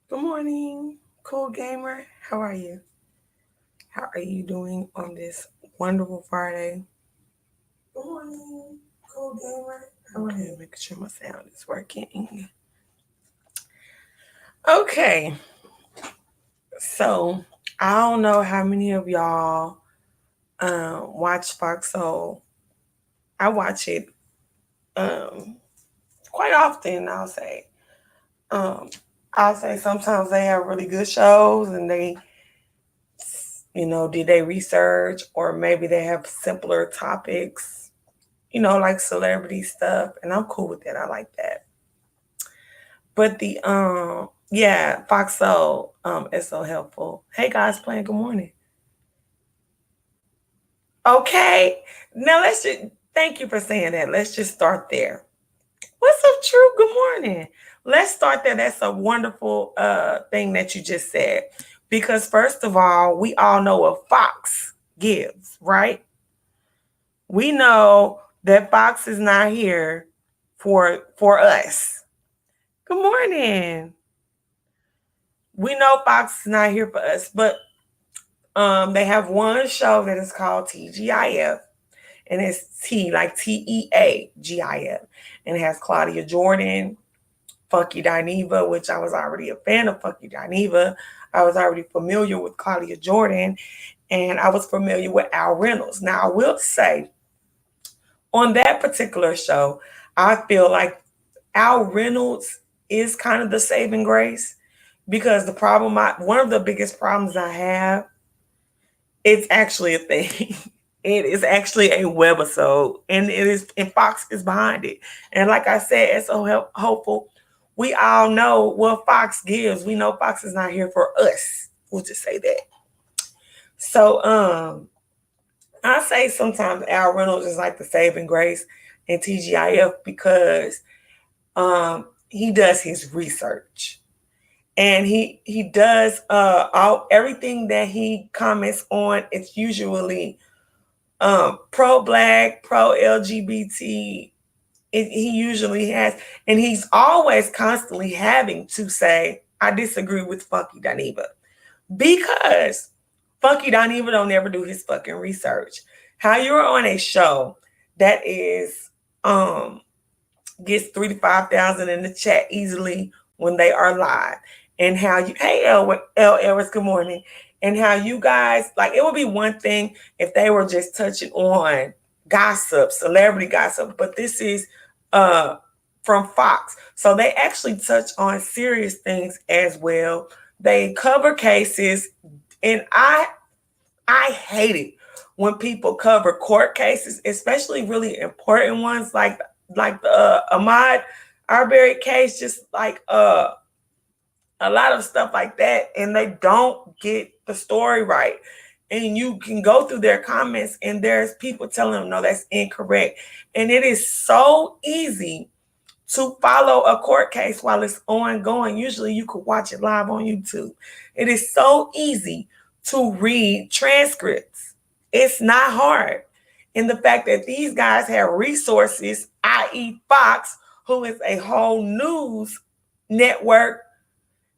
Good morning, cool gamer. How are you? How are you doing on this wonderful Friday? Good morning, cool gamer. How are you? Making sure my sound is working. Okay, so I don't know how many of y'all watch Fox Soul. I watch it quite often. Um, I'll say sometimes they have really good shows and did they research or maybe they have simpler topics, like celebrity stuff, and I'm cool with that. I like that. But yeah, Fox Soul is so helpful. Hey guys, playing. Good morning. Okay, now let's just thank you for saying that. Let's just start there. What's up, True? Good morning. Let's start there. That's a wonderful thing that you just said. Because first of all, we all know what Fox gives, right? We know that Fox is not here for us. Good morning. We know Fox is not here for us, but they have one show that is called TGIF, and it's T like TEAGIF, and it has Claudia Jordan, Funky Dineva, which I was already a fan of Funky Dineva. I was already familiar with Claudia Jordan, and I was familiar with Al Reynolds. Now I will say, on that particular show, I feel like Al Reynolds is kind of the saving grace because one of the biggest problems I have, it's actually a thing. It is actually a webisode, and Fox is behind it. And like I said, it's so hopeful. We all know what Fox gives. We know Fox is not here for us. We'll just say that. So I say sometimes Al Reynolds is like the saving grace in TGIF because he does his research, and he does all everything that he comments on. It's usually pro black, pro LGBT. He usually has, and he's always constantly having to say, "I disagree with Funky Dineva," because Funky Dineva don't ever do his fucking research. How you're on a show that is gets 3 to 5,000 in the chat easily when they are live. And how you, hey, L. Ellis, good morning. And how you guys, like, it would be one thing if they were just touching on gossip, celebrity gossip, but this is uh from Fox. So they actually touch on serious things as well. They cover cases, and I hate it when people cover court cases, especially really important ones like the Ahmaud Arbery case, just like a lot of stuff like that, and they don't get the story right. And you can go through their comments, and there's people telling them, no, that's incorrect. And it is so easy to follow a court case while it's ongoing. Usually you could watch it live on YouTube. It is so easy to read transcripts. It's not hard. And the fact that these guys have resources, i.e., Fox, who is a whole news network.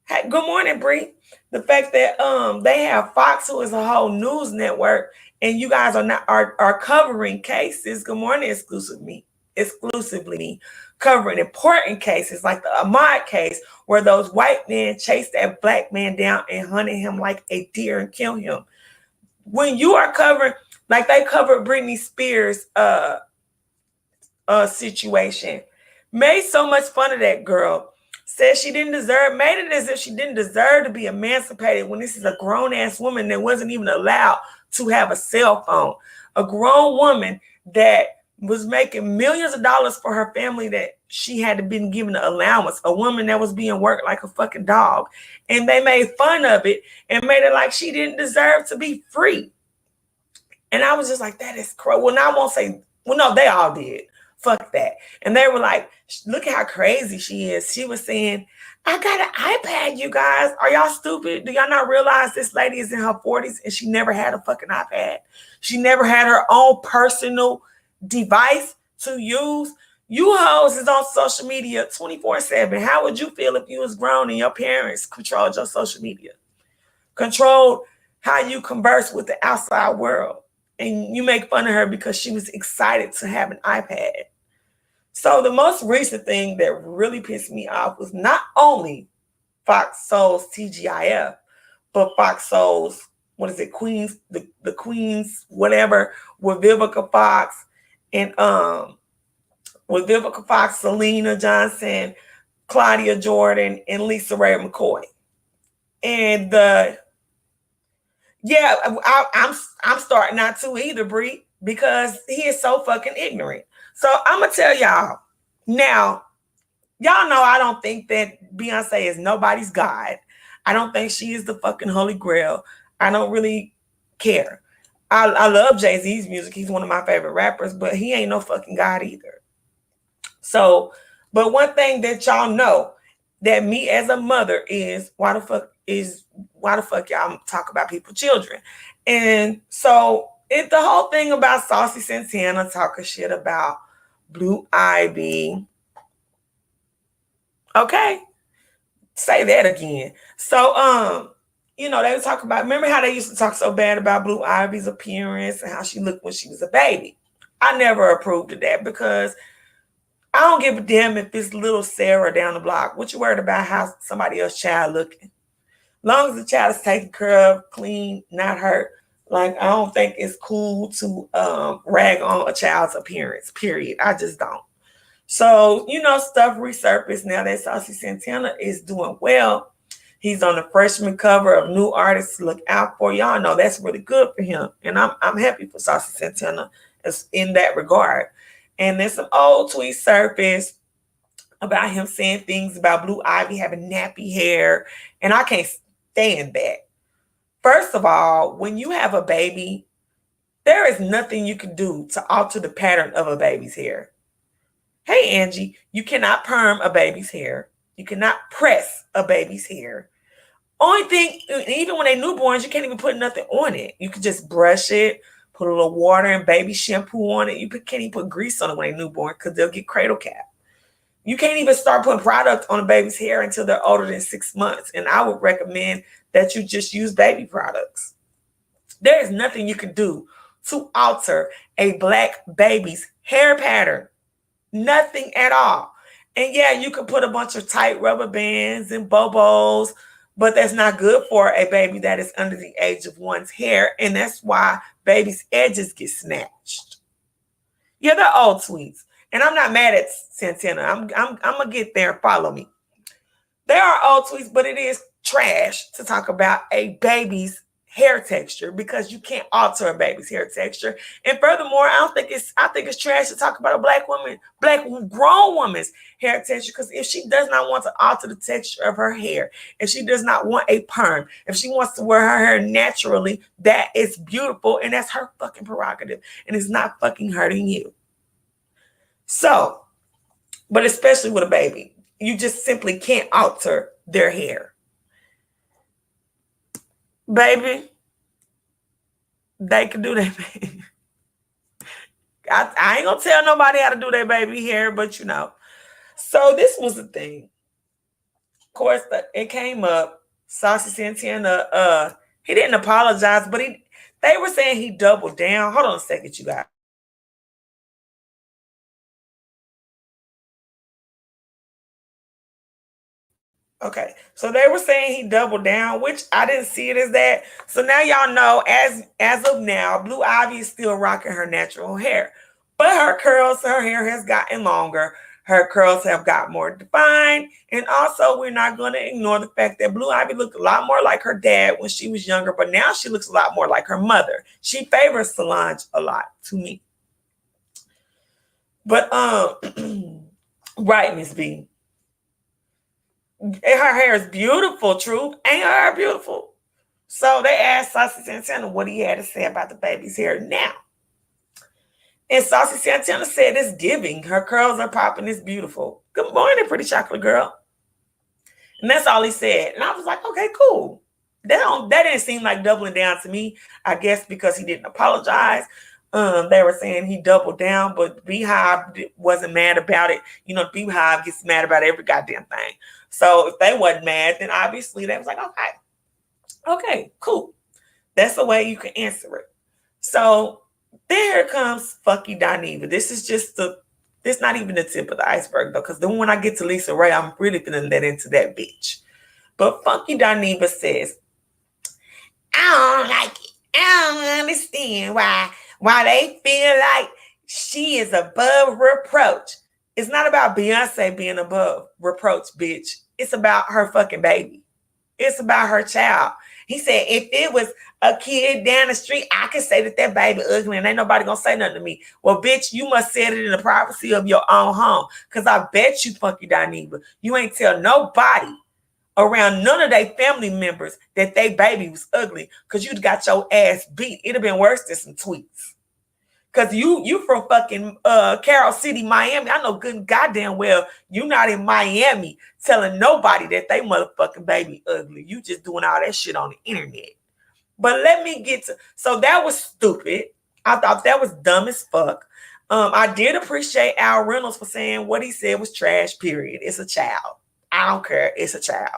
Hey, good morning, Bree. The fact that they have Fox, who is a whole news network, and you guys are covering cases. Good morning, exclusively covering important cases like the Ahmaud case, where those white men chased that black man down and hunted him like a deer and killed him. When you are covering, like they covered Britney Spears' situation, made so much fun of that girl. Said she didn't deserve, made it as if she didn't deserve to be emancipated when this is a grown ass woman that wasn't even allowed to have a cell phone. A grown woman that was making millions of dollars for her family that she had to been given an allowance. A woman that was being worked like a fucking dog. And they made fun of it and made it like she didn't deserve to be free. And I was just like, that is crazy. Well, now I won't say, well, no, they all did. Fuck that. And they were like, look at how crazy she is. She was saying, I got an iPad, you guys. Are y'all stupid? Do y'all not realize this lady is in her 40s and she never had a fucking iPad? She never had her own personal device to use. You hoes is on social media 24/7. How would you feel if you was grown and your parents controlled your social media? Controlled how you converse with the outside world. And you make fun of her because she was excited to have an iPad. So the most recent thing that really pissed me off was not only Fox Soul's TGIF, but Fox Soul's, what is it, Queens, the Queens, whatever, with Vivica Fox and Selena Johnson, Claudia Jordan, and lisaraye McCoy. And I'm starting not to either, Bree, because he is so fucking ignorant. So I'm gonna tell y'all now. Y'all know I don't think that Beyonce is nobody's God. I don't think she is the fucking Holy Grail. I don't really care. I love Jay-Z's music. He's one of my favorite rappers, but he ain't no fucking God either. So, but one thing that y'all know that me as a mother is why the fuck y'all talk about people's children. And so the whole thing about Saucy Santana talking shit about Blue Ivy. Okay. Say that again. So they were talking about, remember how they used to talk so bad about Blue Ivy's appearance and how she looked when she was a baby? I never approved of that because I don't give a damn if it's little Sarah down the block. What you worried about how somebody else's child looking? Long as the child is taken care of, clean, not hurt. Like, I don't think it's cool to rag on a child's appearance, period. I just don't. So, stuff resurfaced now that Saucy Santana is doing well. He's on the freshman cover of New Artists to Look Out For. Y'all know that's really good for him. And I'm happy for Saucy Santana in that regard. And there's some old tweets surfaced about him saying things about Blue Ivy having nappy hair. And I can't stand that. First of all, when you have a baby, there is nothing you can do to alter the pattern of a baby's hair. Hey, Angie, you cannot perm a baby's hair. You cannot press a baby's hair. Only thing, even when they're newborns, you can't even put nothing on it. You can just brush it, put a little water and baby shampoo on it. You can't even put grease on it when they're newborn because they'll get cradle cap. You can't even start putting product on a baby's hair until they're older than 6 months. And I would recommend that you just use baby products. There is nothing you can do to alter a black baby's hair pattern. Nothing at all. And yeah, you can put a bunch of tight rubber bands and bobos, but that's not good for a baby that is under the age of one's hair. And that's why babies' edges get snatched. Yeah, they're old tweets. And I'm not mad at Santana. I'm gonna get there and follow me. They are old tweets, but it is trash to talk about a baby's hair texture because you can't alter a baby's hair texture. And furthermore, I think it's trash to talk about a black grown woman's hair texture because if she does not want to alter the texture of her hair, if she does not want a perm, if she wants to wear her hair naturally, that is beautiful and that's her fucking prerogative and it's not fucking hurting you. So, but especially with a baby, you just simply can't alter their hair. Baby, they can do that, baby. I ain't gonna tell nobody how to do their baby hair, but So this was the thing. Of course, it came up. Saucy Santana, he didn't apologize, but they were saying he doubled down. Hold on a second, you guys. Okay, so they were saying he doubled down, which I didn't see it as that. So now y'all know, as of now, Blue Ivy is still rocking her natural hair, but her hair has gotten longer. Her curls have got more defined, and also we're not going to ignore the fact that Blue Ivy looked a lot more like her dad when she was younger, but now she looks a lot more like her mother. She favors Solange a lot to me. But right, Miss B. Her hair is beautiful, Truth. Ain't her hair beautiful? So they asked Saucy Santana what he had to say about the baby's hair now. And Saucy Santana said it's giving. Her curls are popping. It's beautiful. Good morning, pretty chocolate girl. And that's all he said. And I was like, okay, cool. That didn't seem like doubling down to me, I guess because he didn't apologize. They were saying he doubled down, but Beehive wasn't mad about it. You know, Beehive gets mad about every goddamn thing. So if they wasn't mad, then obviously they was like, okay, cool. That's the way you can answer it. So there comes Funky Dineva. This not even the tip of the iceberg though, because then when I get to LisaRaye, I'm really gonna let into that bitch. But Funky Dineva says, I don't like it. I don't understand why they feel like she is above reproach. It's not about Beyonce being above reproach, bitch. It's about her fucking baby. It's about her child. He said, if it was a kid down the street, I could say that baby ugly and ain't nobody gonna say nothing to me. Well, bitch, you must say it in the privacy of your own home. Because I bet you, Funky Dineva, you ain't tell nobody around none of their family members that they baby was ugly because you got your ass beat. It'd have been worse than some tweets. Cause you from fucking Carol City, Miami. I know good goddamn well you not in Miami telling nobody that they motherfucking baby ugly. You just doing all that shit on the internet. But let me get to, so that was stupid. I thought that was dumb as fuck. I did appreciate Al Reynolds for saying what he said was trash, period. It's a child. I don't care. It's a child.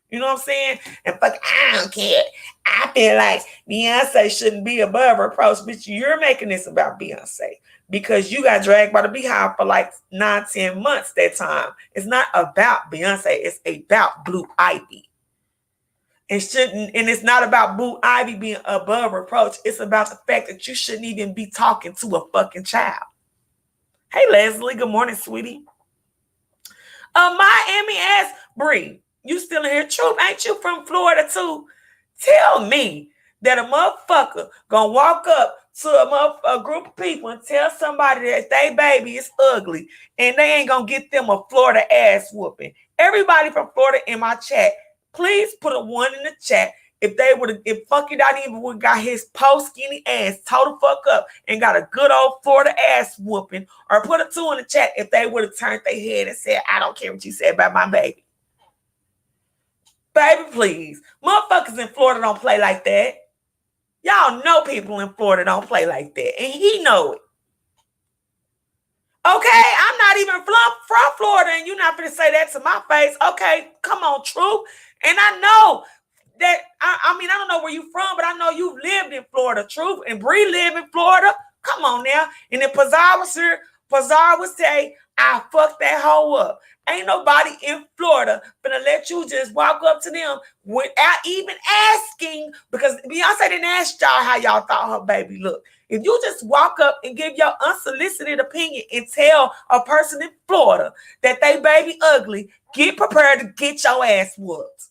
You know what I'm saying? And fuck, I don't care. I feel like Beyonce shouldn't be above reproach, bitch. You're making this about Beyonce because you got dragged by the Beehive for like 9-10 months that time. It's not about Beyonce. It's about Blue Ivy. And it's not about Blue Ivy being above reproach. It's about the fact that you shouldn't even be talking to a fucking child. Hey, Leslie. Good morning, sweetie. Miami asked Bree, you still in here? Truth, ain't you from Florida too? Tell me that a motherfucker gonna walk up to a group of people and tell somebody that they baby is ugly and they ain't gonna get them a Florida ass whooping. Everybody from Florida in my chat, please put a 1 in the chat. If Funky Dineva would got his post skinny ass toe the fuck up and got a good old Florida ass whooping, or put a 2 in the chat if they would have turned their head and said, I don't care what you said about my baby. Baby, please. Motherfuckers in Florida don't play like that. Y'all know people in Florida don't play like that. And he know it. Okay, I'm not even from Florida and you're not going to say that to my face. Okay, come on, Truth. And I know that, I don't know where you from, but I know you've lived in Florida, Truth. And Bree live in Florida. Come on now. And if Pazar was here, Pazar would say, I fucked that hoe up. Ain't nobody in Florida gonna let you just walk up to them without even asking, because Beyonce didn't ask y'all how y'all thought her baby looked. If you just walk up and give your unsolicited opinion and tell a person in Florida that they baby ugly, get prepared to get your ass whooped.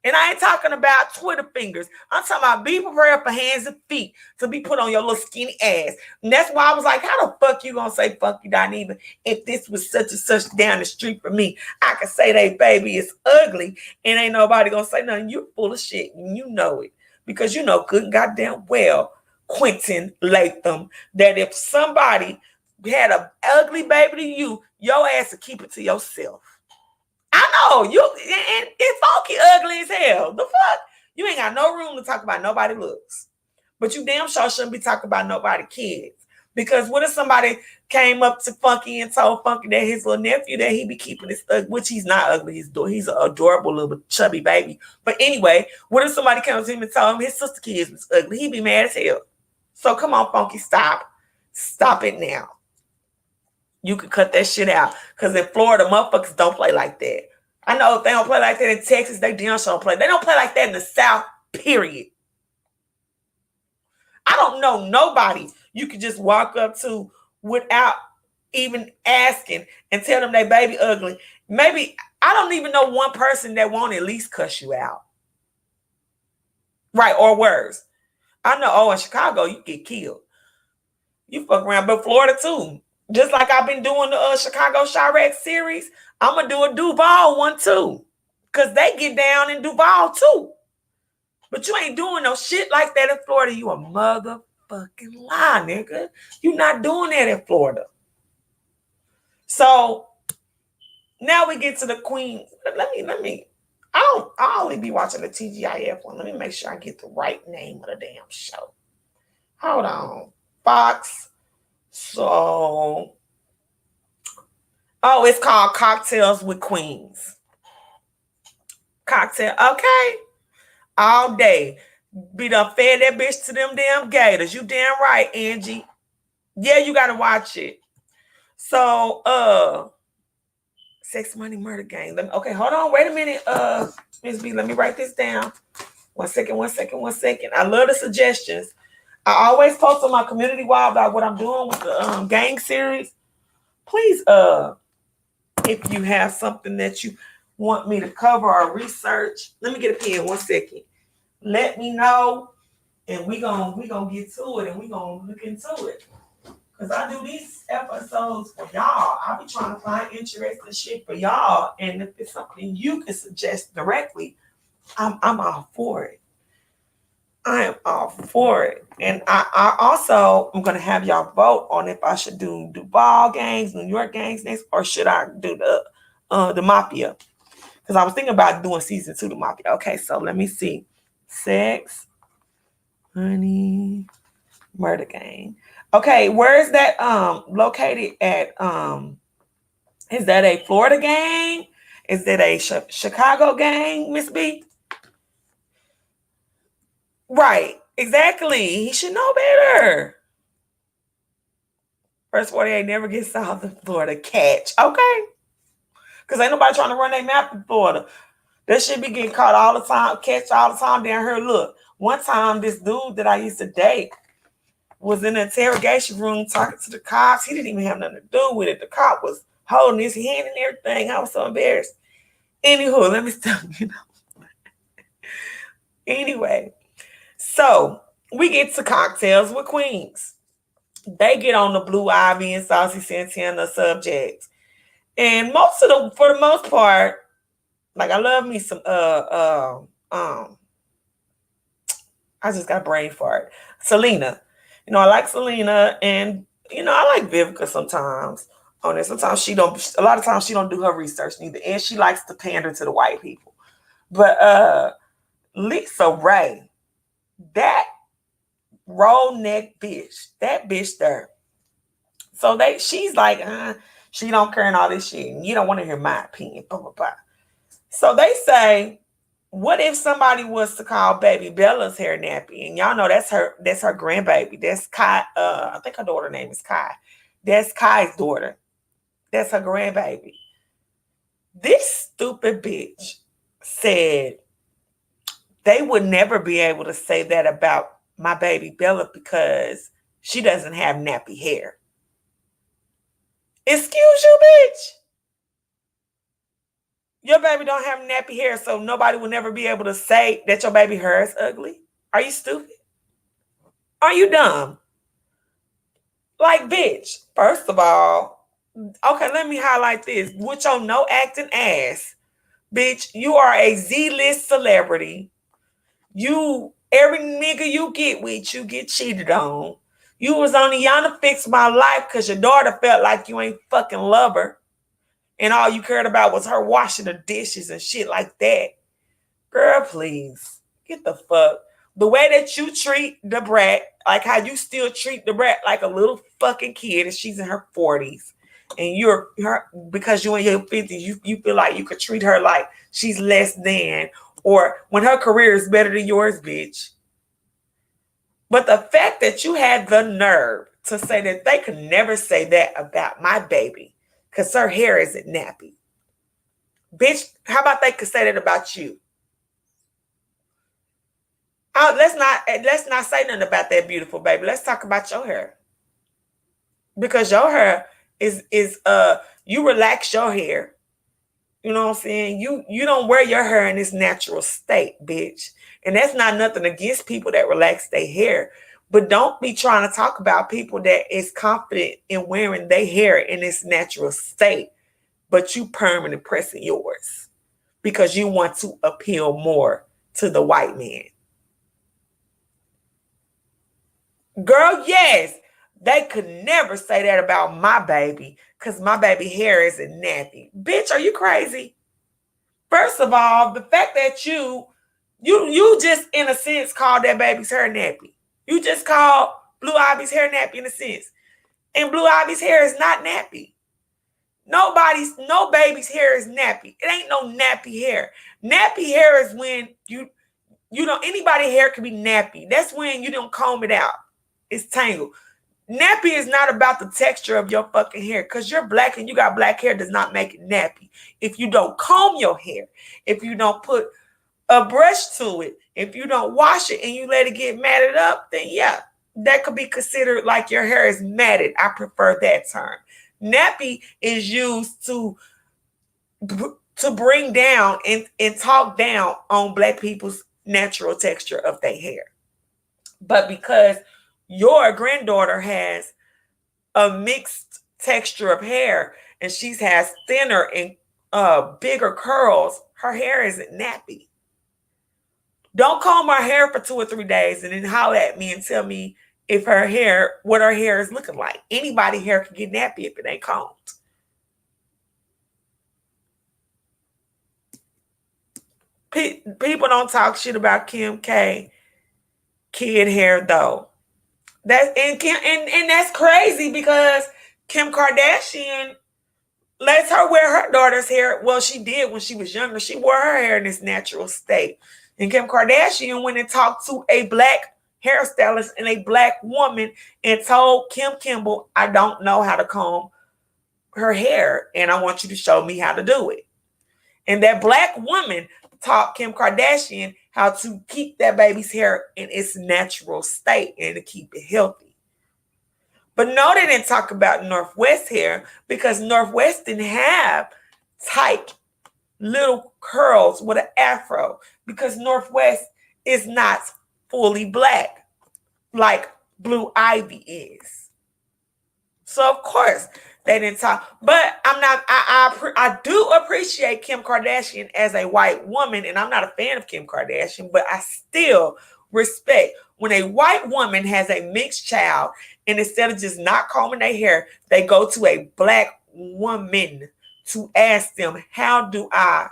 And I ain't talking about Twitter fingers. I'm talking about be prepared for hands and feet to be put on your little skinny ass. And that's why I was like, how the fuck you gonna say Funky Dineva if this was such and such down the street for me? I could say they baby is ugly and ain't nobody gonna say nothing. You're full of shit and you know it. Because you know good and goddamn well, Quentin Latham, that if somebody had an ugly baby to you, your ass would keep it to yourself. I know you, and it's Funky ugly as hell. The fuck? You ain't got no room to talk about nobody looks. But you damn sure shouldn't be talking about nobody kids. Because what if somebody came up to Funky and told Funky that his little nephew that he be keeping his which he's not ugly, he's an adorable little chubby baby. But anyway, what if somebody comes to him and told him his sister kids was ugly? He'd be mad as hell. So come on, Funky, stop. Stop it now. You can cut that shit out. Because in Florida, motherfuckers don't play like that. I know if they don't play like that in Texas, they damn sure don't play. They don't play like that in the South, period. I don't know nobody you can just walk up to without even asking and tell them they baby ugly. Maybe, I don't even know one person that won't at least cuss you out. Right, or worse. I know, in Chicago, you get killed. You fuck around, but Florida too. Just like I've been doing the Chicago Chirac series, I'm going to do a Duval one too. Because they get down in Duval too. But you ain't doing no shit like that in Florida. You a motherfucking lie, nigga. You not doing that in Florida. So now we get to the Queen. Let me. I'll only be watching the TGIF one. Let me make sure I get the right name of the damn show. Hold on. Fox. So, oh, it's called Cocktails with Queens. Cocktail. Okay. All day. Be done fed that bitch to them damn gators. You damn right, Angie. Yeah, you gotta watch it. So, sex, money, murder game. Okay, hold on. Wait a minute. Miss B, let me write this down. 1 second, 1 second, 1 second. I love the suggestions. I always post on my community wall about what I'm doing with the gang series. Please, if you have something that you want me to cover or research, let me get a pen. 1 second. Let me know, and we gonna get to it, and we gonna look into it. Cause I do these episodes for y'all. I be trying to find interesting shit for y'all, and if it's something you can suggest directly, I'm all for it. I am all for it. And I also am gonna have y'all vote on if I should do Duval gangs, New York gangs next, or should I do the Mafia? Because I was thinking about doing season 2 the Mafia. Okay, so let me see. Sex, money, murder gang. Okay, where is that located at? Is that a Florida gang? Is that a Chicago gang, Miss B? Right, exactly. He should know better. First 48 never gets solved in Florida. Catch. Okay. Because ain't nobody trying to run their map in Florida. That shit be getting caught all the time, catch all the time down here. Look, one time this dude that I used to date was in the interrogation room talking to the cops. He didn't even have nothing to do with it. The cop was holding his hand and everything. I was so embarrassed. Anywho, let me stop, Anyway, so we get to Cocktails with Queens. They get on the Blue Ivy and Saucy Santana subjects. And for the most part, like I love me some I just got brain fart. Selena. I like Selena, and I like Vivica sometimes. On it. Sometimes a lot of times she don't do her research neither. And she likes to pander to the white people. But Lisa Ray, that roll neck bitch, that bitch there. So she's like, she don't care and all this shit. And you don't want to hear my opinion. Blah, blah, blah. So they say, what if somebody was to call baby Bella's hair nappy? And y'all know that's her grandbaby. That's Kai. I think her daughter name is Kai. That's Kai's daughter. That's her grandbaby. This stupid bitch said they would never be able to say that about my baby Bella because she doesn't have nappy hair. Excuse you, bitch. Your baby don't have nappy hair, so nobody will never be able to say that your baby hair is ugly. Are you stupid? Are you dumb? Like, bitch, first of all, okay, let me highlight this. With your no acting ass, bitch, you are a Z-list celebrity. Every nigga you get with, you get cheated on. You was only y'all to fix my life because your daughter felt like you ain't fucking love her. And all you cared about was her washing the dishes and shit like that. Girl, please. Get the fuck. The way that you treat the brat, like how you still treat the brat like a little fucking kid and she's in her 40s. And because you're in your 50s, you feel like you could treat her like she's less than, or when her career is better than yours, bitch. But the fact that you had the nerve to say that they could never say that about my baby because her hair isn't nappy. Bitch, how about they could say that about you? Let's not say nothing about that beautiful baby. Let's talk about your hair. Because your hair is you relax your hair. You know what I'm saying? You don't wear your hair in its natural state, bitch. And that's not nothing against people that relax their hair. But don't be trying to talk about people that is confident in wearing their hair in its natural state, but you permanently pressing yours because you want to appeal more to the white man. Girl, yes, they could never say that about my baby because my baby hair isn't nappy. Bitch, are you crazy? First of all, the fact that you just in a sense called that baby's hair nappy. You just called Blue Ivy's hair nappy in a sense. And Blue Ivy's hair is not nappy. No baby's hair is nappy. It ain't no nappy hair. Nappy hair is when anybody's hair can be nappy. That's when you don't comb it out. It's tangled. Nappy is not about the texture of your fucking hair, because you're black and you got black hair does not make it nappy. If you don't comb your hair, if you don't put a brush to it, if you don't wash it and you let it get matted up, then yeah, that could be considered like your hair is matted. I prefer that term. Nappy is used to bring down and talk down on black people's natural texture of their hair. But because your granddaughter has a mixed texture of hair and she has thinner and bigger curls, her hair isn't nappy. Don't comb her hair for 2 or 3 days and then holler at me and tell me what her hair is looking like. Anybody's hair can get nappy if it ain't combed. People don't talk shit about Kim K kid hair though. And that's crazy because Kim Kardashian lets her wear her daughter's hair. Well, she did when she was younger. She wore her hair in its natural state. And Kim Kardashian went and talked to a black hairstylist and a black woman and told Kim Kimble, I don't know how to comb her hair and I want you to show me how to do it. And that black woman taught Kim Kardashian how to keep that baby's hair in its natural state and to keep it healthy. But no, they didn't talk about Northwest hair because Northwest didn't have tight little curls with an afro because Northwest is not fully black like Blue Ivy is. So of course they didn't talk, but I do appreciate Kim Kardashian as a white woman, and I'm not a fan of Kim Kardashian, but I still respect when a white woman has a mixed child and instead of just not combing their hair, they go to a black woman to ask them, how do I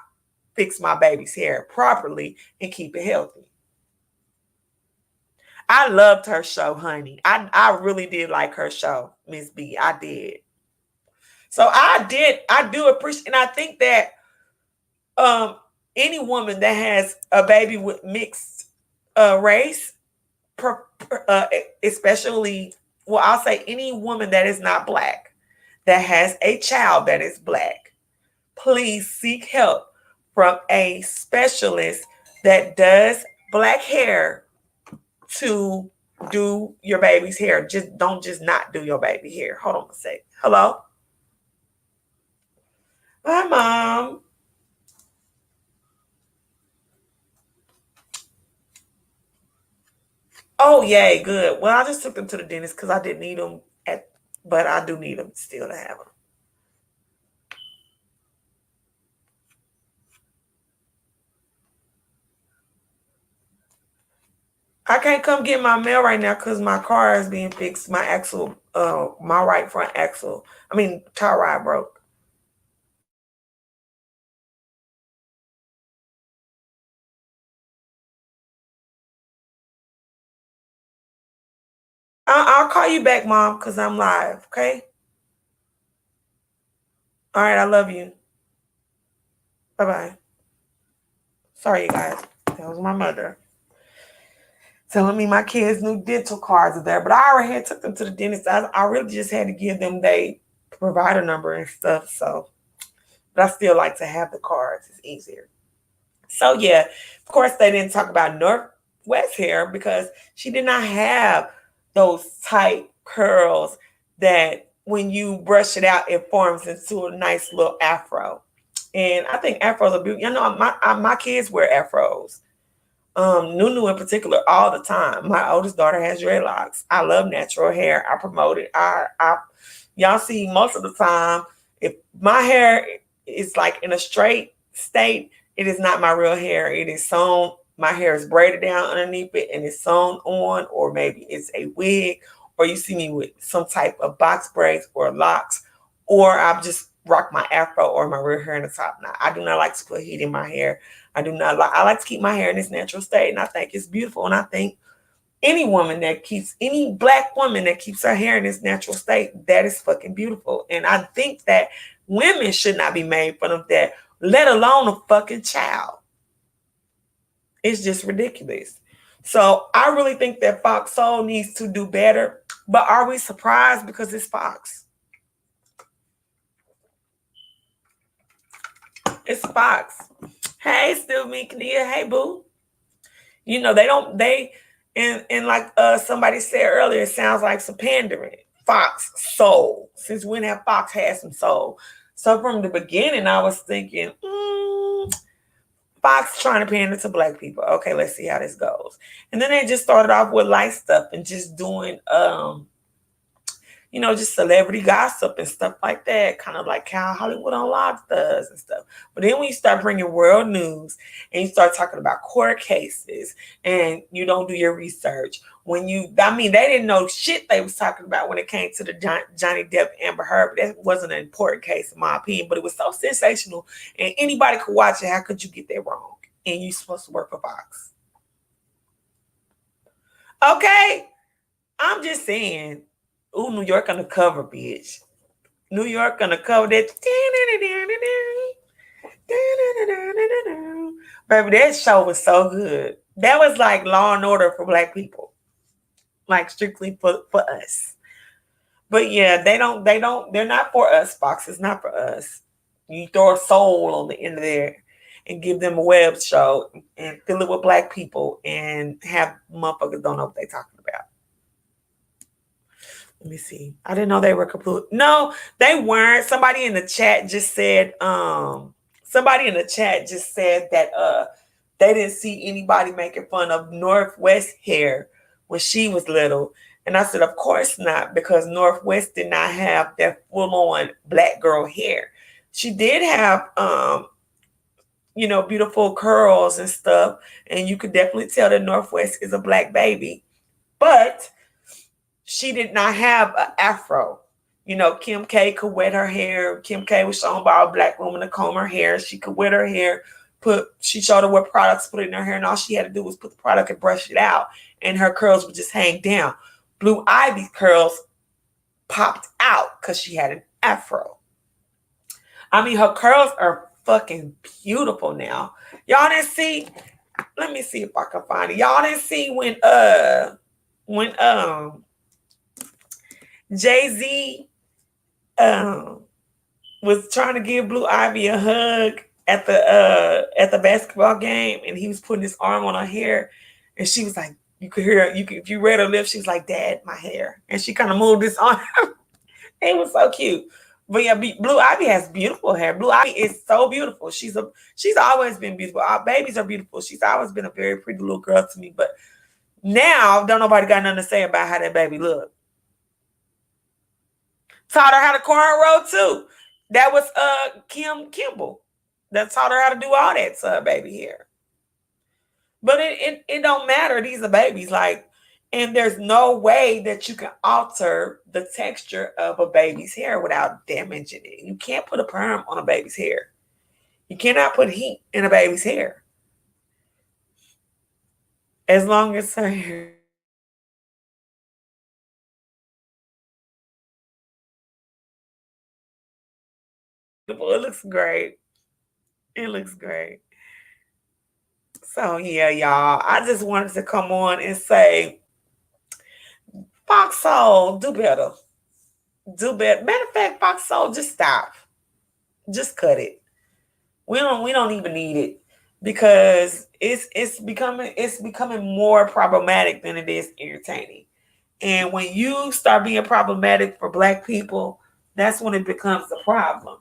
fix my baby's hair properly and keep it healthy? I loved her show, honey. I really did like her show, Miss B. I did. So I do appreciate, and I think that any woman that has a baby with mixed race, especially, well, I'll say any woman that is not black, that has a child that is black, please seek help from a specialist that does black hair to do your baby's hair. Don't not do your baby hair. Hold on a sec. Hello? Hi, Mom. Oh, yay, good. Well, I just took them to the dentist because I didn't need them, but I do need them still to have them. I can't come get my mail right now because my car is being fixed. My axle, my right front axle, tie rod broke. I'll call you back, Mom, because I'm live, okay? All right, I love you. Bye-bye. Sorry, you guys. That was my mother telling me my kids' new dental cards are there, but I already had took them to the dentist. I really just had to give them their provider number and stuff, so. But I still like to have the cards. It's easier. So, yeah, of course, they didn't talk about Northwest hair because she did not have those tight curls that when you brush it out, it forms into a nice little afro. And I think afros are beautiful. You know, my kids wear afros. Nunu in particular all the time. My oldest daughter has dreadlocks. I love natural hair. I promote it. Y'all see most of the time, if my hair is like in a straight state, it is not my real hair. It is sewn. My hair is braided down underneath it and it's sewn on, or maybe it's a wig, or you see me with some type of box braids or locks, or I'll just rock my afro or my real hair in the top knot. I do not like to put heat in my hair. I like to keep my hair in its natural state, and I think it's beautiful. And I think Any black woman that keeps her hair in its natural state, that is fucking beautiful. And I think that women should not be made fun of that, let alone a fucking child. It's just ridiculous. So I really think that Fox Soul needs to do better. But are we surprised because it's Fox? It's Fox. Hey, still me, Kadia. Hey, boo. You know, and like somebody said earlier, it sounds like some pandering. Fox Soul. Since when have Fox had some soul? So from the beginning, I was thinking, Fox trying to pander to black people. Okay, let's see how this goes. And then they just started off with light stuff and just doing just celebrity gossip and stuff like that, kind of like how Hollywood Unlocked does and stuff. But then when you start bringing world news and you start talking about court cases and you don't do your research, they didn't know shit they was talking about when it came to the Johnny Depp Amber Heard. But that wasn't an important case in my opinion, but it was so sensational and anybody could watch it. How could you get that wrong? And you're supposed to work for Fox. Okay, I'm just saying. Ooh, New York on the cover, bitch. New York on the cover. That baby, that show was so good. That was like Law and Order for black people, like strictly for us. But yeah, they're not for us. Fox is not for us. You throw a soul on the end of there and give them a web show and fill it with black people and have motherfuckers don't know what they're talking about. Let me see. I didn't know they were complete. No, they weren't. Somebody in the chat just said that they didn't see anybody making fun of Northwest hair when she was little. And I said, of course not, because Northwest did not have that full-on black girl hair. She did have beautiful curls and stuff, and you could definitely tell that Northwest is a black baby. But she did not have an afro. Kim K could wet her hair. Kim K was shown by a black woman to comb her hair. She could wet her hair. She showed her what products to put in her hair, and all she had to do was put the product and brush it out, and her curls would just hang down. Blue Ivy's curls popped out because she had an afro. I mean, her curls are fucking beautiful now. Y'all didn't see? Let me see if I can find it. Y'all didn't see when Jay-Z was trying to give Blue Ivy a hug at the basketball game, and he was putting his arm on her hair, and she was like, you could hear if you read her lips, she was like, "Dad, my hair," and she kind of moved his arm. It was so cute. But yeah, Blue Ivy has beautiful hair. Blue Ivy is so beautiful. She's always been beautiful. Our babies are beautiful. She's always been a very pretty little girl to me. But now, don't nobody got nothing to say about how that baby look. Taught her how to cornrow too. That was Kim Kimball. That taught her how to do all that to her baby hair. But it don't matter. These are babies. And there's no way that you can alter the texture of a baby's hair without damaging it. You can't put a perm on a baby's hair. You cannot put heat in a baby's hair. As long as her hair. It looks great. It looks great. So yeah, y'all. I just wanted to come on and say, Fox Soul, do better. Do better. Matter of fact, Fox Soul, just stop. Just cut it. We don't even need it because it's becoming more problematic than it is entertaining. And when you start being problematic for black people, that's when it becomes a problem.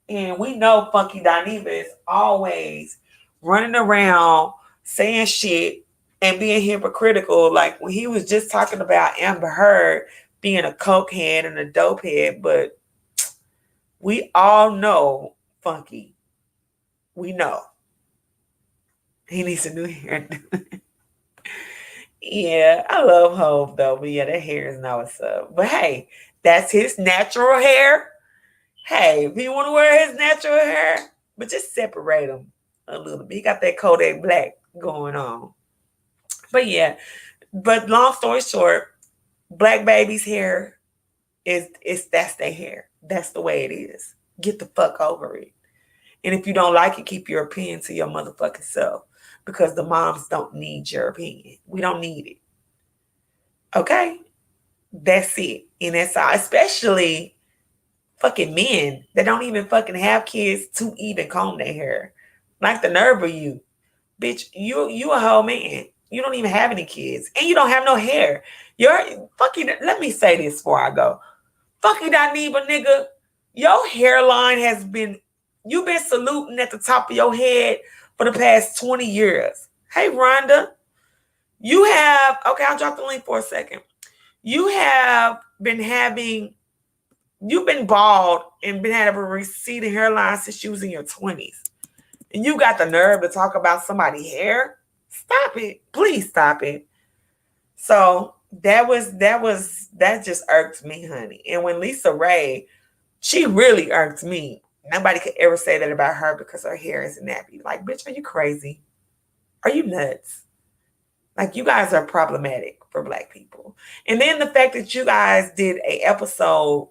And we know Funky Dineva is always running around saying shit and being hypocritical. Like when he was just talking about Amber Heard being a cokehead and a dope head, but we all know Funky. We know. He needs a new hair. Yeah, I love Hove though, but yeah, that hair is not what's up. But hey, that's his natural hair. Hey, if you want to wear his natural hair, but just separate him a little bit. He got that Kodak black going on. But yeah, But long story short, black babies' hair is that's their hair. That's the way it is. Get the fuck over it. And if you don't like it, keep your opinion to your motherfucking self. Because the moms don't need your opinion. We don't need it. Okay? That's it. And that's all. Especially fucking men that don't even fucking have kids to even comb their hair. Like the nerve of you. Bitch, you a whole man. You don't even have any kids. And you don't have no hair. You're fucking let me say this before I go. Fucking dineva, nigga. Your hairline has been you've been saluting at the top of your head for the past 20 years. Hey Rhonda, you have okay, I'll drop the link for a second. You have been having you've been bald and been having a receding hairline since you was in your 20s. And you got the nerve to talk about somebody's hair? Stop it. Please stop it. So that just irked me, honey. And when lisaraye, she really irked me. Nobody could ever say that about her because her hair is nappy. Like, bitch, are you crazy? Are you nuts? Like, you guys are problematic for black people. And then the fact that you guys did a episode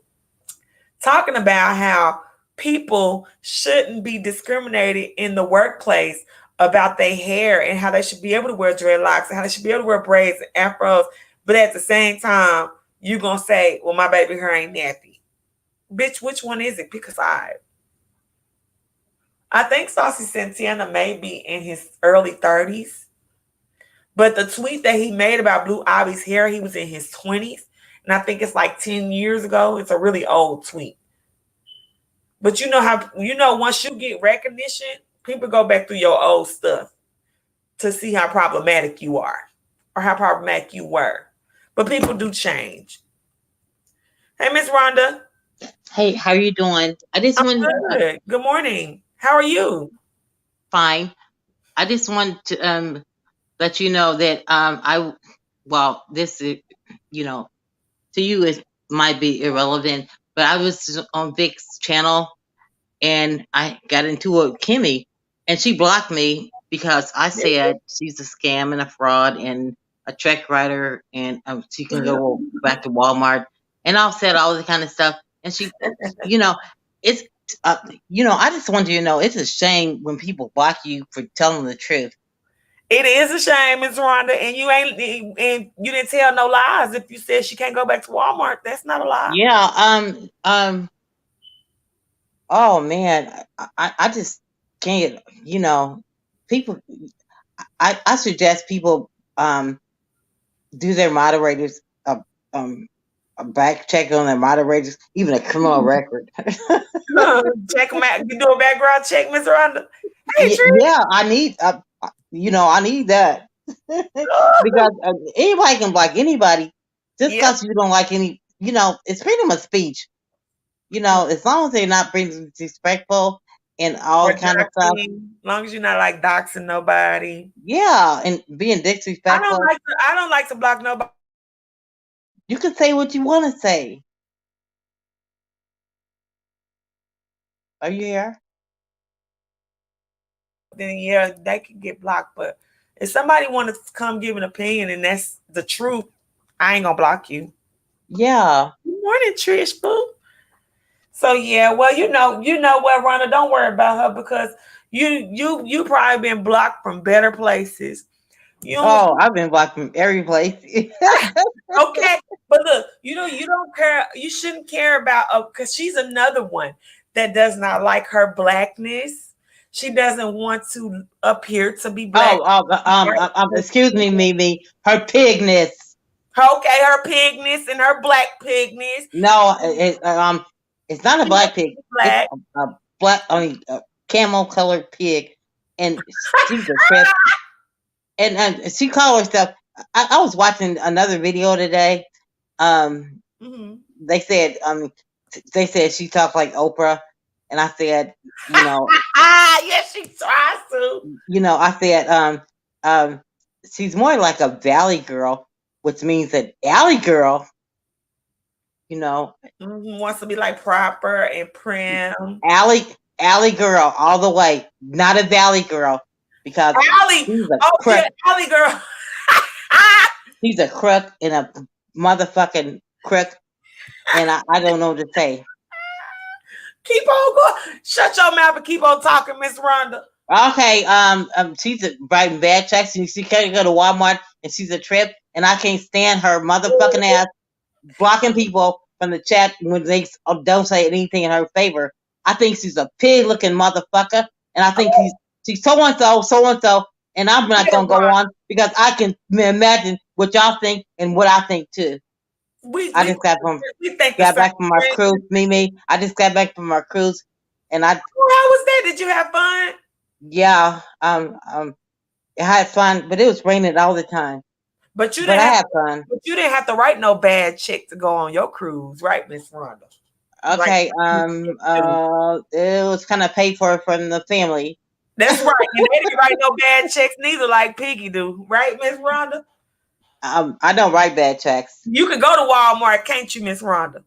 talking about how people shouldn't be discriminated in the workplace about their hair and how they should be able to wear dreadlocks and how they should be able to wear braids and afros. But at the same time, you're going to say, well, my baby hair ain't nappy. Bitch, which one is it? Pick a side. I think Saucy Santana may be in his early 30s. But the tweet that he made about Blue Ivy's hair, he was in his 20s. And I think it's like 10 years ago. It's a really old tweet. But you know how, once you get recognition, people go back through your old stuff to see how problematic you are or how problematic you were. But people do change. Hey, Miss Rhonda. Hey, how are you doing? I just I'm want good. Good morning. How are you? fine. I just want to let you know that this is, you know to you it might be irrelevant, but I was on Vic's channel and I got into it with Kimmy, and she blocked me because I said she's a scam and a fraud and a check writer, and she can go back to Walmart, and I've said all this kind of stuff, and she, you know, it's. I just want you to know it's a shame when people block you for telling the truth. It is a shame, Miss Rhonda, and you didn't tell no lies. If you said she can't go back to Walmart, that's not a lie. Yeah. Oh man, I just can't. People. I suggest people do their moderators a back check on their moderators, even a criminal record. Check them out. You do a background check, Miss Rhonda. Hey, Yeah, I need. I need that because anybody can block anybody just because you don't like any. It's freedom of speech. As long as they're not being disrespectful and all kind of stuff. As long as you're not like doxing nobody. Yeah, and being disrespectful. I don't like to block nobody. You can say what you want to say. Are you here? Then yeah, they can get blocked. But if somebody want to come give an opinion and that's the truth, I ain't gonna block you. Yeah. Good morning, Trish Boo. So yeah, well, you know what, Rhonda, don't worry about her because you probably been blocked from better places. I've been blocked from every place. Okay, but look, you don't care. You shouldn't care about because she's another one that does not like her blackness. She doesn't want to appear to be black. Excuse me, Mimi. Her pigness. Okay, her pigness and her black pigness. No, it's not a black pig. Black. It's a black, a camel colored pig, and she's a trip. And she called herself. I was watching another video today. They said she talked like Oprah, and I said, yes, she tries to. I said, she's more like a valley girl, which means that alley girl, wants to be like proper and prim. Alley girl all the way, not a valley girl, because alley. Yeah, alley girl. She's a crook and a motherfucking crook, and I don't know what to say. Keep on going. Shut your mouth and keep on talking, Miss Rhonda. Okay, she's writing bad checks, and she can't go to Walmart, and she's a trip, and I can't stand her motherfucking ass blocking people from the chat when they don't say anything in her favor. I think she's a pig looking motherfucker, and I think she's so and so, so and so, and I'm not Yeah, gonna go on because I can imagine what y'all think and what I think too. we I we just we think the got same back from our cruise, thing. Mimi. I just got back from our cruise, and I How was that? Did you have fun? yeah I had fun, but it was raining all the time. But you But didn't I have had fun. but you didn't have to write no bad check to go on your cruise, right, Miss Rhonda? Like Okay, it was kind of paid for from the family. that's right. And they didn't write no bad checks neither, like Piggy do, right, Miss Rhonda? I don't write bad checks. You can go to Walmart, can't you, Miss Rhonda?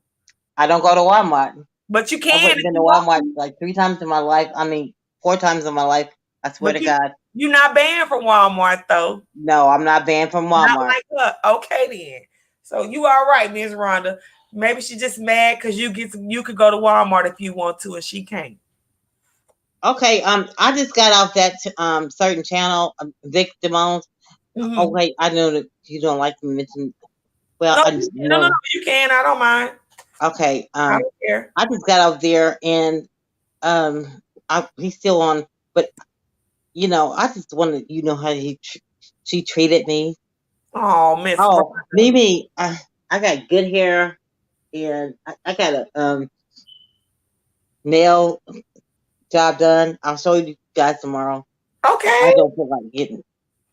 I don't go to Walmart. But you I've can if been to you want Walmart to. like 3 times in my life. I mean, 4 times in my life. I swear But to God. you're not banned from Walmart though. No, I'm not banned from Not Walmart. like her. Okay then. So you all right, Miss Rhonda. Maybe she just mad because you could go to Walmart if you want to and she can't. Okay, I just got off that certain channel, Vic Damone's. Oh Mm-hmm. wait, I know that you don't like to mention. Well, No, I just no, know. you can. I don't mind. Okay, I don't care. I just got off there, and um, he's still on, but I just wanted how she treated me. Oh, Miss Oh, Rhonda. Mimi, I got good hair, and I got a nail job done. I'll show you guys tomorrow. I Okay. don't feel like getting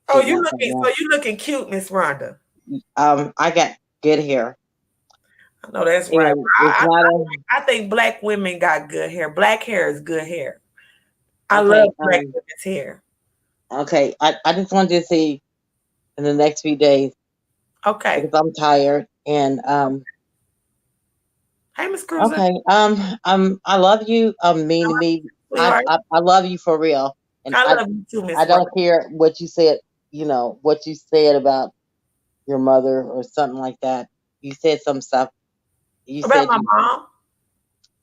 Oh, getting you up right looking now. so you looking cute, Miss Rhonda. I got good hair, I know that's right. and it's not a I think black women got good hair. Black hair is good hair. I love okay. black women's hair. Okay, I just wanted to see in the next few days Okay. because I'm tired, and Hey, Miss Cruiser. okay. I love you. Mean to me. Sweetheart. I love you for real, and I I love you too, I Miss Rhonda. don't care what you said. What you said about your mother or something like that. You said some stuff. You About said my mom.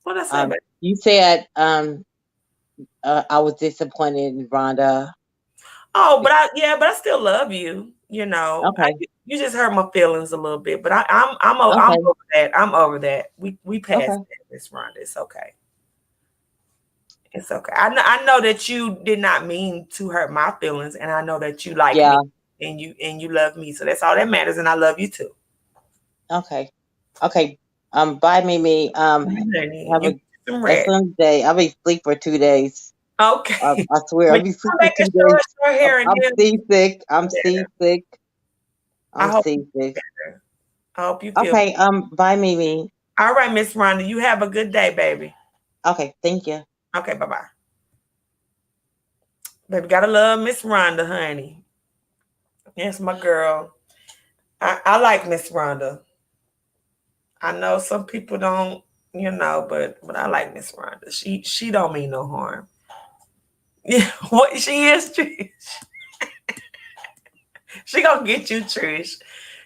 What did I say, baby? you said I was disappointed in Rhonda. Oh, but I still love you. You know, Okay, you just hurt my feelings a little bit, but I'm okay, over that. I'm over that. We passed okay. that, Miss Rhonda. It's okay. It's okay. I know that you did not mean to hurt my feelings, and I know that you like Yeah. me and you love me. So that's all that matters, and I love you too. Okay. Okay. Bye, Mimi. Honey, Have you a get some rest. excellent day. I'll be asleep for 2 days. Okay. I swear, When I'll you be asleep come for back and two show days. us your hair and I'm get seasick. I'm better. seasick. I I'm hope you seasick. feel better. I hope you feel Okay. Bye, Mimi. all right, Miss Rhonda. You have a good day, baby. Okay. Thank you. Okay, bye bye. Baby, gotta love Miss Rhonda, honey. Yes, my girl. I like Miss Rhonda. I know some people don't, but I like Miss Rhonda. She don't mean no harm. Yeah, what she is, Trish. She gonna get you, Trish.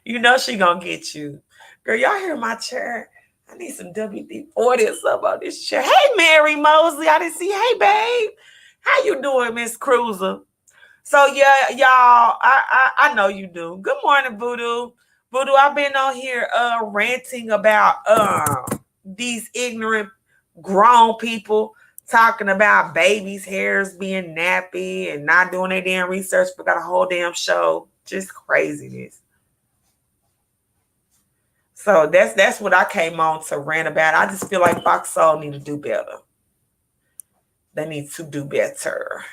You know she gonna get you. Girl, y'all hear my chair? I need some WD-40 or something on this chair. Hey, Mary Mosley. I didn't see. Hey, babe. How you doing, Miss Cruiser? So yeah, y'all, I know you do. Good morning, Voodoo. Voodoo, I've been on here ranting about these ignorant grown people talking about babies' hairs being nappy and not doing their damn research. We got a whole damn show. Just craziness. So that's what I came on to rant about. I just feel like Fox Soul need to do better. They need to do better.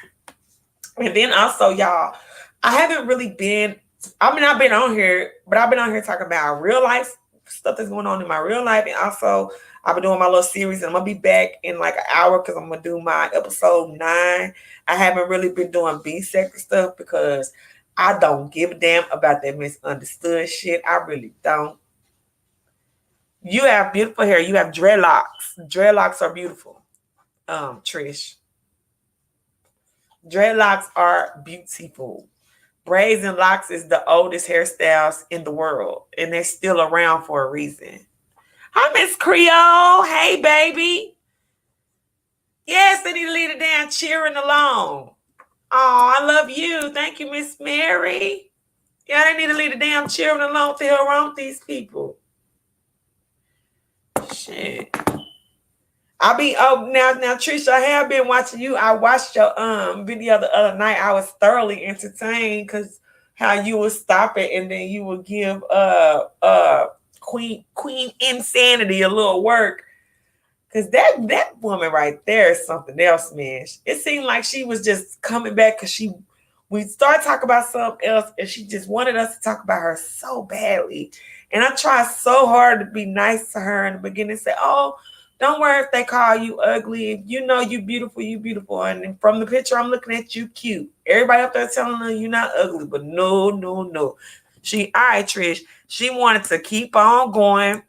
And then also, y'all, I haven't really been. I mean, I've been on here, but I've been on here talking about real life stuff that's going on in my real life, and also I've been doing my little series, and I'm gonna be back in like an hour because I'm gonna do my episode 9. I haven't really been doing B-sector stuff because I don't give a damn about that misunderstood shit. I really don't. You have beautiful hair. You have dreadlocks. Dreadlocks are beautiful. Trish. Dreadlocks are beautiful. Braids and locks is the oldest hairstyles in the world, and they're still around for a reason. Hi, Miss Creole. Hey, baby. Yes, they need to leave it down cheering along. Oh, I love you. Thank you, Miss Mary. Yeah, they need to leave the damn cheering alone to hell wrong with these people. Shit. I'll be now Trisha, I have been watching you. I watched your video the other night. I was thoroughly entertained because how you would stop it and then you would give Queen Insanity a little work. Cause that woman right there is something else, man. It seemed like she was just coming back because we started talking about something else and she just wanted us to talk about her so badly. And I tried so hard to be nice to her in the beginning, say, "Oh, don't worry if they call you ugly. If you know you beautiful, you beautiful. And from the picture, I'm looking at you cute. Everybody up there telling her you're not ugly, but no, no, no." All right, Trish. She wanted to keep on going,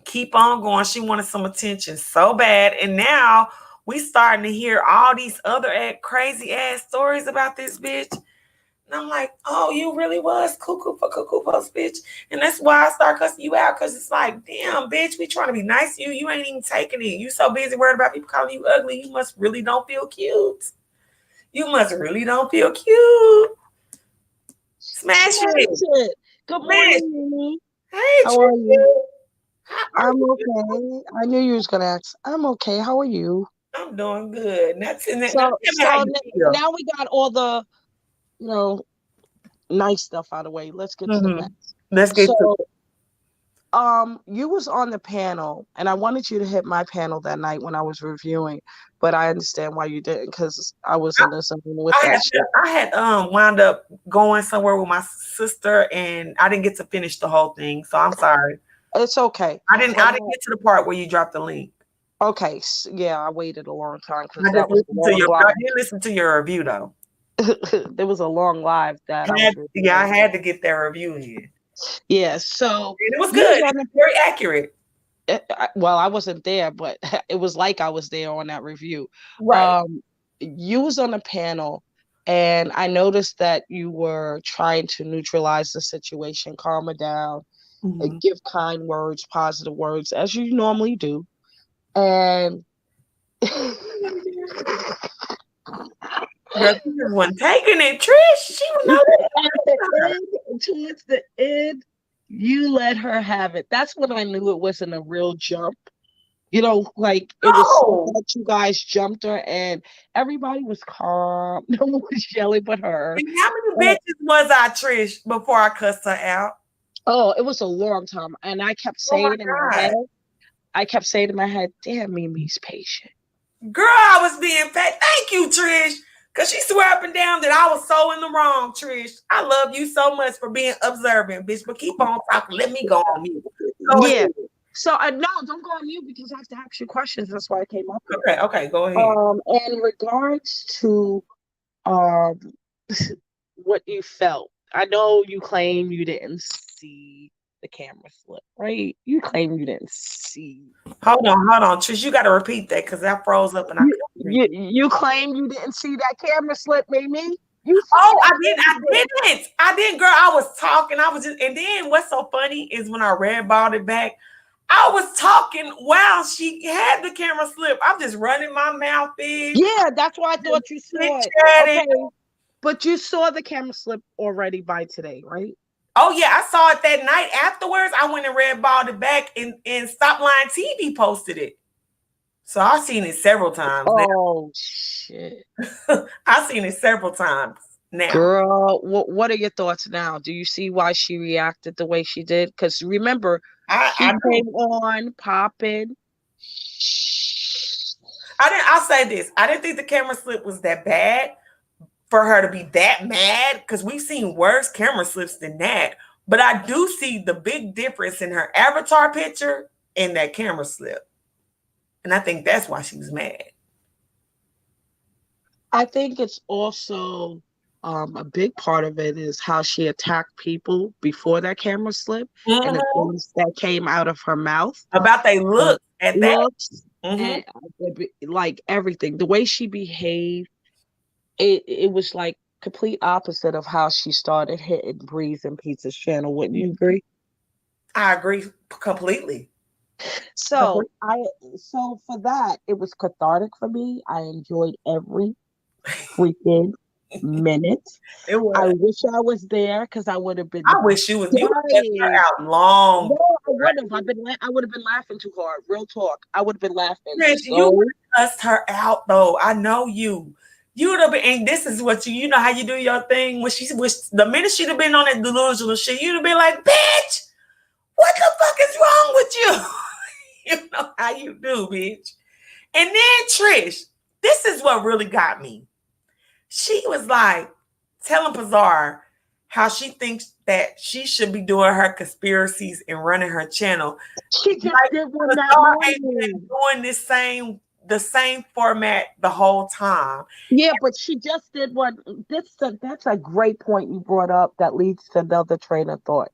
keep on going. She wanted some attention so bad. And now we starting to hear all these other crazy ass stories about this bitch. And I'm like, oh, you really was cuckoo for cuckoo post, bitch. And that's why I start cussing you out, because it's like, damn, bitch, we trying to be nice to you. You ain't even taking it. You so busy worried about people calling you ugly. You must really don't feel cute. You must really don't feel cute. Smash it. Good Smash. morning, Mimi. Hey, How are you? I'm you? okay. I knew you was gonna ask. I'm okay. How are you? I'm doing good. Now, tell me So, how so you n- feel. now we got all the, you know, nice stuff out of the way. Let's get to the Mm-hmm. mess. Let's get to So, it. you was on the panel, and I wanted you to hit my panel that night when I was reviewing, but I understand why you didn't, because I was in the zone with I that had shit. I had wound up going somewhere with my sister and I didn't get to finish the whole thing. So I'm sorry. It's okay. But I didn't get to the part where you dropped the link. okay, yeah, I waited a long time because I just that was a listened to long your I live. did listen to your review though. There was a long live that I was Yeah, I reviewing. had to get that review in. Yeah, so And it was you was good. It on was very accurate. well, I wasn't there, but it was like I was there on that review. Right. Um, you was on a panel, and I noticed that you were trying to neutralize the situation, calm her down, Mm-hmm. and give kind words, positive words, as you normally do. And Girl, she just wasn't taking it, Trish. She was at the not. towards the end, you let her have it. That's when I knew it wasn't a real jump. Like it was so No. that you guys jumped her and everybody was calm. No one was yelling but her. And how many And, bitches was I, Trish, before I cussed her out? oh, it was a long time. And I kept Oh my saying in my God. head, damn, Mimi's patient. Girl, I was being paid. Thank you, Trish. Because she swear up and down that I was so in the wrong, Trish. I love you so much for being observant, bitch. But keep on talking. Let me go on mute. Go Yeah. ahead. So no, don't go on mute because I have to ask you questions. That's why I came up here. Okay, okay, go ahead. In regards to um what you felt. I know you claim you didn't see the camera slip, right? You claim you didn't see. Hold on, Trish. You got to repeat that because that froze up and I couldn't hear you. You claim you didn't see that camera slip, Mimi. You saw Oh, that I did. camera slip. I didn't, girl. I was talking. I was just, and then what's so funny is when I red balled it back, I was talking while she had the camera slip. I'm just running my mouth, bitch. Yeah, that's why I Just thought you chit saw it. chatting. Okay. But you saw the camera slip already by today, right? Oh yeah, I saw it that night afterwards. I went and red balled it back and Stop Line TV posted it. So I've seen it several times now. Oh shit. I've seen it several times now. Girl, what are your thoughts now? Do you see why she reacted the way she did? Because remember, she came on popping. I'll say this. I didn't think the camera slip was that bad for her to be that mad because we've seen worse camera slips than that. But I do see the big difference in her avatar picture and that camera slip. And I think that's why she was mad. I think it's also a big part of it is how she attacked people before that camera slip and the Mm-hmm. things that came out of her mouth. About they look at that. Looks Mm-hmm. and like everything. The way she behaved, it was like complete opposite of how she started hitting Breeze and Pizza's channel. Wouldn't you agree? I agree completely. So so for that, it was cathartic for me. I enjoyed every freaking minute. It I was. wish I was there because I would have been I wish you would let her dying. out long. No, I wouldn't have. I would have been laughing too hard. Real talk. I would have been laughing Trish, you so. would have cussed her out though. I know you. You would have been, and this is what you know how you do your thing. When she was the minute she'd have been on that delusional shit, you'd have been like, bitch, what the fuck is wrong with you? You know how you do, bitch. And then Trish, this is what really got me. She was like telling Pazar how she thinks that she should be doing her conspiracies and running her channel. She just Like did one that Pazar ain't been morning. doing the same format the whole time. Yeah, but she just did one. That's a great point you brought up that leads to another train of thought.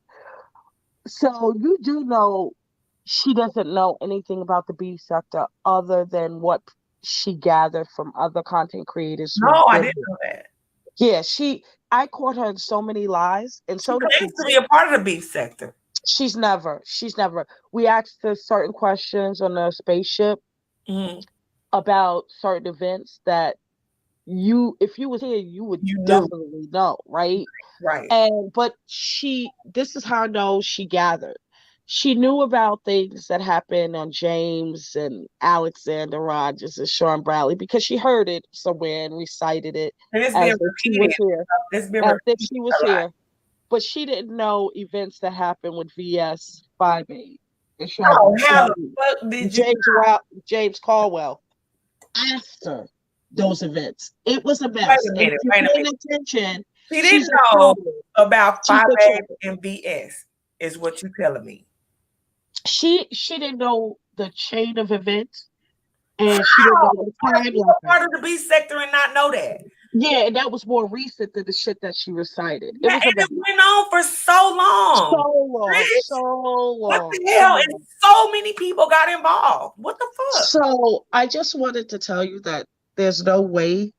So you do know she doesn't know anything about the beef sector other than what she gathered from other content creators who No, I did didn't it. know that. Yeah, I caught her in so many lies, and She so did claims to Pizza. be a part of the beef sector. She's never. We asked her certain questions on the spaceship about certain events that if you was here, you would You knew. definitely know, right? Right. But this is how I know she gathered. She knew about things that happened on James and Alexander Rogers and Sean Bradley because she heard it somewhere and recited it And it's as being if she repeated. was here. It's being As if repeated she was a lot. here. But she didn't know events that happened with VS 58 and Sean Oh, how Bradley. the fuck did you James Caldwell. After those events, it was a wait mess. a And if minute, you're wait a paying minute. attention, She she's didn't a know troll. about She's 5 a A troll. and BS, is what you telling me. She didn't know the chain of events, and she didn't know the How you a part timeline. of the beef sector and not know that? Yeah, and that was more recent than the shit that she recited. It Yeah, was a and it mess. went on for so long. So long, Rich, so what long, the so hell? And long. so many people got involved. What the fuck? So I just wanted to tell you that there's no way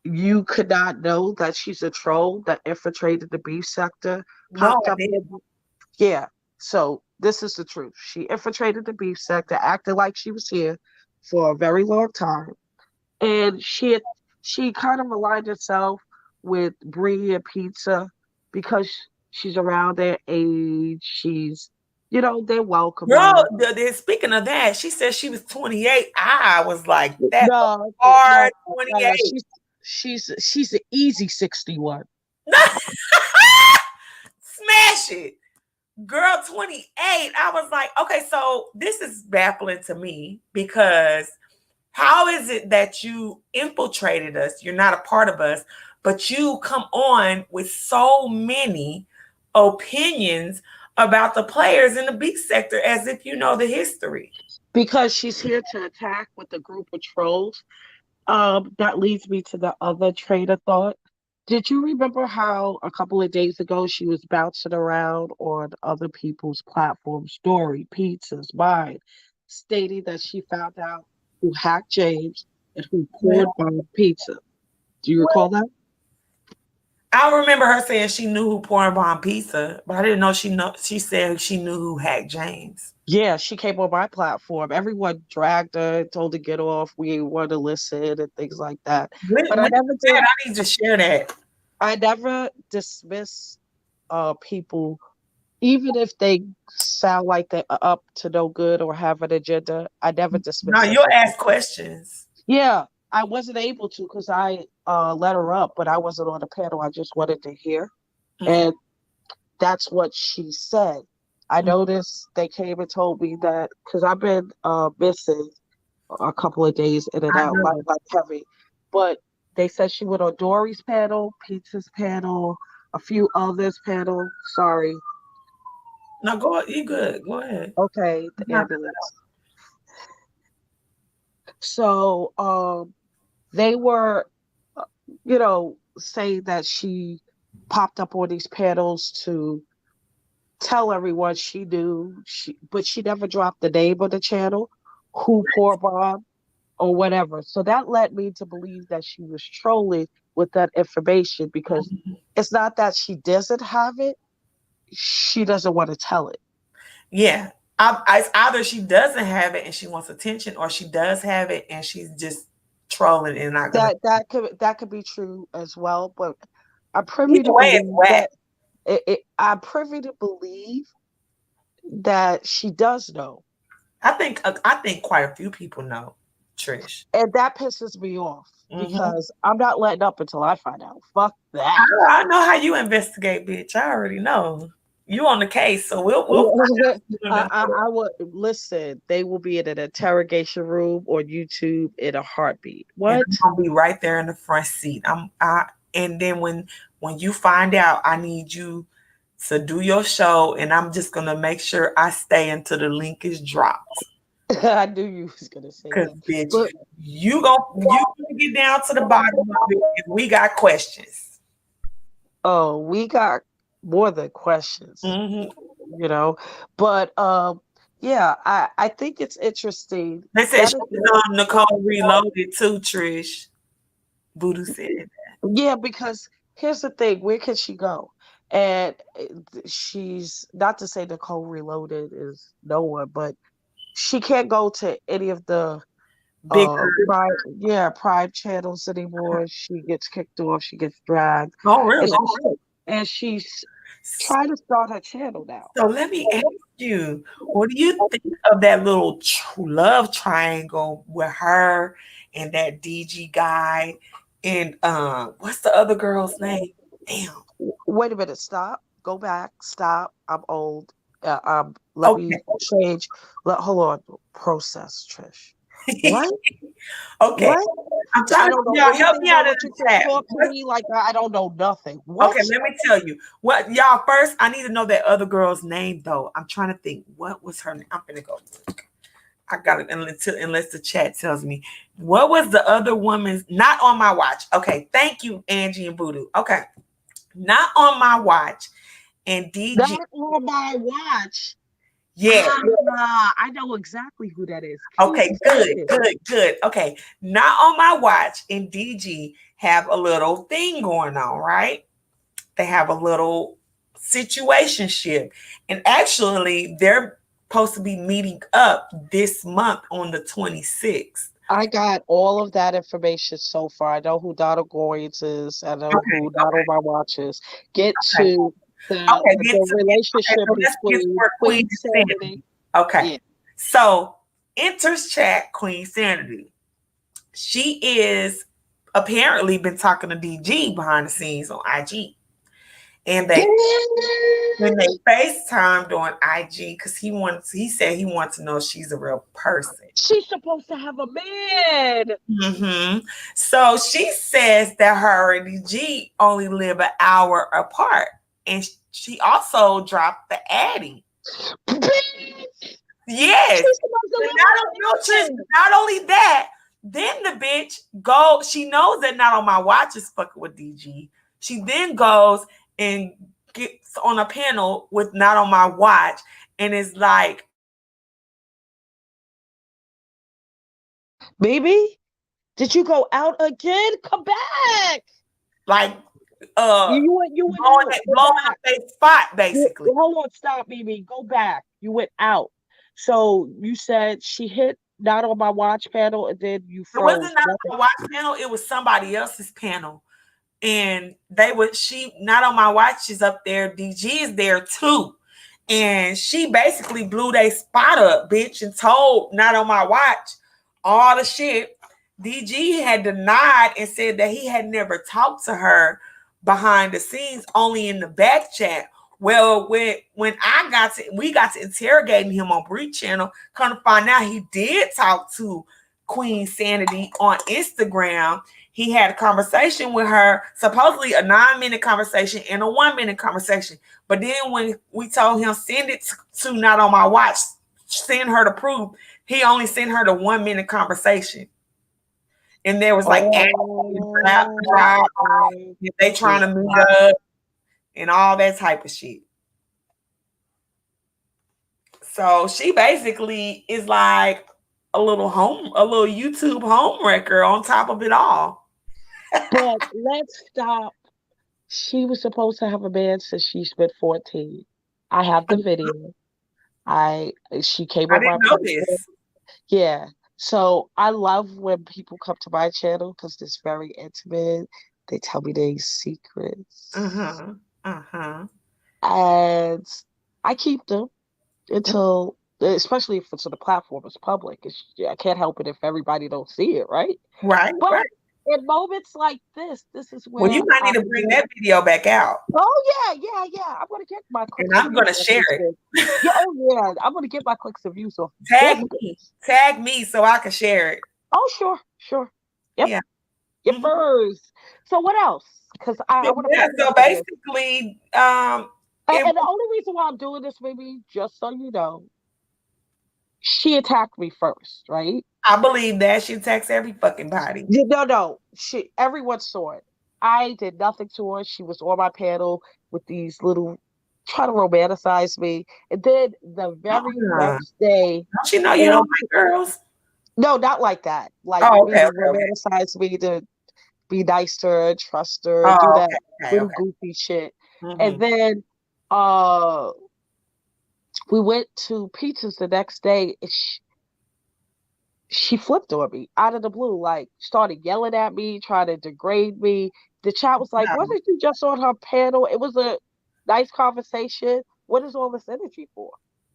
you could not know that she's a troll that infiltrated the beef sector, No, popped I up. didn't. Yeah. So this is the truth. She infiltrated the beef sector, acted like she was here for a very long time, and she kind of aligned herself with Brie and Pizza because she's around their age. She's, they're Girl, welcoming. speaking of that, she said she was 28. I was like, that's a No, hard no, 28. she's an easy 61. Smash it. Girl, 28. I was like, okay, so this is baffling to me because how is it that you infiltrated us? You're not a part of us, but you come on with so many opinions about the players in the beef sector as if you know the history. Because she's here to attack with a group of trolls. That leads me to the other train of thought. Did you remember how a couple of days ago she was bouncing around on other people's platforms, Story, Pizzas, mine, stating that she found out who hacked James and who poured bomb pizza? Do you recall that? I remember her saying she knew who Pouring Bomb Pizza, but I didn't know she said she knew who hacked James. Yeah, she came on my platform. Everyone dragged her, told her to get off. We want to listen and things like that. But When you said I need to share that. I never dismiss people, even if they sound like they're up to no good or have an agenda. I never No, dismiss them. you'll ask questions. Yeah, I wasn't able to because I let her up, but I wasn't on the panel. I just wanted to hear. And that's what she said. I noticed they came and told me that because I've been missing a couple of days in and out, like heavy. But they said she went on Dory's panel, Pizza's panel, a few others panel. Sorry. No, go. You good? Go ahead. Okay, the ambulance. So they were, saying that she popped up on these panels to tell everyone she knew, but she never dropped the name of the channel, who poor Bob or whatever. So that led me to believe that she was trolling with that information because Mhm. it's not that she doesn't have it, she doesn't want to tell it. Yeah. It's either she doesn't have it and she wants attention, or she does have it and she's just trolling and not gonna. That could be true as well, but I'm privy Either to way, it's believe whack. that I'm privy to believe that she does know, I think quite a few people know, Trish. and that pisses me off Hmm. because I'm not letting up until I find out. Fuck that. I know how you investigate, bitch. I already know. You on the case, so we'll find out sooner than later. I would listen. They will be in an interrogation room on YouTube in a heartbeat. And What? I'm gonna be right there in the front seat. And then when you find out, I need you to do your show, and I'm just gonna make sure I stay until the link is dropped. I knew you was gonna say Cause that. bitch, But you gonna get down to the bottom of it, and we got questions. oh, we got more than questions, Hmm. you know. But yeah, I think it's interesting. They said That she is was on Nicole Reloaded too, Trish. Voodoo said. yeah, because here's the thing, where can she go? And she's not to say Nicole Reloaded is no one, but she can't go to any of the Bigger. prime prime channels anymore. She gets kicked off, she gets dragged. Oh, And really? she's trying to start her channel now. So let me ask you, what do you think of that little love triangle with her and that DG guy and what's the other girl's name? Damn. Wait a minute, stop, go back, stop. I'm old. Let me Okay. change. Hold on. Process, Trish. What? Okay. What? I'm I trying to don't know y'all help anything me about out in what you the just chat. talked to me like I don't know nothing. What? Okay, let me tell you. What y'all first, I need to know that other girl's name though. I'm trying to think. What was her name? I'm gonna go. I got it unless the chat tells me. What was the other woman's not on my watch? Okay, thank you, Angie and Voodoo. Okay. Not on my watch. And DG. Not on my watch. Yeah. I know exactly who that is. Can you Okay, explain good, it? good, good. Okay. Not on my watch and DG have a little thing going on, right? They have a little situationship. And actually, they're supposed to be meeting up this month on the 26th. I got all of that information so far. I know who Donald Goines is. I know Okay, who Not on my watch is. Get okay. to Okay, the okay, relationship so let's get to between where Queen Queen Sanity. Sanity. Okay. Yeah. So enters chat Queen Sanity. She is apparently been talking to DG behind the scenes on IG. And when they FaceTimed on IG, because he said he wants to know if she's a real person. She's supposed to have a man. So she says that her and DG only live an hour apart. And she also dropped the Addy. Yes. She's supposed to But live no, not only that, then the bitch she knows that Not on My Watch is fucking with DG. She then goes and gets on a panel with Not on My Watch and is like, Baby, did you go out again? Come back. like You went out. Go blowing up back. their spot basically. Hold on, stop, Mimi. Go back. You went out. So you said she hit Not on my watch panel and then you It wasn't froze. Not on My Watch panel, it was somebody else's panel. And she Not on My Watch is up there, DG is there too. And she basically blew their spot up, bitch, and told Not on My Watch all the shit. DG had denied and said that he had never talked to her behind the scenes, only in the back chat. Well, when we got to interrogating him on Breach Channel, come to find out he did talk to Queen Sanity on Instagram. He had a conversation with her, supposedly a 9-minute conversation and a 1-minute conversation. But then when we told him send it to Not on My Watch, send her the proof, he only sent her the 1-minute conversation. And there was like they trying to meet up and all that type of shit. So she basically is like a little YouTube home wrecker on top of it all. But let's stop. She was supposed to have a man since she's been 14. I have the video. I She came I on didn't my know platform. this. Yeah. So I love when people come to my channel because it's very intimate. They tell me their secrets. Uh-huh. Uh-huh. And I keep them until, especially if it's on the platform, it's public. I can't help it if everybody don't see it, right? Right, But right. in moments like this is Well, you where might I need to bring really, that video back out, oh yeah. I'm gonna get my and clicks and I'm views gonna off share this it. thing. Yeah, oh yeah, I'm gonna get my clicks and views off Tag me, this. tag me, so I can share it. Oh sure. Yep, Yeah. yep. Mhm. So what else? Because I want to Yeah. put So into this. basically, it. And the only reason why I'm doing this, maybe just so you know, she attacked me first, right? I believe that she texts every fucking body. No. Everyone saw it. I did nothing to her. She was on my panel with these little, trying to romanticize me. And then the very Uh-uh. next day, Don't you know you don't on like girls? no, not like that. Like Oh, okay, meaning okay, okay. romanticize me to be nice to her, trust her, do Oh, that okay, okay, little okay. goofy shit. And Mm-hmm. then uh we went to pizzas the next day. And she flipped on me out of the blue, like started yelling at me, trying to degrade me. The chat was like, No. wasn't you just on her panel? It was a nice conversation. What is all this energy for?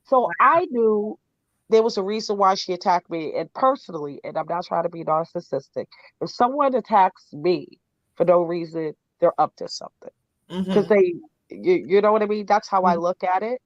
So I knew there was a reason why she attacked me. And personally, and I'm not trying to be narcissistic, if someone attacks me for no reason, they're up to something. Because Mm-hmm. you know what I mean? That's how I look at it.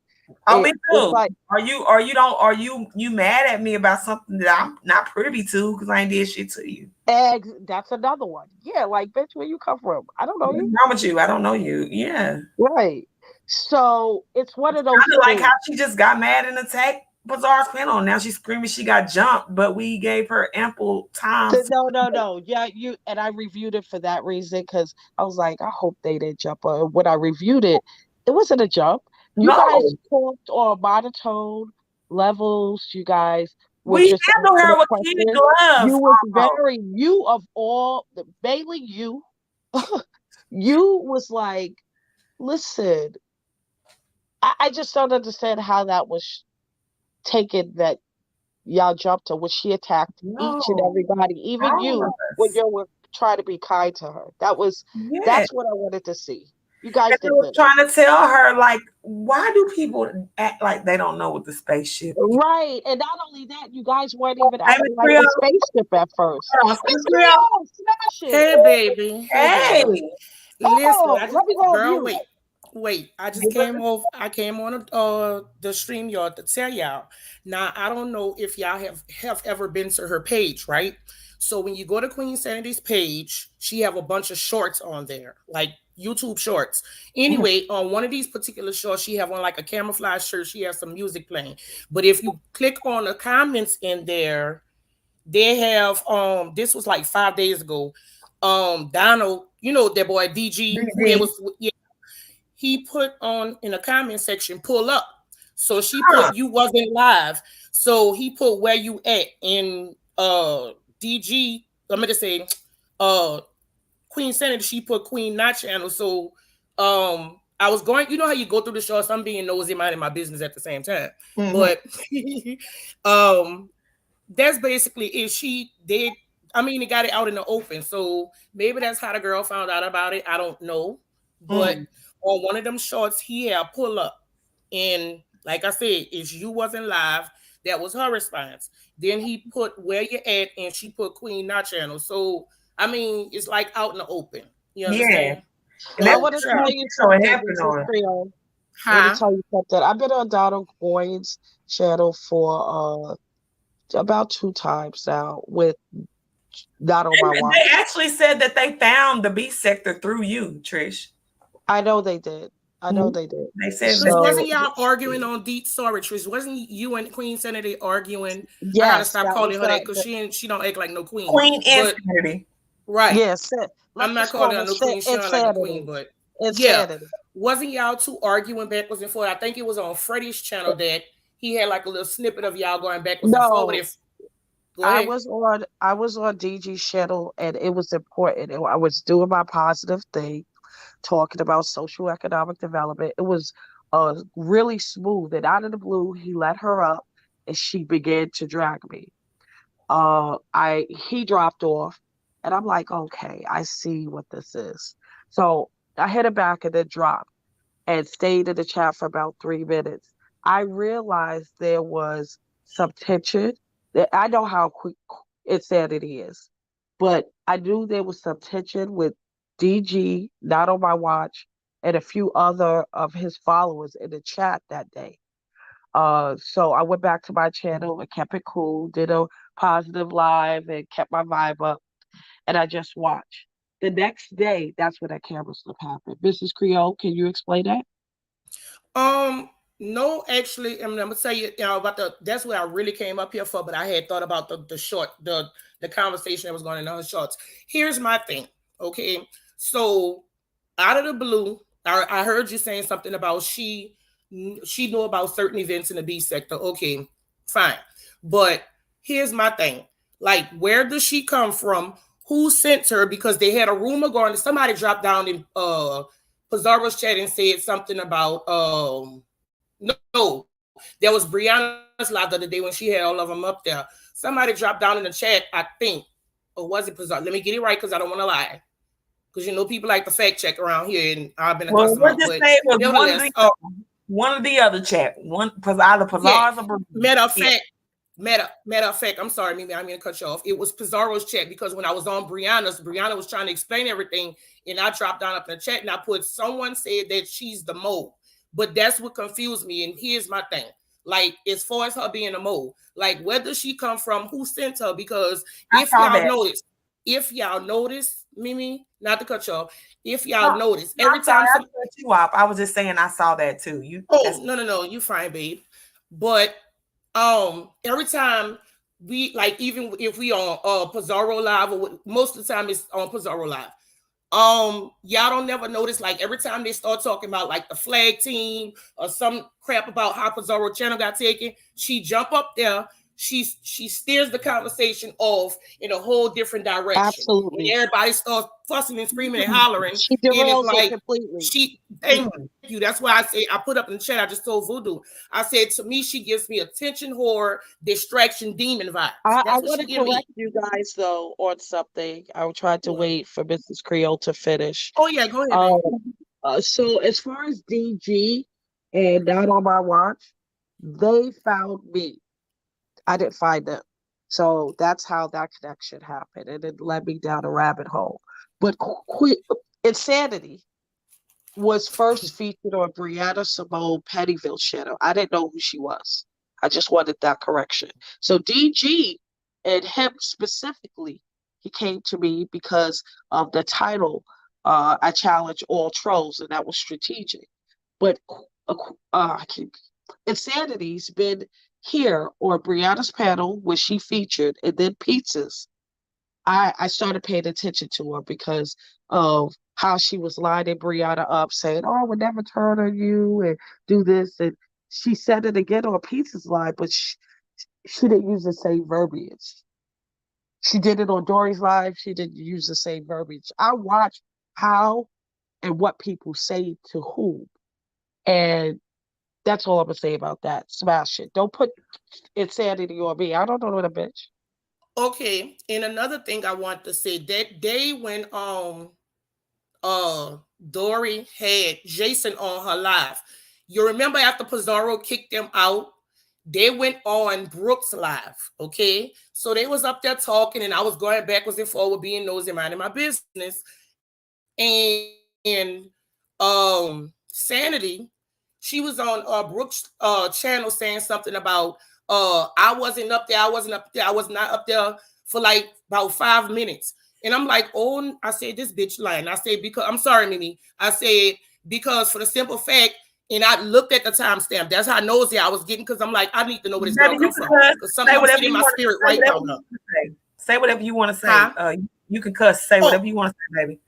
Oh, me It's too. like, Are you mad at me about something that I'm not privy to because I ain't did shit to you? eggs, that's another one. Yeah, like, bitch, where you come from? I don't know What's you. wrong with you? I don't know you. Yeah. Right. So it's one of those Kind of like how things. she just got mad and attacked Bazaar's panel. Now she's screaming she got jumped, but we gave her ample time. No. Yeah, you and I reviewed it for that reason because I was like, I hope they didn't jump on. When I reviewed it, it wasn't a jump. You guys No, talked on monotone levels. You guys were we just handle asking her a with kid question. gloves. You was Almost. very you of all mainly you. You was like, listen, I just don't understand how that was taken that y'all jumped her when she attacked each and No, everybody, even all of you, when us. you were trying to be kind to her. Yeah. That's what I wanted to see. You And guys I did was good. trying to tell her, like, why do people act like they don't know what the spaceship is? Right. And not only that, you guys weren't even Hey, Miss acting like Creole. the spaceship at first. Hold on, Miss Miss Creole. Creole, smash it. Hey, baby. Hey, Hey. baby. Hold Listen, on. Let me go on girl, mute. wait. I just came off. I came on the stream yard to tell y'all. Now, I don't know if y'all have ever been to her page, right? So when you go to Queen Sanity's page, she have a bunch of shorts on there, like YouTube shorts. Anyway, on one of these particular shorts, she have on like a camouflage shirt. She has some music playing. But if you click on the comments in there, they have this was like 5 days ago. Donald, you know that boy DG, who they DG. was, yeah, he put on in the comment section, pull up. So she Huh. put you wasn't live. So he put where you at in DG. I'm gonna say uh Queen Senator, she put Queen Not channel. So I was going, you know how you go through the show, so I'm being nosy, minding my business at the same time. Mhm. But um that's basically if she did. I mean, it got it out in the open, so maybe that's how the girl found out about it. I don't know, but Mm. on one of them shorts, he had pull up, and like I said, if you wasn't live, that was her response. Then he put where you at, and she put Queen Not channel. So I mean, it's like out in the open. You Yeah. understand? And I that's So want the to truth. tell You you know it something, happened Mrs. on her. Creole. I want to huh? tell you something. I've been on Donald Goines' channel for about 2 times now with not on my And watch. they actually said that they found the B sector through you, Trish. I know they did. I know Mhm. they did. They said Because that. So wasn't y'all arguing on Deep Storage? Wasn't you and Queen Senator arguing? I gotta yes, stop that was calling her that because she don't act like no queen. Queen But Insanity. right, yes. I'm Let's not just call calling her it no queen. She don't like no queen. insanity. But yeah, Insanity. wasn't y'all two arguing backwards and forth? I think it was on Freddie's channel that he had like a little snippet of y'all going backwards and forward. No, If Go ahead. I was on DG's channel, and it was important. I was doing my positive thing, talking about social economic development. It was really smooth, and out of the blue, he let her up, and she began to drag me. I He dropped off, and I'm like, okay, I see what this is. So I hit it back and then dropped and stayed in the chat for about 3 minutes. I realized there was some tension. That I know how quick insanity is, but I knew there was some tension with DG, not on my watch, and a few other of his followers in the chat that day. So I went back to my channel and kept it cool, did a positive live and kept my vibe up, and I just watched. The next day, that's when that camera slip happened. Mrs. Creole, can you explain that? Um, no, actually, I'm gonna tell you, about the. That's what I really came up here for. But I had thought about the conversation that was going on in shorts. Here's my thing. Okay, so out of the blue, I heard you saying something about she knew about certain events in the B sector. Okay, fine, but here's my thing. Like, where does she come from? Who sent her? Because they had a rumor going. Somebody dropped down in Pizarro's chat and said something about no, there was Brianna's live the other day when she had all of them up there. Somebody dropped down in the chat, I think, or was it Pizarro? Let me get it right because I don't want to lie. Because people like to fact check around here, and I've been a Well, customer. we'll just But say it was nevertheless, one of the other chat. One either yeah. Pizarro's or Bruce. Matter of fact, matter of fact, I'm sorry, Mimi, I mean to cut you off. It was Pizarro's chat because when I was on Brianna was trying to explain everything, and I dropped down up in the chat and I put someone said that she's the mole. But that's what confused me. And here's my thing. Like, as far as her being a mole, like, where does she come from? Who sent her? Because if y'all notice, Mimi, not to cut you off, if y'all notice, every time I cut you off, I was just saying I saw that too. No, you fine, babe. But every time we, like, even if we on Pizarro Live, or most of the time it's on Pizarro Live, y'all don't never notice, like, every time they start talking about like the flag team or some crap about how Pizarro channel got taken, she jump up there, she steers the conversation off in a whole different direction. Absolutely. And everybody starts fussing and screaming and hollering. She derails it completely. Thank you. That's why I put up in the chat, I just told Voodoo. I said, to me, she gives me attention whore, distraction, demon vibes. I want to correct you guys though on something. I tried to wait for Mrs. Creole to finish. Oh yeah, go ahead. So as far as DG and Not on My Watch, they found me. I didn't find them. So that's how that connection happened, and it led me down a rabbit hole. But Insanity was first featured on Brianna Simone Pettyville channel. I didn't know who she was. I just wanted that correction. So DG and him specifically, he came to me because of the title, I challenge all trolls, and that was strategic. But Insanity's been here on Brianna's panel where she featured, and then Pizzas. I started paying attention to her because of how she was lining Brianna up, saying, "Oh, I would never turn on you," and do this. And she said it again on Pizza's live, but she didn't use the same verbiage. She did it on Dory's live. She didn't use the same verbiage. I watch how and what people say to whom. And that's all I'm going to say about that. Smash it. Don't put Insanity on me. I don't know what a bitch. Okay, and another thing I want to say, that day when Dory had Jason on her live, you remember after Pizarro kicked them out, they went on Brooks live. Okay, so they was up there talking, and I was going backwards and forward, being nosy, minding my business, and Sanity, she was on Brooks channel saying something about I wasn't up there, I was not up there for like about 5 minutes. And I'm like, oh, I said, this bitch lying. I said, because, I'm sorry, Mimi. I said, because for the simple fact, and I looked at the timestamp. That's how nosy I was getting, because I'm like, I need to know where this girl come from. Because something's in my spirit right now. Say whatever you want to say. You can cuss. Say whatever you want to say, baby.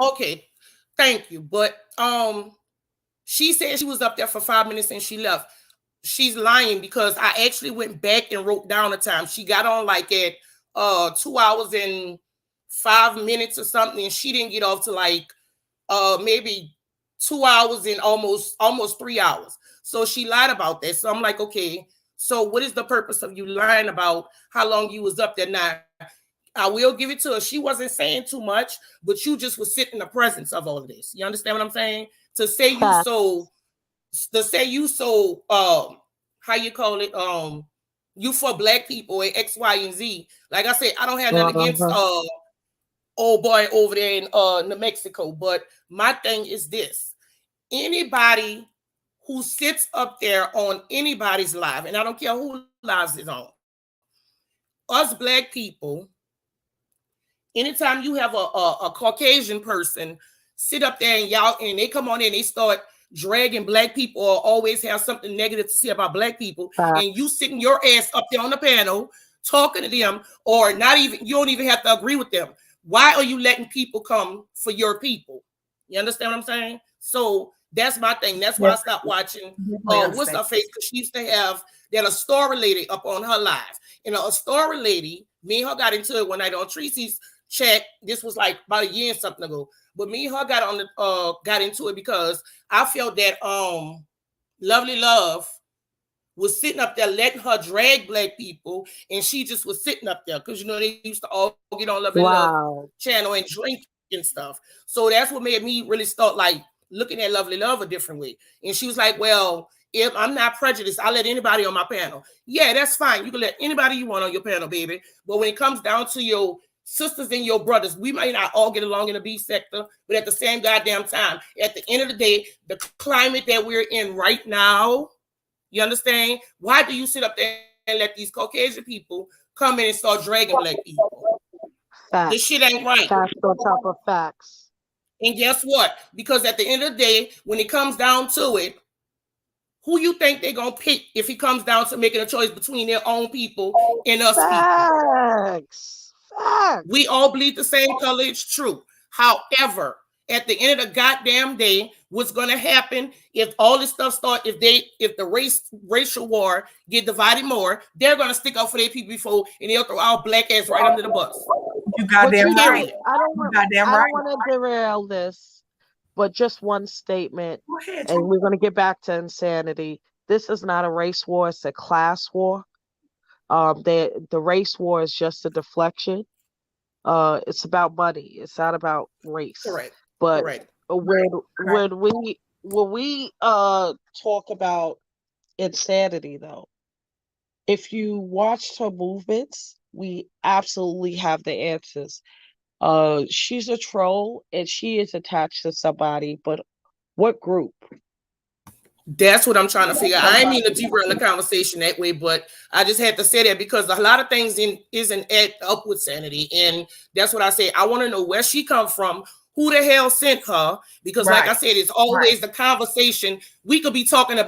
Okay, thank you. But she said she was up there for 5 minutes and she left. she's lying because I actually went back and wrote down the time. She got on like at 2 hours and 5 minutes or something, and she didn't get off to like maybe 2 hours and almost 3 hours. So she lied about that. So I'm like, okay, so what is the purpose of you lying about how long you was up there? Now, I will give it to her. She wasn't saying too much, but you just was sitting in the presence of all of this. You understand what I'm saying? To say you Facts. so to say you so how you call it you for black people and X, Y, and Z. Like I said, I don't have nothing against Uh-huh. old boy over there in New Mexico, but my thing is this: anybody who sits up there on anybody's live, and I don't care who lives is on, us black people, anytime you have a Caucasian person sit up there and y'all and they come on in and they start dragging black people or always have something negative to say about black people, and you Facts. sitting your ass up there on the panel talking to them, or not even, you don't even have to agree with them. Why are you letting people come for your people? You understand what I'm saying? So that's my thing. That's why I Yes, stopped watching definitely what's understand. her face, because she used to have that a story lady up on her live. And a story lady, me and her got into it one night on Tracy's chat. This was like about a year and something ago. But me and her got into it because I felt that Lovely Love was sitting up there letting her drag black people, and she just was sitting up there because they used to all get on Lovely Love Wow. channel and drink and stuff. So that's what made me really start like looking at Lovely Love a different way. And she was like, "Well, if I'm not prejudiced, I let anybody on my panel. Yeah, that's fine. You can let anybody you want on your panel, baby. But when it comes down to your sisters and your brothers, we might not all get along in the B sector, but at the same goddamn time, at the end of the day, the climate that we're in right now, you understand? Why do you sit up there and let these Caucasian people come in and start dragging black people? This shit Facts. ain't right. Facts on top of facts. And guess what? Because at the end of the day, when it comes down to it, who you think they're gonna pick if it comes down to making a choice between their own people and us people? Facts. We Facts. all bleed the same color. It's true. However, at the end of the goddamn day, what's gonna happen if all this stuff start? If the racial war get divided more, they're gonna stick up for their people before, and they'll throw our black ass right under the bus. You But goddamn you know, right. Period. You goddamn I right. don't want to derail this, but just one statement, Go ahead, and True. we're going to get back to insanity. This is not a race war; it's a class war. The race war is just a deflection. It's about money. It's not about race. Correct. But Correct. when Right. when we talk about insanity, though, if you watched her movements, we absolutely have the answers. She's a troll and she is attached to somebody, but what group? That's what I'm trying to figure. I ain't mean to derail the conversation that way, but I just had to say that because a lot of things isn't add up with sanity, and that's what I say. I want to know where she come from, who the hell sent her, because like I Right. said, it's Right. always the conversation. Uh we could be talking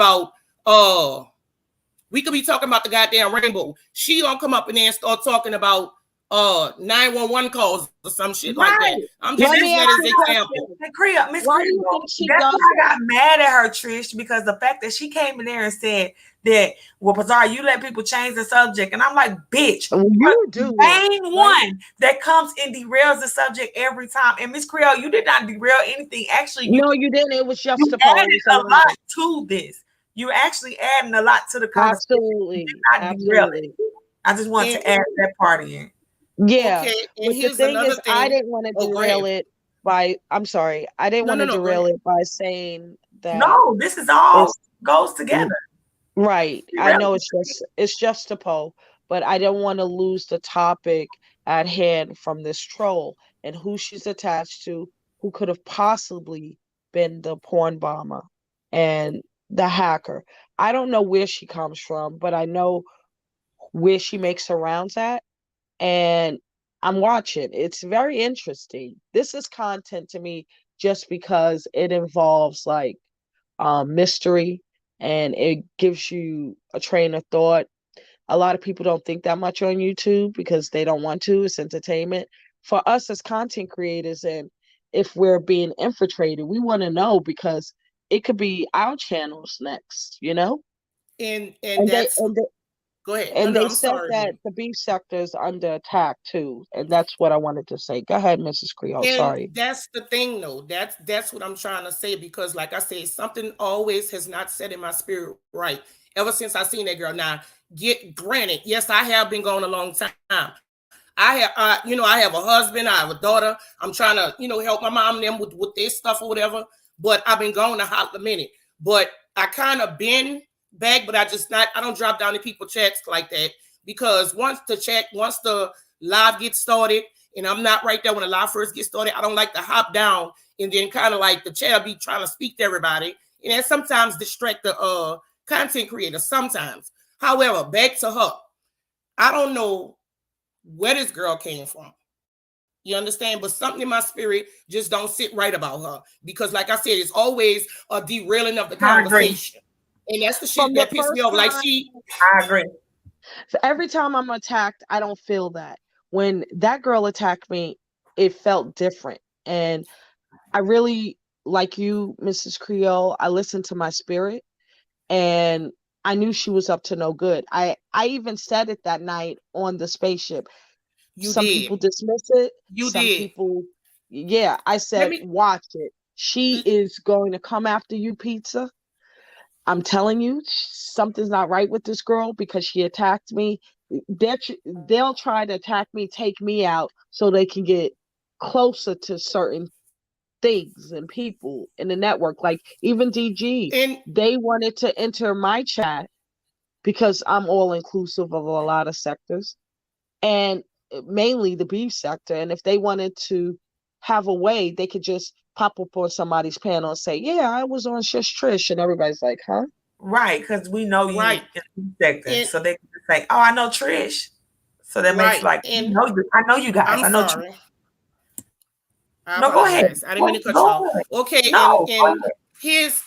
about the goddamn rainbow. She gonna come up in there and start talking about 911 calls or some shit like that. Right. I'm And just Let that's me using why that ask as you an a example. question. Miss Why do Creel, you think she that's does why I that? got mad at her, Trish, because the fact that she came in there and said that, well, Pazar, you let people change the subject. And I'm like, bitch, You the do it, main right? one that comes and derails the subject every time. And Miss Creole, you did not derail anything. Actually, No, you didn't. It was you justified. It added was a a lot line. to this. You're actually adding a lot to the conversation. You did Absolutely. not derail it. Absolutely. I just want And to add that part in. Yeah. okay, and But the here's thing another is, I thing. didn't want to Oh, go derail ahead. it by, I'm sorry, I didn't No, want no, to no, go derail ahead. it by saying that No, this is all it's goes together. right. I Derail. know it's just a poll, but I don't want to lose the topic at hand from this troll and who she's attached to, who could have possibly been the porn bomber and the hacker. I don't know where she comes from, but I know where she makes her rounds at, and I'm watching. It's very interesting. This is content to me just because it involves like mystery and it gives you a train of thought. A lot of people don't think that much on YouTube because they don't want to. It's entertainment. For us as content creators, and if we're being infiltrated, we want to know because it could be our channels next, you know? and And they that's and they, go ahead. No, and no, they I'm said sorry, that baby. the beef sector is under attack too, and that's what I wanted to say. Go ahead, Mrs. Creole. And Sorry. that's the thing, though. That's what I'm trying to say because, like I said, something always has not set in my spirit right ever since I seen that girl. Now, get granted, yes, I have been going a long time. I have a husband, I have a daughter. I'm trying to, help my mom and them with their stuff or whatever. But I've been going a hot minute. But I kind of been back, but I don't drop down in people chats like that because once the live gets started, and I'm not right there when the live first gets started, I don't like to hop down and then kind of like the chat be trying to speak to everybody, and that sometimes distract the content creator. Sometimes, however, back to her. I don't know where this girl came from. You understand? But something in my spirit just don't sit right about her. Because like I said, it's always a derailing of the I agree. conversation. And that's the shit From the that pissed me first off. Like time, she I agree. so every time I'm attacked, I don't feel that. When that girl attacked me, it felt different. And I really, like you, Mrs. Creole, I listened to my spirit, and I knew she was up to no good. I even said it that night on the spaceship. you Some did. people dismiss it. You Some did. people, yeah, I Let said, me watch it. She is going to come after you, pizza. I'm telling you, something's not right with this girl because she attacked me. They'll try to attack me, take me out so they can get closer to certain things and people in the network. Like even DG, and they wanted to enter my chat because I'm all inclusive of a lot of sectors, and mainly the beef sector. And if they wanted to have a way, they could just pop up on somebody's panel and say, "Yeah, I was on Shush Trish," and everybody's like, "Huh?" Right, because we know right. you in the sector. And So they can just say, oh, I know Trish. So that makes right. like, And I know you guys. I'm I know Trish. sorry. I No, go ahead. apologize. I didn't mean to cut you Go off. ahead. Okay, and No, go and ahead.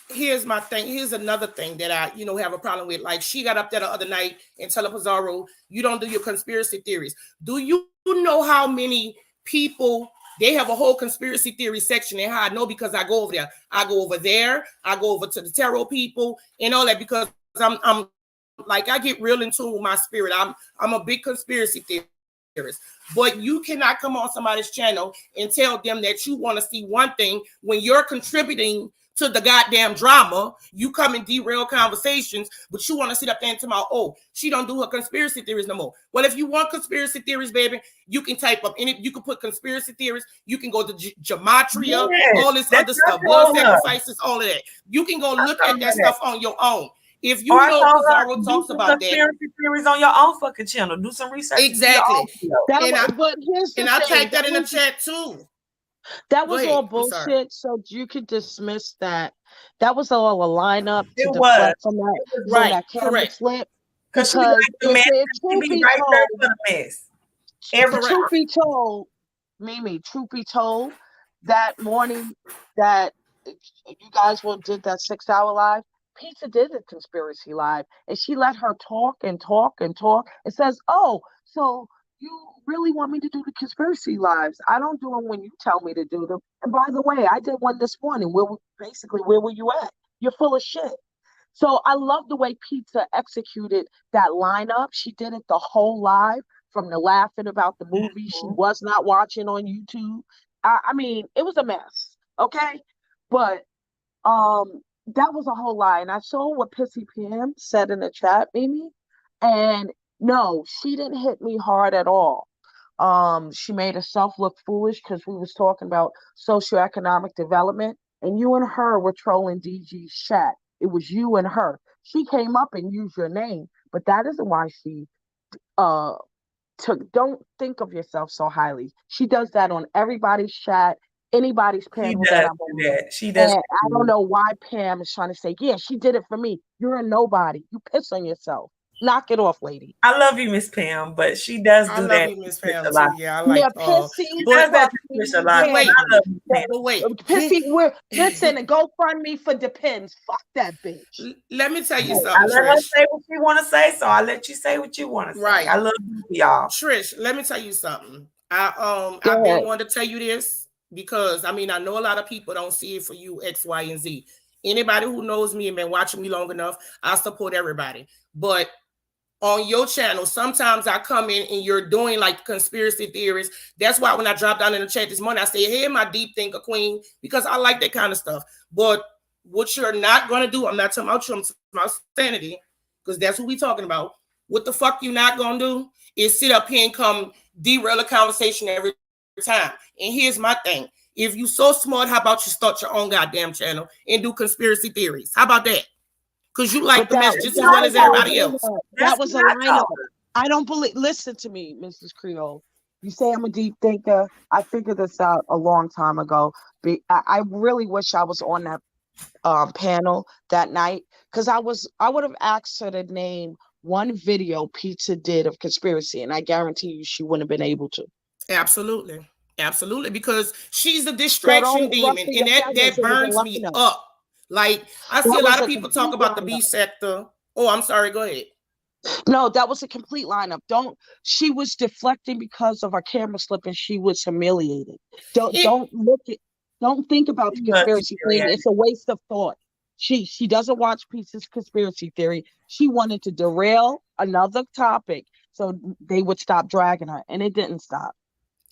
here's my thing. Here's another thing that I have a problem with. Like she got up there the other night and tell Pizarro, you don't do your conspiracy theories. Do you know how many people they have a whole conspiracy theory section? And how I know because I go over there. I go over there. I go over to the tarot people and all that because I'm like I get real into my spirit. I'm a big conspiracy theorist. But you cannot come on somebody's channel and tell them that you want to see one thing when you're contributing to the goddamn drama. You come and derail conversations, but you want to sit up there and tell me, oh, she don't do her conspiracy theories no more. Well, if you want conspiracy theories, baby, you can type up any, you can put conspiracy theories, you can go to gematria, Yes, all this that's other what stuff, I blood told her. sacrifices, all of that. You can go I look told at her that that. stuff on your own. If Or you I know told Pizarro her, do talks some about that, conspiracy theories on your own fucking channel. Do some research and do your own exactly. video. That And I but here's the and I thing. typed that in the chat too. That Go was ahead. all I'm sorry. bullshit. So you could dismiss that. That was all a lineup to It was. deflect from that It was from Right. that camera Correct. slip. because she Because liked the mess. if She truth be be right there told, for the mess every Correct. truth time. be told, Mimi, truth be told, that morning that you guys did that 6 hour live, Pizza did a conspiracy live, and she let her talk and talk and talk, and says, "Oh, so you really want me to do the conspiracy lives? I don't do them when you tell me to do them. And by the way, I did one this morning. Where were you at? You're full of shit." So I love the way Pizza executed that lineup. She did it the whole live, from the laughing about the movie she Mhm. was not watching on YouTube. I mean, it was a mess. Okay. But that was a whole lie. And I saw what Pissy Pam said in the chat, Mimi. And no, she didn't hit me hard at all. She made herself look foolish because we was talking about socioeconomic development, and you and her were trolling DG's chat. It was you and her. She came up and used your name, but that isn't why she uh took. Don't think of yourself so highly. She does that on everybody's chat, anybody's She panel that does I'm do on. that. She does. And I don't know why Pam is trying to say, yeah, she did it for me. You're a nobody. You piss on yourself. Knock it off, lady. I love you, Miss Pam, but she does I do love that you, Miss to Trish Pam, a lot. too. Yeah, I Yeah, like pissy. She but does that Fuck to me, Trish a lot. but But wait, I love Pam. you, Pam. but wait. Pissy, we're listen and go fund me for Depends. Fuck that bitch. Let me tell you Hey, I something, let her Trish. say what she want to say, so I let you say what you want to say. Right. I love you, y'all. Trish, let me tell you something. Go I've been ahead. wanting to tell you this because I mean I know a lot of people don't see it for you X, Y, and Z. Anybody who knows me and been watching me long enough, I support everybody. But on your channel, sometimes I come in and you're doing like conspiracy theories. That's why when I dropped down in the chat this morning, I said, hey, my deep thinker queen, because I like that kind of stuff. But what you're not going to do, I'm not talking about you, I'm talking about sanity, because that's what we're talking about. What the fuck you not going to do is sit up here and come derail a conversation every time. And here's my thing. If you so smart, how about you start your own goddamn channel and do conspiracy theories? How about that? Because you like the mess just as well as everybody else. That was a lineup. I don't believe. Listen to me, Mrs. Creole. You say I'm a deep thinker. I figured this out a long time ago. I really wish I was on that panel that night, because I would have asked her to name one video Pizza did of conspiracy, and I guarantee you she wouldn't have been able to. Absolutely. Absolutely. Because she's a distraction demon, and that burns me up. Like, I see a lot of people talk about the B sector. Oh, I'm sorry. Go ahead. No, that was a complete lineup. She was deflecting because of our camera slip, and she was humiliated. Don't think about the conspiracy thing. It's a waste of thought. She doesn't watch Pizza's conspiracy theory. She wanted to derail another topic so they would stop dragging her, and it didn't stop.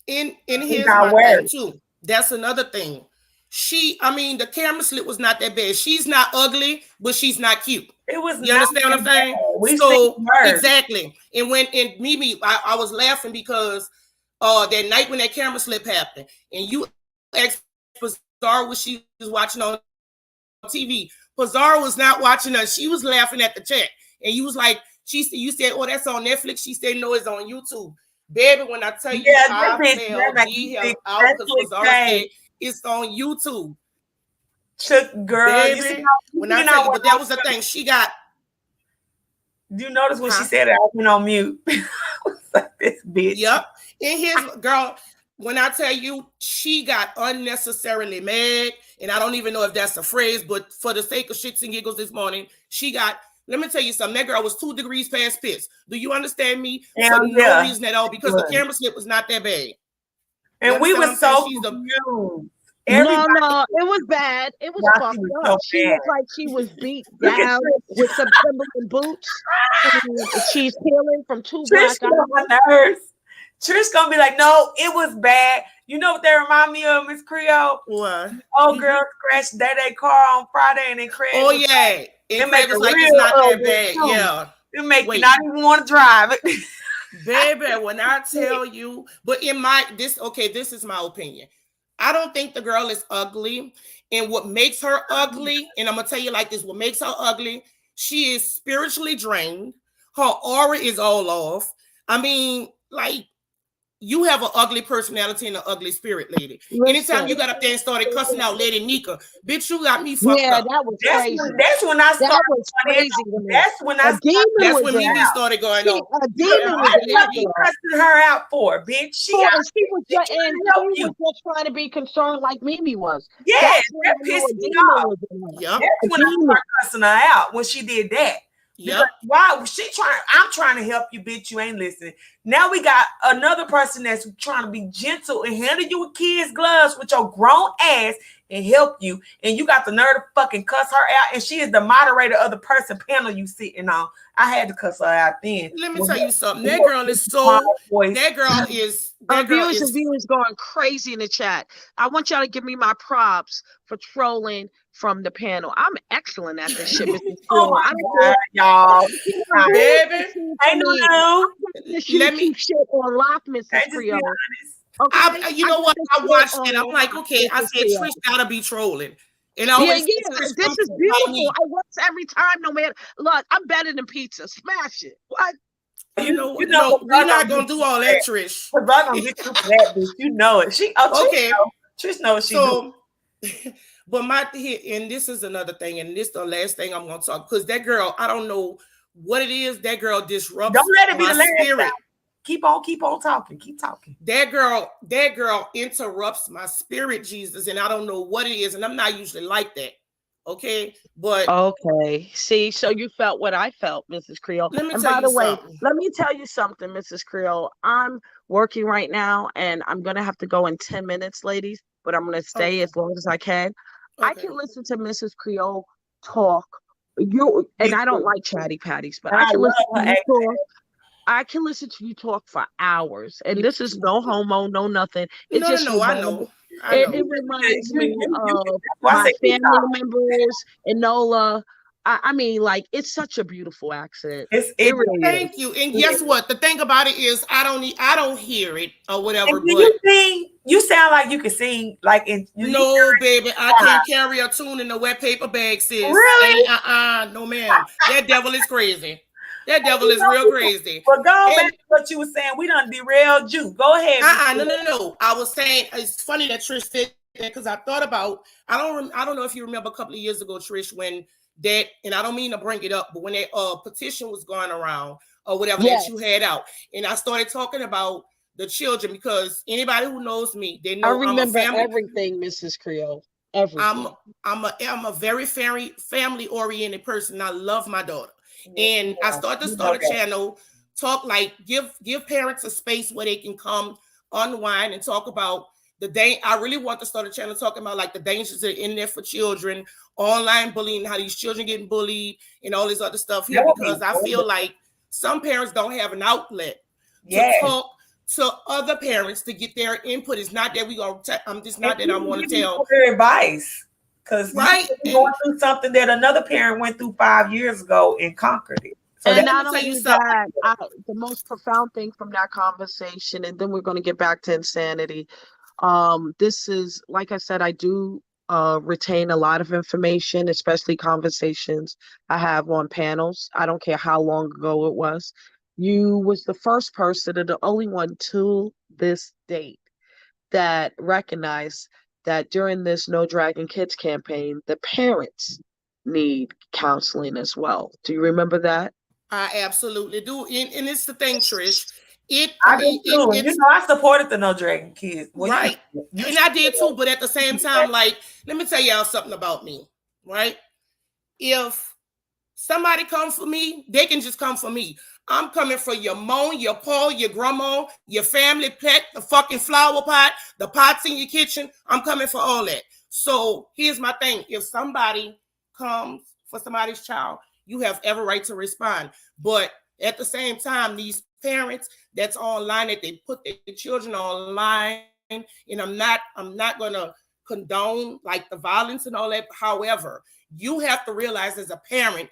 And here's my thing too. That's another thing. The camera slip was not that bad. She's not ugly, but she's not cute. It was. You understand what I'm saying? So exactly. And Mimi, I was laughing because that night when that camera slip happened, and you asked Pazar what she was watching on TV. Pazar was not watching us. She was laughing at the chat, and you was like, you said, "Oh, that's on Netflix." She said, "No, it's on YouTube." Baby, when I tell you, I fell the hell out because Pazar said it's on YouTube. Girl, baby, when I tell you, but that was the thing. She got. Do you notice when she said it? I went on mute. I was like, this bitch. Yep. And here's girl. When I tell you, she got unnecessarily mad, and I don't even know if that's a phrase, but for the sake of shits and giggles this morning, she got. Let me tell you something. That girl was 2 degrees past pissed. Do you understand me? For no reason at all, because the camera slip was not that bad. And we were so confused. No, it was bad. It was fucked up. She looked like she was beat down with some Timberland boots. She's healing from 2 black eyes. Trish gonna be like, no, it was bad. You know what they remind me of, Miss Creole? What? Old girl scratched that car on Friday, and then Craig. Oh yeah, it make it like it's not that bad. Too. Yeah, it make you not even want to drive it. Baby, when I tell you, but this is my opinion. I don't think the girl is ugly, and what makes her ugly, and I'm gonna tell you like this: what makes her ugly, she is spiritually drained. Her aura is all off. I mean, like. You have an ugly personality and an ugly spirit, lady. Anytime you got up there and started cussing out Lady Nika, bitch, you got me fucked up. Yeah, that was crazy. That's when I started. That was crazy. That's when Mimi started going on. A demon what you cussing her out for, bitch? She was just trying to be concerned like Mimi was. Yes, that pissed me off. Yep. That's when I started cussing her out when she did that. Yep. Why I'm trying to help you, bitch. You ain't listening. Now we got another person that's trying to be gentle and handle you with kids' gloves with your grown ass and help you. And you got the nerve to fucking cuss her out. And she is the moderator of the person panel you sitting on. I had to cuss her out then. Let me tell you something. That girl is so. Viewers going crazy in the chat. I want y'all to give me my props for trolling from the panel. I'm excellent at this shit. Oh my God, y'all. Baby. Let me shit on lock, Mrs. Creole. Okay. You know what? I watched it. I'm like, okay. I said Trish gotta be trolling. And this is beautiful. I watch every time, no matter. Look, I'm better than Pizza. Smash it. What? You know, we're not gonna do all that, Trish. I'm gonna get you for that, bitch. You know it. Trish knows she knows. But and this is another thing, and this is the last thing I'm gonna talk, because that girl, I don't know what it is. That girl disrupts. Don't let it be the last spirit. Time. Keep on talking. Keep talking. That girl interrupts my spirit, Jesus, and I don't know what it is, and I'm not usually like that. Okay, but okay. See, so you felt what I felt, Mrs. Creole. By the way, let me tell you something, Mrs. Creole. I'm working right now, and I'm gonna have to go in 10 minutes, ladies. But I'm gonna stay as long as I can. I Okay. can listen to Mrs. Creole talk. You and Me I don't too. like chatty patties, but And I I can listen love to her you accent. talk. I can listen to you talk for hours, and Me this is too. no homo, no nothing. It No, no, just no. I reminds know. I it, know. it reminds me of That's why I my say keep family talking. members, Enola. I mean, like it's such a beautiful accent. It's It it really is. Thank you. And is. guess what? The thing about it is, I don't hear it or whatever. And do But you sing? You sound like you can sing like in you no, baby, I sound can't carry a tune in a wet paper bag, sis. really? Ain't no, ma'am. That devil is crazy. That devil You is know real people. crazy. Well, go back And to what you were saying. We done derailed you. Go ahead, Miss no, Lou. no, no, no. I was saying it's funny that Trish said that because I thought about I don't know if you remember a couple of years ago, Trish, when that and I don't mean to bring it up, but when that petition was going around or whatever that you Yes, had out, and I started talking about the children because anybody who knows me, they I know I'm a remember family. everything, Mrs. Creole. I'm Everything. I'm a very family oriented person. I love my daughter, Yes, and you I are. started to You know start a that. channel, talk like give parents a space where they can come unwind and talk about the day. I really want to start a channel talking about like the dangers that are in there for children, online bullying, how these children getting bullied, and all this other stuff here That would be because I feel good. like some parents don't have an outlet to Yes. talk to other parents to get their input. It's not that we gonna. I'm just And not that I even want give to each tell other advice. Because you right? could be going And through something that another parent went through 5 years ago and conquered it. So And that let me not tell you only something. that, the most profound thing from that conversation, and then we're going to get back to insanity. This is, like I said, I do retain a lot of information, especially conversations I have on panels. I don't care how long ago it was. You was the first person and the only one to this date that recognized that during this No Dragging Kids campaign, the parents need counseling as well. Do you remember that? I absolutely do. And it's the thing, Trish. I I mean, did too. And you it's know, I supported the No Dragon Kids. Well, right. you And I did too. But at the same time, like, let me tell y'all something about me, right? If somebody come for me, they can just come for me. I'm coming for your mom, your pa, your grandma, your family pet, the fucking flower pot, the pots in your kitchen. I'm coming for all that. So here's my thing. If somebody comes for somebody's child, you have every right to respond. But at the same time, these parents that's online that they put their children online, and I'm not gonna condone like the violence and all that. However, you have to realize as a parent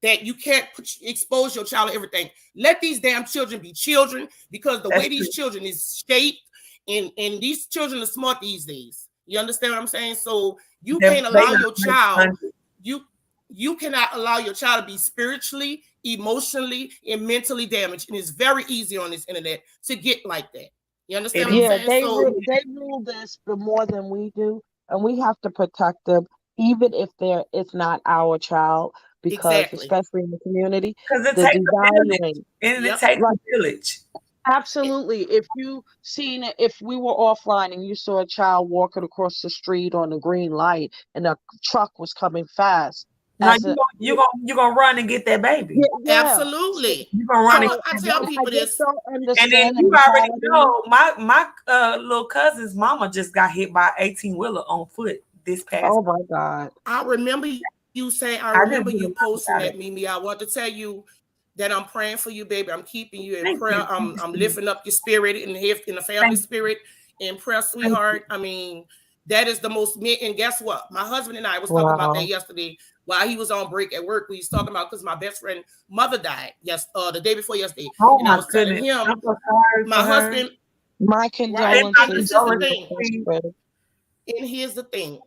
that you can't expose your child to everything. Let these damn children be children because the that's way these true. children is shaped and these children are smart these days. You understand what I'm saying? So you can't They allow not your make child, hundreds. you you cannot allow your child to be spiritually, emotionally, and mentally damaged. And it's very easy on this internet to get like that. You It understand what I'm is. Yeah, saying? So they rule this more than we do, and we have to protect them, even if it's not our child, because exactly. especially in the community, Because it the takes a village. devaluing. And it Yep. takes a Right, village. absolutely. If you seen it, if we were offline and you saw a child walking across the street on a green light and a truck was coming fast, Now as a you gonna run and get that baby. yeah, yeah. So, Absolutely. You're gonna run and so get So I that tell baby. I people just this. don't And then understand the you already mentality. know my little cousin's mama just got hit by 18-wheeler on foot this past. Oh my God. I I remember just you didn't talk posting about that, it. Mimi. I want to tell you that I'm praying for you, baby. I'm keeping you in Thank prayer. you. I'm lifting up your spirit in the family Thank spirit in prayer, thank you. sweetheart. I mean, that is the most. And guess what? My husband and I was talking about that Wow. yesterday while he was on break at work. We was talking about because my best friend mother died the day before yesterday, Oh and I my was telling goodness. him I'm so sorry for my her. husband My right. And my And this condolences is to the condolences your thing. to you. sister. And here's the thing.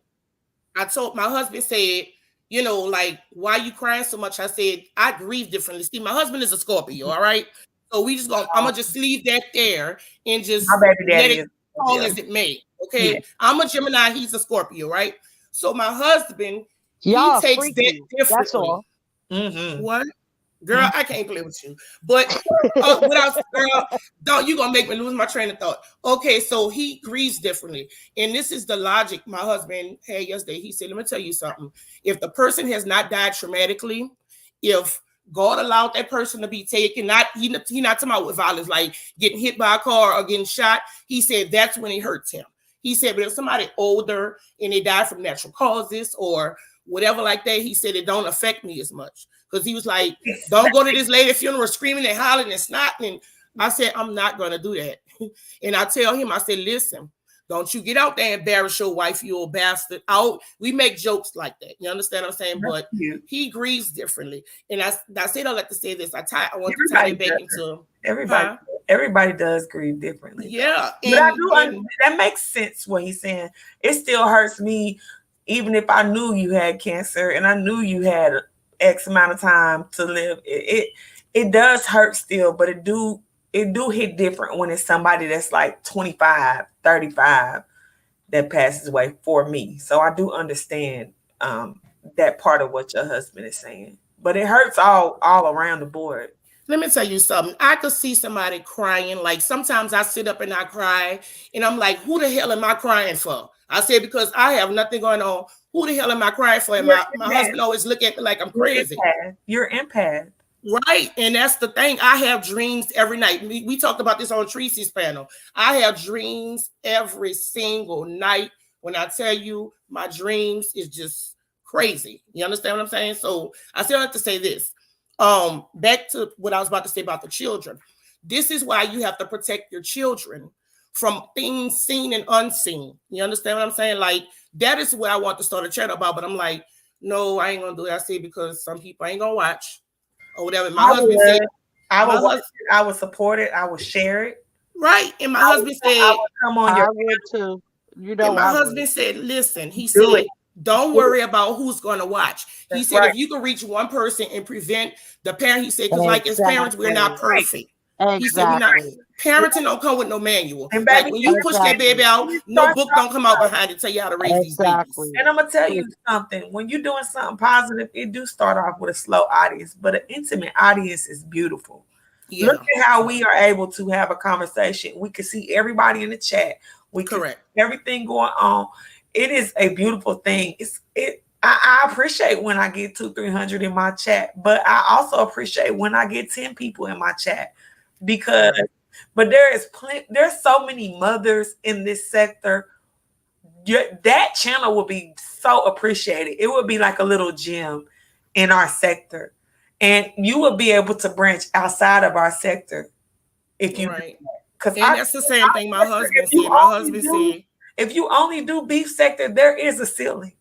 I told my husband said, like, why you crying so much? I said, I grieve differently. See, my husband is a Scorpio, all right? So I'm gonna just leave that there and My just baby let daddy it is fall Scorpio. as it may. Yeah. Okay. I'm a Gemini, he's a Scorpio, right? So my husband, he Y'all are takes that freaky. That's differently. all. Mm-hmm. What? Girl, I can't play with you. But without girl, don't you gonna make me lose my train of thought. Okay, so he grieves differently. And this is the logic my husband had yesterday. He said, let me tell you something. If the person has not died traumatically, if God allowed that person to be taken, he not talking about with violence, like getting hit by a car or getting shot. He said that's when it hurts him. He said, but if somebody older and they die from natural causes or whatever like that, he said it don't affect me as much. Because he was like, don't go to this lady funeral screaming and hollering and snotting. And I said, I'm not going to do that. And I tell him, I said, listen, don't you get out there and embarrass your wife, you old bastard. Out. We make jokes like that. You understand what I'm saying? But he grieves differently. And I said I like to say this. I want to tie it back into everybody does grieve differently. Yeah. But I do that makes sense what he's saying. It still hurts me, even if I knew you had cancer and I knew you had X amount of time to live. It does hurt still, but it do hit different when it's somebody that's like 25, 35 that passes away for me. So I do understand that part of what your husband is saying. But it hurts all around the board. Let me tell you something. I could see somebody crying. Like sometimes I sit up and I cry and I'm like, who the hell am I crying for? I said, because I have nothing going on. Who the hell am I crying for? And my husband always look at me like I'm crazy. You're empath. Right. And that's the thing. I have dreams every night. We talked about this on Tracy's panel. I have dreams every single night. When I tell you my dreams is just crazy. You understand what I'm saying? So I still have to say this. Back to what I was about to say about the children. This is why you have to protect your children from things seen and unseen. You understand what I'm saying? Like, that is what I want to start a channel about. But I'm like, no, I ain't going to do it. I say because some people ain't going to watch or whatever. My husband said, I would support it. I would share it. Right. And my husband said, I would too. You know, and my husband said, listen, he said, don't worry about who's going to watch. He said, if you can reach one person and prevent the parent, he said, because like as parents, we're not perfect. He said, we're not, parenting don't come with no manual. And like when you push that baby out, no book don't come out behind it tell you how to raise these babies. And I'm going to tell you something. When you're doing something positive, it do start off with a slow audience, but an intimate audience is beautiful. Yeah. Look at how we are able to have a conversation. We can see everybody in the chat. We can see everything going on. It is a beautiful thing. I appreciate when I get 200-300 in my chat, but I also appreciate when I get 10 people in my chat because, but there's so many mothers in this sector. That channel will be so appreciated. It would be like a little gym in our sector, and you will be able to branch outside of our sector if you. Because that's the same thing my husband said. My husband said, if you only do beef sector, there is a ceiling.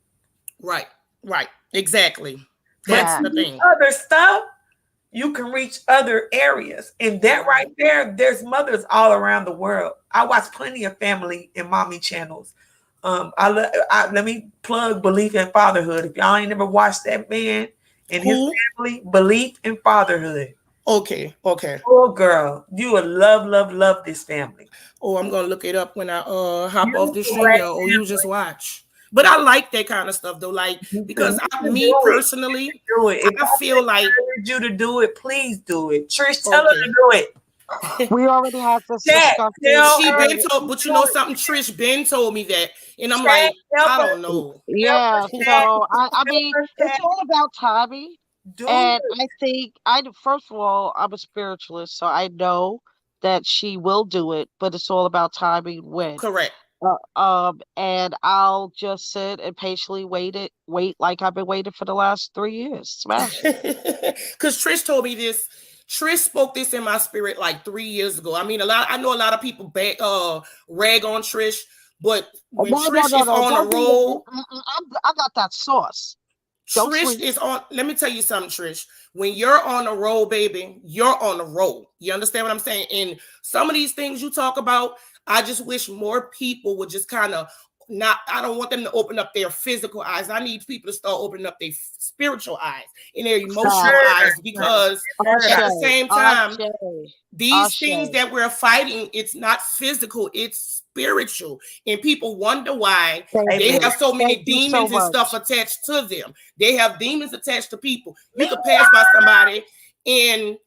Right. Exactly. That's the thing. Other stuff, you can reach other areas. And that right there, there's mothers all around the world. I watch plenty of family and mommy channels. Let me plug Belief in Fatherhood. If y'all ain't never watched that man and his family, Belief in Fatherhood. Okay. Oh, girl, you would love this family. Oh, I'm gonna look it up when I hop off the stream. Or you just watch. But I like that kind of stuff though, like because me personally, I feel like I encourage you to do it. Please do it. Trish, tell her to do it. We already have this discussion. She been told, but you know something, Trish Ben told me that, and I'm like, I don't know. Yeah, so I mean, it's all about timing. And I think first of all, I'm a spiritualist, so I know that she will do it, but it's all about timing when. Correct. And I'll just sit and patiently wait like I've been waiting for the last 3 years. Smash it. Because Trish told me this. Trish spoke this in my spirit like 3 years ago. I mean, I know a lot of people rag on Trish, but when Trish is on a roll, I got that sauce. Trish is on. Let me tell you something, Trish. When you're on a roll, baby, you're on a roll. You understand what I'm saying? And some of these things you talk about, I just wish more people would just kind of I don't want them to open up their physical eyes. I need people to start opening up their spiritual eyes and their emotional eyes, because at the same time, these things that we're fighting, it's not physical, it's spiritual. And people wonder why they have so many demons and stuff attached to them. They have demons attached to people. You could pass by somebody and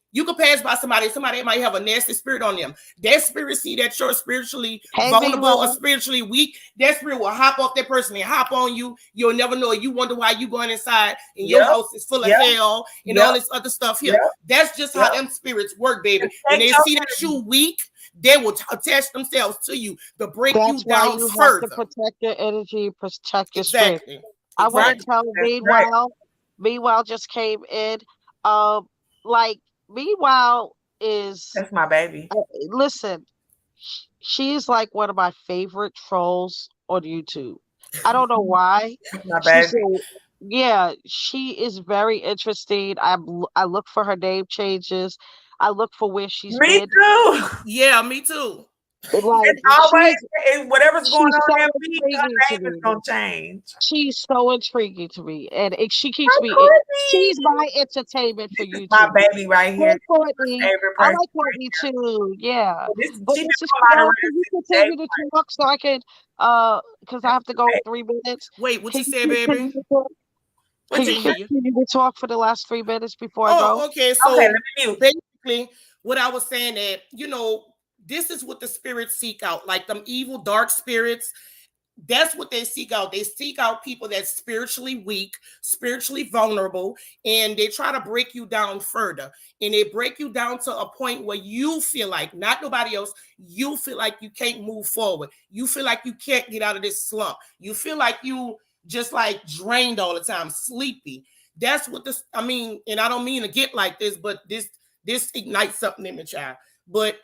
somebody might have a nasty spirit on them. That spirit see that you're spiritually vulnerable or spiritually weak. That spirit will hop off that person and hop on you. You'll never know. You wonder why you going inside and your house is full of hell and all this other stuff here. That's just how them spirits work, baby. When they see that you weak, they will attach themselves to you to break you That's why down you have to further. protect your energy, protect your spirit. Exactly. I want to Right. Exactly. tell That's right. Meanwhile just came in. Um, like Meanwhile is That's my baby. listen, she is like one of my favorite trolls on YouTube. I don't know why. That's my She's baby. a, yeah, she is very interesting. I look for her name changes. I look for where she's Me been. too. Yeah, me too. Like It's always whatever's going she's on so in that week, intriguing her to name is me. gonna change. She's so intriguing to me, and she keeps Hi, me. She's Courtney. my entertainment for This is my YouTube. baby right Hey, here. This is my Courtney. favorite I person like right Courtney too. Yeah, here. This but she been Mrs. my Chanel, moderator can you since day continue to talk so I can? Because I have to go in one. 3 minutes. Wait, what Can you you say, baby? continue to talk? I What Can you you didn't hear you. continue to talk for the last 3 minutes before I go? Oh, okay. okay, let So me mute. basically, what I was saying that, this is what the spirits seek out, like them evil, dark spirits. That's what they seek out. They seek out people that's spiritually weak, spiritually vulnerable, and they try to break you down further. And they break you down to a point where you feel like, not nobody else, you feel like you can't move forward. You feel like you can't get out of this slump. You feel like you just like drained all the time, sleepy. That's what this, I mean, and I don't mean to get like this, but this ignites something in the child. But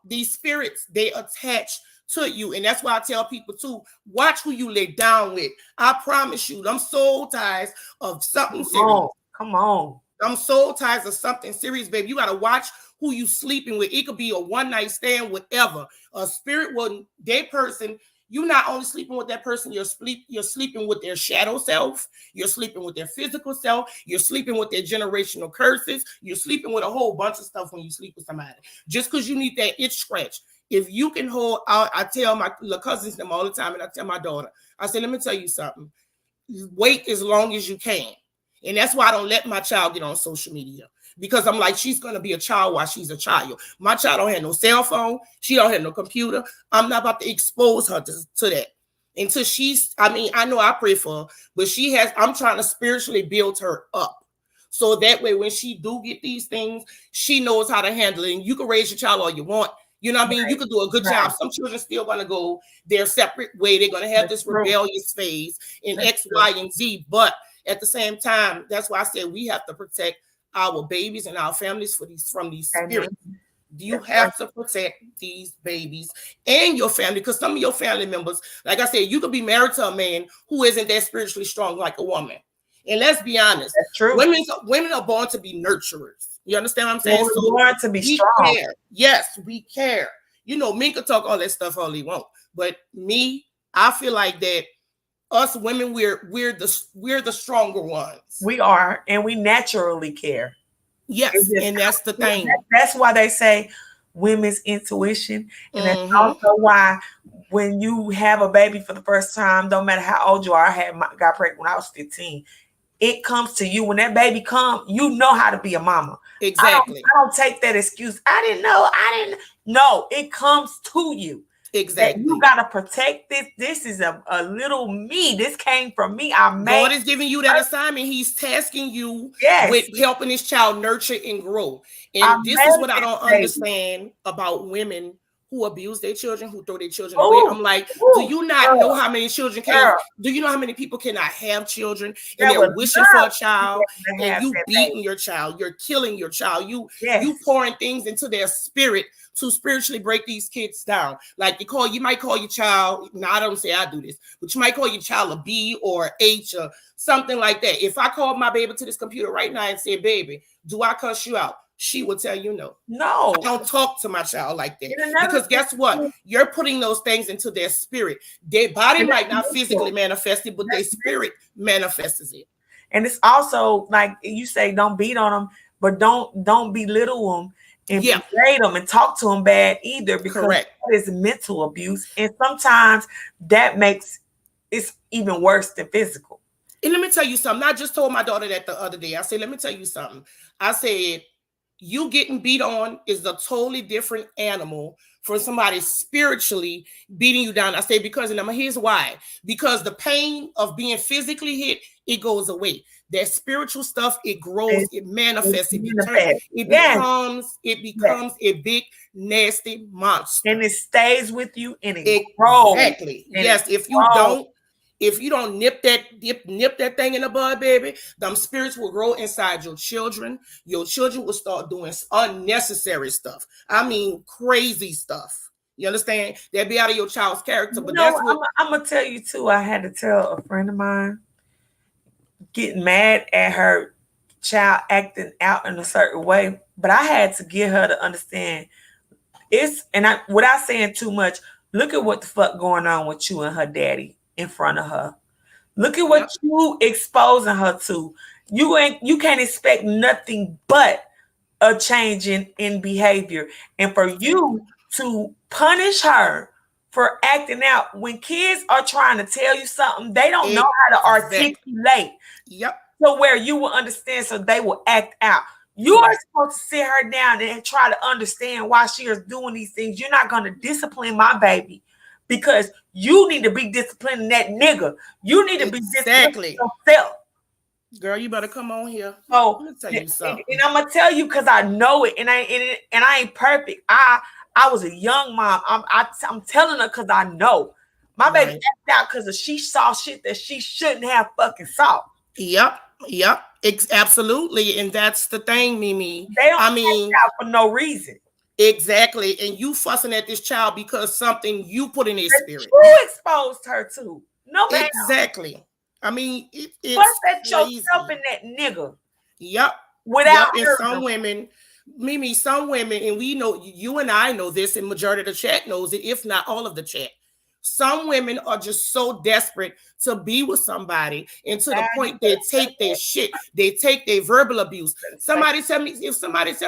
these spirits, they attach to you. And that's why I tell people to watch who you lay down with. I promise you, them soul ties of something Come serious. on. Come on. Them soul ties of something serious, baby. You gotta watch who you sleeping with. It could be a one night stand, whatever. A spirit will, that person, you're not only sleeping with that person, you're sleeping with their shadow self, you're sleeping with their physical self, you're sleeping with their generational curses, you're sleeping with a whole bunch of stuff when you sleep with somebody. Just because you need that itch scratch. If you can hold out, I tell my cousins them all the time, and I tell my daughter, I say, let me tell you something. Wait as long as you can. And that's why I don't let my child get on social media. Because I'm like, she's going to be a child while she's a child. My child don't have no cell phone. She don't have no computer. I'm not about to expose her to that. Until I know I pray for her, but I'm trying to spiritually build her up. So that way, when she do get these things, she knows how to handle it. And you can raise your child all you want. You know what I mean? Right. You can do a good job. Right. Some children still going to go their separate way. They're going to have That's this true. rebellious phase in That's X, true. Y, and Z. But at the same time, that's why I said we have to protect our babies and our families from these Amen. spirits. You That's right. have to protect these babies and your family, because some of your family members, like I said, you could be married to a man who isn't that spiritually strong like a woman. And let's be honest, That's true. women are born to be nurturers. You understand what I'm saying? Well, we're So born to be we strong. care. Yes, we care. Men can talk all that stuff all they want, but me, I feel like that us women, we're the stronger ones. We are, and we naturally care. Yes, and that's the thing. That's why they say women's intuition, and that's Mm-hmm. also why when you have a baby for the first time, no matter how old you are, got pregnant when I was 15. It comes to you when that baby comes. You know how to be a mama. Exactly. I don't take that excuse. I didn't know. I didn't. No, it comes to you. That you Exactly. gotta protect this. This is a little me. This came from me. I made. God is giving you that assignment. He's tasking you with Yes. helping his child nurture and grow. I And this is made what I this don't baby. understand about women who abuse their children, who throw their children away. Ooh, I'm like, do ooh, you not know how many children girl, do you know how many people cannot have children and that they're would wishing for a love child, to and have you that baby. beating your child, you're killing your child, you Yes. pouring things into their spirit to spiritually break these kids down. Like you might call your child, now I don't say I do this, but you might call your child a B or H or something like that. If I called my baby to this computer right now and said, baby, do I cuss you out? She will tell you no. No. I don't talk to my child like that. And another Because guess what? You're putting those things into their spirit. Their body might not physically manifest it, but their spirit manifests it. And it's also like you say, don't beat on them, but don't belittle them and berate them and talk to them bad either, because Correct. that is mental abuse. And sometimes that makes it's even worse than physical. And let me tell you something. I just told my daughter that the other day. I said, let me tell you something. I said, you getting beat on is a totally different animal from somebody spiritually beating you down. I say because, and here's why. Because the pain of being physically hit, it goes away. That spiritual stuff, it grows, it manifests, Manifest. it Yes. becomes a big nasty monster. And it stays with you and it Exactly. grows. Yes. If you don't nip that thing in the bud, baby, them spirits will grow inside your children. Your children will start doing unnecessary stuff. I mean, crazy stuff. You understand? They'll be out of your child's character. But that's what I'm gonna tell you too. I had to tell a friend of mine, getting mad at her child acting out in a certain way, but I had to get her to understand without saying too much, look at what the fuck going on with you and her daddy in front of her. Look at what you exposing her to. You can't expect nothing but a change in behavior. And for you to punish her for acting out when kids are trying to tell you something, they don't know how to articulate. Yep. So where you will understand, so they will act out. You are supposed to sit her down and try to understand why she is doing these things. You're not going to discipline my baby because you need to be disciplining that nigga. You need to be disciplining yourself. Girl, you better come on here. So, I'm gonna tell you something. And I'm gonna tell you because I know it, and I ain't perfect. I was a young mom. I'm telling her because I know my baby acted out because she saw shit that she shouldn't have fucking saw. Yep. Absolutely, and that's the thing, Mimi. They don't act out for no reason. Exactly, and you fussing at this child because something you put in his spirit. You exposed her to. No, exactly. I mean, it's what's that yourself in that nigga? Yep. Without and some women, Mimi, some women, and we know, you and I know this, and majority of the chat knows it, if not all of the chat. Some women are just so desperate to be with somebody, and to the point they take their shit, they take their verbal abuse. If somebody tell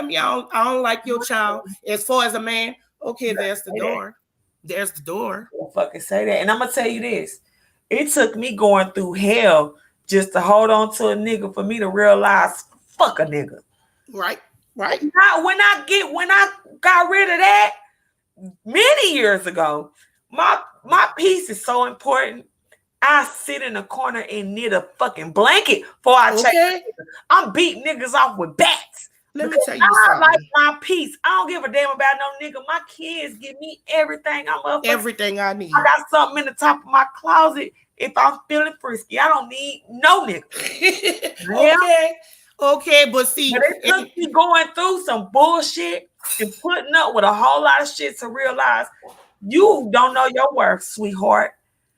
me I don't like your child as far as a man, okay, there's the door. There's the door. Don't fucking say that. And I'm gonna tell you this. It took me going through hell just to hold on to a nigga for me to realize, fuck a nigga. Right. When I got rid of that many years ago, my peace is so important. I sit in a corner and knit a fucking blanket before I check. I'm beating niggas off with bats. Let me tell you something. I like my peace. I don't give a damn about no nigga. My kids give me everything everything I need. I got something in the top of my closet. If I'm feeling frisky, I don't need no nigga. Okay, but see, but it took me going through some bullshit and putting up with a whole lot of shit to realize you don't know your worth, sweetheart.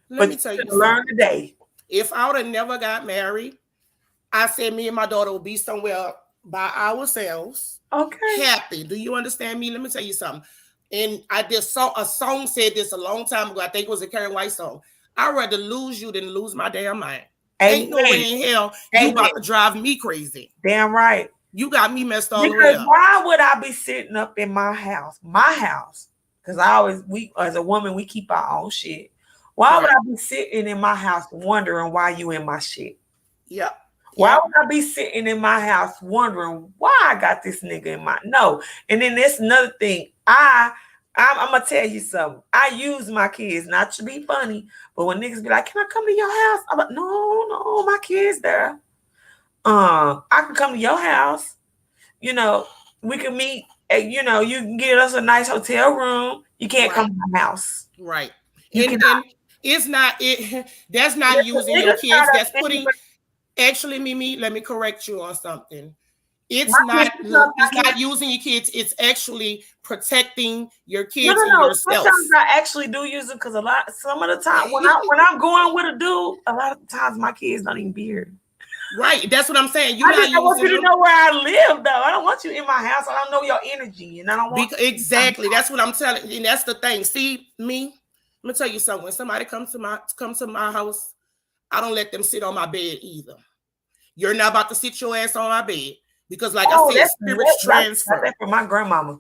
Let me tell you learn today. If I would have never got married, I said me and my daughter would be somewhere by ourselves. Okay. Happy. Do you understand me? Let me tell you something. And I just saw a song said this a long time ago. I think it was a Karen White song. I'd rather lose you than lose my damn mind. Ain't no way in hell you about to drive me crazy. Damn right. You got me messed all the way up. Why would I be sitting up in my house? Because we as a woman, we keep our own shit. Why would I be sitting in my house wondering why you in my shit? Yeah. Why would I be sitting in my house wondering why I got this nigga in my no? And then there's another thing. I'm gonna tell you something. I use my kids not to be funny, but when niggas be like, "Can I come to your house?" I'm like, "No, my kids there. I can come to your house. You know, we can meet. You know, you can get us a nice hotel room. You can't come to my house, right? And it's not it. That's not using your kids. That's putting. Actually, Mimi, let me correct you on something. It's not using your kids. It's actually protecting your kids and yourself. Sometimes I actually do use them because some of the time when I'm going with a dude, a lot of times my kids don't even be here. Right, that's what I'm saying. I want you to know where I live, though. I don't want you in my house. I don't know your energy, and I don't want exactly. That's what I'm telling you, and that's the thing. See, me. Let me tell you something. When somebody comes to my house, I don't let them sit on my bed either. You're not about to sit your ass on my bed. Because, like I said, spirits transfer. That's for my grandmama.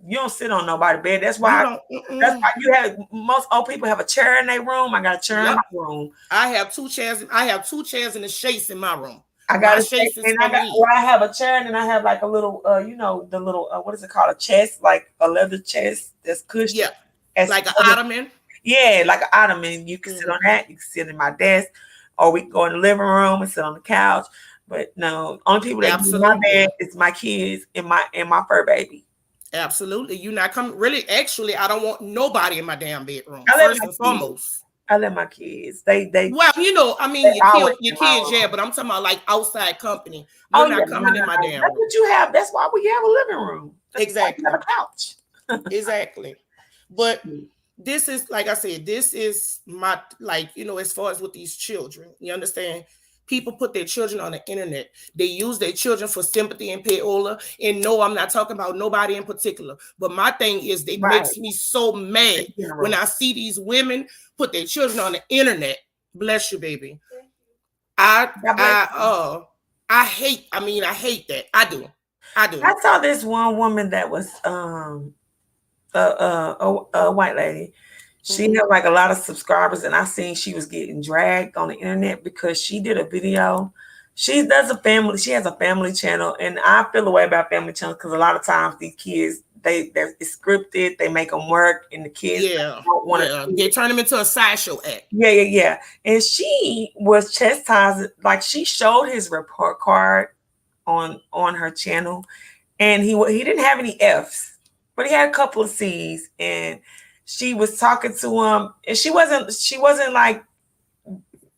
You don't sit on nobody's bed. That's why. That's why you have most old people have a chair in their room. I got a chair in my room. I have two chairs. I have 2 chairs and a chaise in my room. I got My to say, shapes is and for me. I have a chair, and I have like a little, the little, what is it called? A chest, like a leather chest that's cushioned. Yeah, As like an ottoman. yeah, like an ottoman. You can sit on Hmm. that. You can sit in my desk, or we can go in the living room and sit on the couch. But no, only people that get in my bed Absolutely. is my kids and my fur baby. Absolutely. You not coming really actually I don't want nobody in my damn bedroom. I let First my and kids. foremost. I let my kids. They Well, I mean always your in my kids, yeah, room. but I'm talking about like outside company. Oh You're yeah, not no, coming no, in my no. damn That's room. what you have. That's why we have a living room. That's why we have Exactly. a couch. Exactly. But this is like I said, this is my like, as far as with these children, you understand? People put their children on the internet. They use their children for sympathy and payola. And no, I'm not talking about nobody in particular. But my thing is, it Right. makes me so mad In when general. I see these women put their children on the internet. Bless you, baby. I God bless I you. I hate. I mean, I hate that. I do. I do. I saw this one woman that was a white lady. She Mhm. had like a lot of subscribers, and I seen she was getting dragged on the internet because she did a video. She does a family. She has a family channel, and I feel the way about family channels because a lot of times these kids they're it's scripted. They make them work, and the kids Yeah, don't want to yeah. see They it. turn them into a sideshow act. Yeah, yeah, yeah. And she was chastised. Like she showed his report card on her channel, and he didn't have any F's, but he had a couple of C's, and she was talking to him, and she wasn't like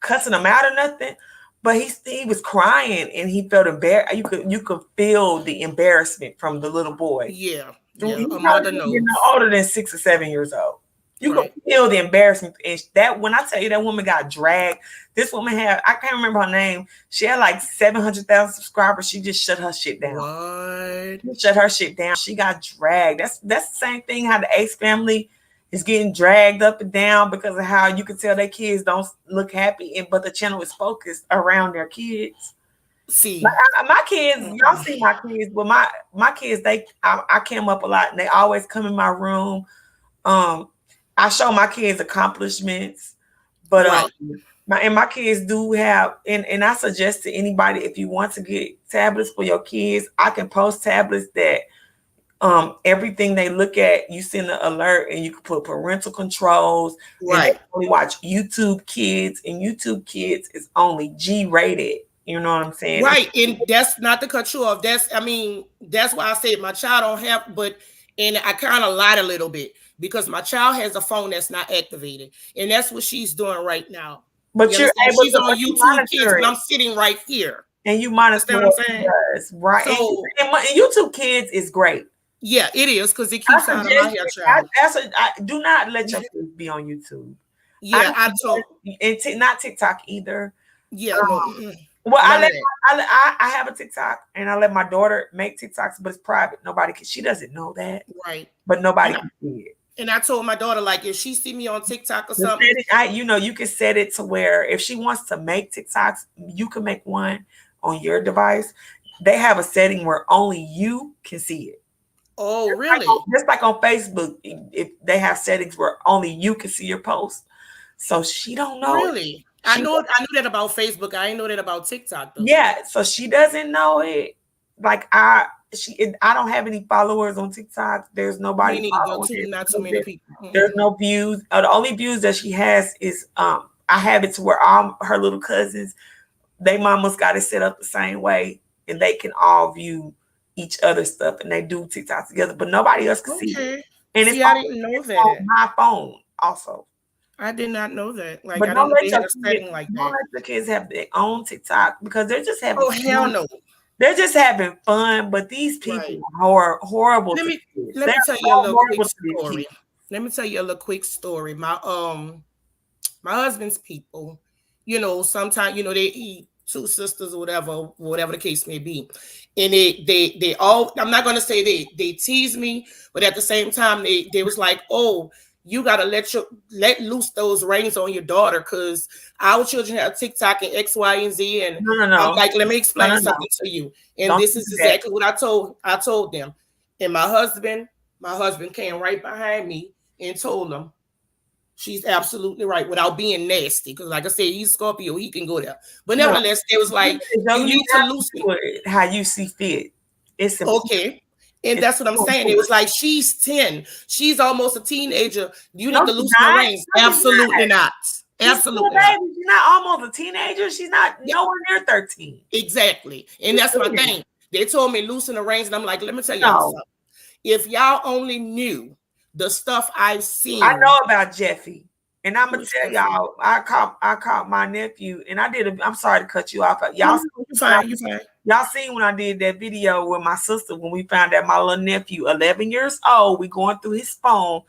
cussing him out or nothing, but he was crying and he felt embarrassed. You could feel the embarrassment from the little boy. Yeah, He yeah. A probably mother no knows. older than 6 or 7 years old. You could Right. feel the embarrassment. And that when I tell you that woman got dragged, this woman had I can't remember her name. She had like 700,000 subscribers. She just shut her shit down. What? She shut her shit down. She got dragged. That's the same thing how the Ace family is getting dragged up and down because of how you can tell their kids don't look happy, and but the channel is focused around their kids. Like See. my kids, y'all Mm-mm. see my kids, but my kids, I came up a lot, and they always come in my room. Um, I show my kids accomplishments, but Right. my kids do have, and I suggest to anybody if you want to get tablets for your kids, I can post tablets that everything they look at, you send an alert, and you can put parental controls, and they Right. only watch YouTube Kids, and YouTube Kids is only G rated. You know what I'm saying? Right. And that's not to cut you off. I mean, that's why I said my child don't have, and I kind of lied a little bit because my child has a phone that's not activated. And that's what she's doing right now. You But you're understand? able She's to, on but you YouTube Kids, monitor but it, I'm sitting right here. and you You monitor understand what what I'm he saying? does, right? So, And YouTube Kids is great. yeah, it is because it I keeps out of my suggest hair, it. child. Do not let your kids be on YouTube. I Yeah, I told, suggest, and not TikTok either. yeah, no, Um, well, none of that. I have a TikTok, and I let my daughter make TikToks, but it's private. Nobody can. She doesn't know that, Right. but nobody And can see it. I told my daughter, like, if she see me on TikTok or The something, setting, you can set it to where if she wants to make TikToks, you can make one on your device. They have a setting where only you can see it. oh, really? Just like on Facebook, if they have settings where only you can see your post. So she don't know it. Really? She I knew that about Facebook. I didn't know that about TikTok though. Yeah, so she doesn't know it. Like I don't have any followers on TikTok. There's Me nobody neither. following Too it. not too many people. There's Mm-mm. no views. The only views that she has is I have it to where all her little cousins, they mamas got it set up the same way, and they can all view each other's stuff, and they do TikTok together, but nobody else can see it. Okay. And See, I didn't know it's on that. my phone also. I did not know that. Like, But I didn't know they had a setting like don't that. let the kids have their own TikTok because they're just having Oh hell fun. no. They're just having fun, but these people Right. are horrible Let to me kids. let They're me tell you a so little quick horrible to these story. kids. Let me tell you a little quick story. My husband's people, sometimes they eat two sisters or whatever the case may be, and they all. I'm not gonna say they tease me, but at the same time they was like, oh, you gotta let loose those reins on your daughter because our children have TikTok and X, Y, and Z, and No, no, I'm no, like, let me no, explain no, no. something to you, and Don't this do is that. exactly what I told them, and my husband came right behind me and told them She's absolutely right without being nasty. Because, like I said, he's Scorpio, he can go there. But No. nevertheless, it was like, you need to loosen. How you see fit. It's Okay. And that's what I'm saying. It was like, she's 10. She's almost a teenager. You need to loosen the reins. Absolutely not. Absolutely not. She's not almost a teenager. She's not nowhere near 13. Exactly. And that's my thing. They told me loosen the reins, and I'm like, let me tell y'all something. If y'all only knew the stuff I've seen. I know about Jeffy. And I'm gonna tell y'all, I caught my nephew, and I'm sorry to cut you off. Y'all, you fine. Y'all seen when I did that video with my sister when we found out my little nephew, 11 years old, we going through his phone,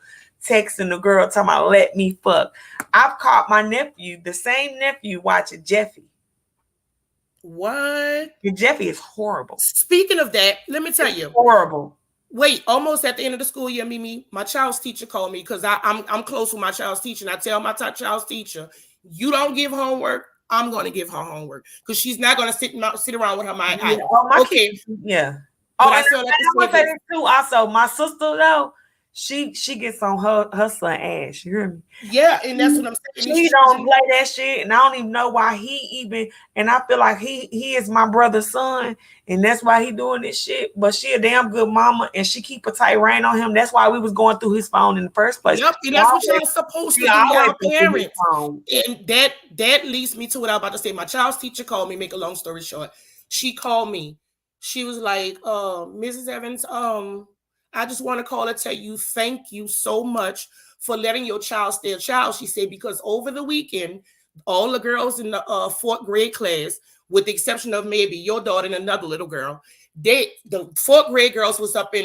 texting the girl talking about let me fuck. I've caught my nephew, the same nephew, watching Jeffy. What? And Jeffy is horrible. Speaking of that, let me tell you. Horrible. Wait, almost at the end of the school year, Mimi, my child's teacher called me because I'm close with my child's teacher, and I tell my child's teacher, you don't give homework, I'm going to give her homework because she's not going to sit around with her mind. Yeah. Okay. Yeah. Oh, and I want to say this too. Also, my sister though, she gets on her son ass. You hear me? Yeah, and that's what I'm saying. She don't play that shit, and I don't even know why he even. And I feel like he is my brother's son, and that's why he doing this shit. But she a damn good mama, and she keep a tight rein on him. That's why we was going through his phone in the first place. Yep, and that's what y'all supposed to do, y'all parents. And that leads me to what I was about to say. My child's teacher called me. Make a long story short, she called me. She was like, Mrs. Evans, I just want to call and tell you thank you so much for letting your child stay a child. She said, because over the weekend, all the girls in the 4th grade class, with the exception of maybe your daughter and another little girl, the 4th grade girls was up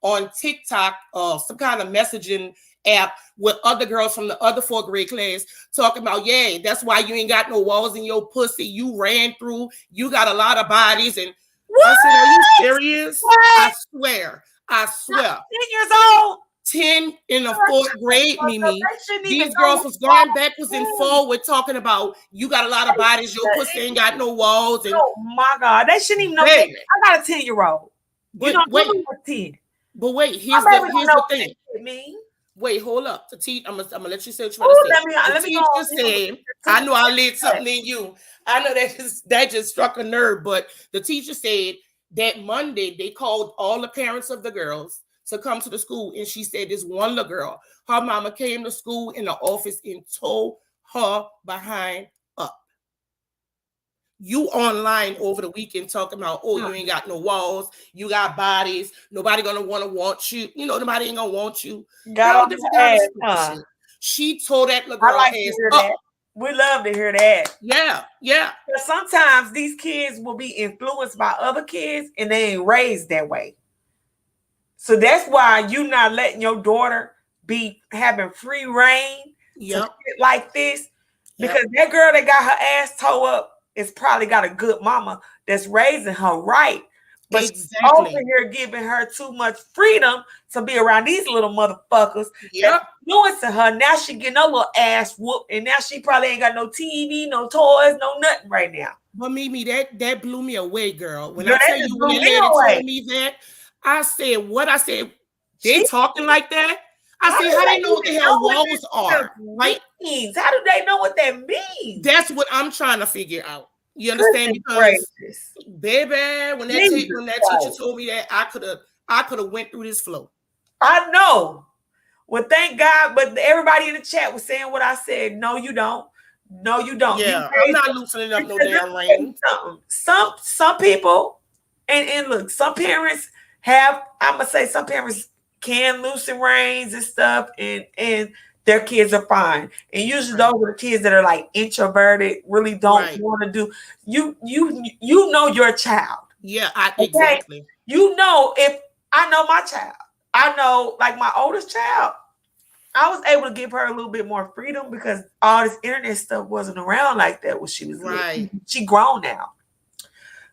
on TikTok, some kind of messaging app with other girls from the other 4th grade class talking about, yeah, that's why you ain't got no walls in your pussy. You ran through, you got a lot of bodies. And what? I said, are you serious? What? I swear. 10 years old. 10 in the 4th grade, Mimi. These girls was going backwards and forward talking about you got a lot of bodies, your pussy ain't got no walls. And oh my God, they shouldn't even know. I got a 10-year-old. But wait, 10. But wait, here's the thing. Wait, hold up. I'm gonna let you say what you want to say. The teacher said, I know I lit something in you. I know that just struck a nerve, but the teacher said that Monday they called all the parents of the girls to come to the school, and she said this one little girl, her mama came to school in the office and tore her behind up. You online over the weekend talking about, oh, you ain't got no walls, you got bodies, nobody gonna want you, nobody ain't gonna want you. Girl, she told that little girl ass up. We love to hear that. Yeah. But sometimes these kids will be influenced by other kids and they ain't raised that way. So that's why you not letting your daughter be having free reign like this. Because that girl that got her ass towed up is probably got a good mama that's raising her right. But she's over here giving her too much freedom to be around these little motherfuckers. That's influencing her. Now she getting her little ass whooped, and now she probably ain't got no TV, no toys, no nothing right now. But Mimi, that blew me away, girl. When I tell you, when that lady told me that, I said, what? I said, they talking like that? I said, how they know what the hell walls are? Right? How do they know what that means? That's what I'm trying to figure out. You understand? Because, baby, when that teacher told me that, I could have went through this flow. I know. Well, thank God, but everybody in the chat was saying what I said. No, you don't. No, you don't. Yeah, I'm not loosening up no damn reins. Some people, and look, some parents have. I'm gonna say some parents can loosen reins and stuff, and their kids are fine. And usually those are the kids that are like introverted, really don't want to do. You know your child. Yeah, exactly. You know, if I know my child, I know like my oldest child, I was able to give her a little bit more freedom because all this internet stuff wasn't around like that when she was little. She grown now.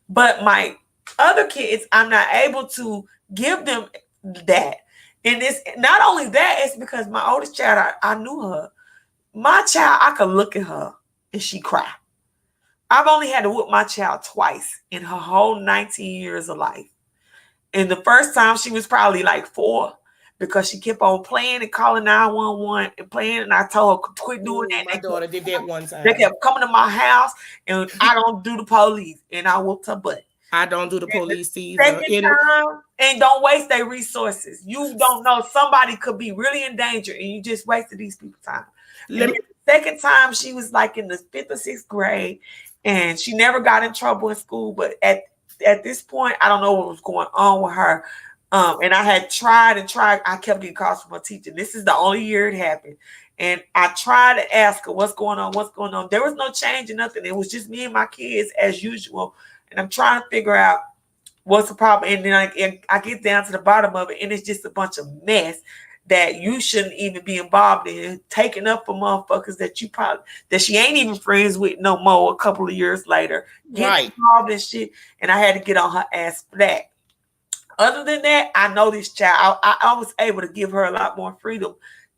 But my other kids, I'm not able to give them that. And it's not only that, it's because my oldest child, I knew her. My child, I could look at her and she cry. I've only had to whoop my child twice in her whole 19 years of life. And the first time she was probably like 4, because she kept on playing and calling 911 and playing. And I told her, quit doing Oh, that. my daughter did that one They time. kept coming to my house, and I don't do the police, and I whooped her butt. I don't do the police either. Second time, and don't waste their resources. You don't know, somebody could be really in danger, and you just wasted these people's time. And then the second time, she was like in the 5th or 6th grade, and she never got in trouble in school. But at this point, I don't know what was going on with her. And I had tried and tried. I kept getting calls from my teacher. This is the only year it happened. And I tried to ask her, what's going on? What's going on? There was no change or nothing. It was just me and my kids as usual. And I'm trying to figure out what's the problem. And then I get down to the bottom of it, and it's just a bunch of mess that you shouldn't even be involved in, taking up for motherfuckers that she ain't even friends with no more a couple of years later. Getting involved in shit, and I had to get on her ass for that. Other than that, I know this child. I was able to give her a lot more freedom.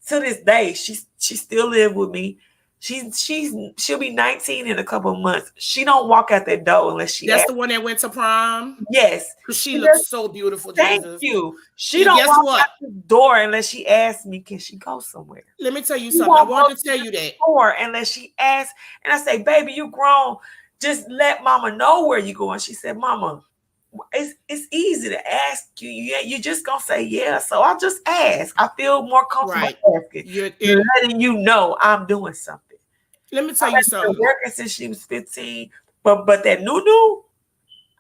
To this day, she still live with me. She'll be 19 in a couple of months. She don't walk out that door unless she. That's the one that went to prom. Yes, because she looks so beautiful. Thank Jesus. you. She don't walk out the door unless she asks me, can she go somewhere? Let me tell you something. I want to tell you that. Door unless she asks, and I say, baby, you grown. Just let mama know where you going. She said, mama, it's easy to ask you. You just gonna say yeah. So I'll just ask. I feel more comfortable asking. Letting you know I'm doing something. Let me tell you something. I've been working since she was 15, but that new,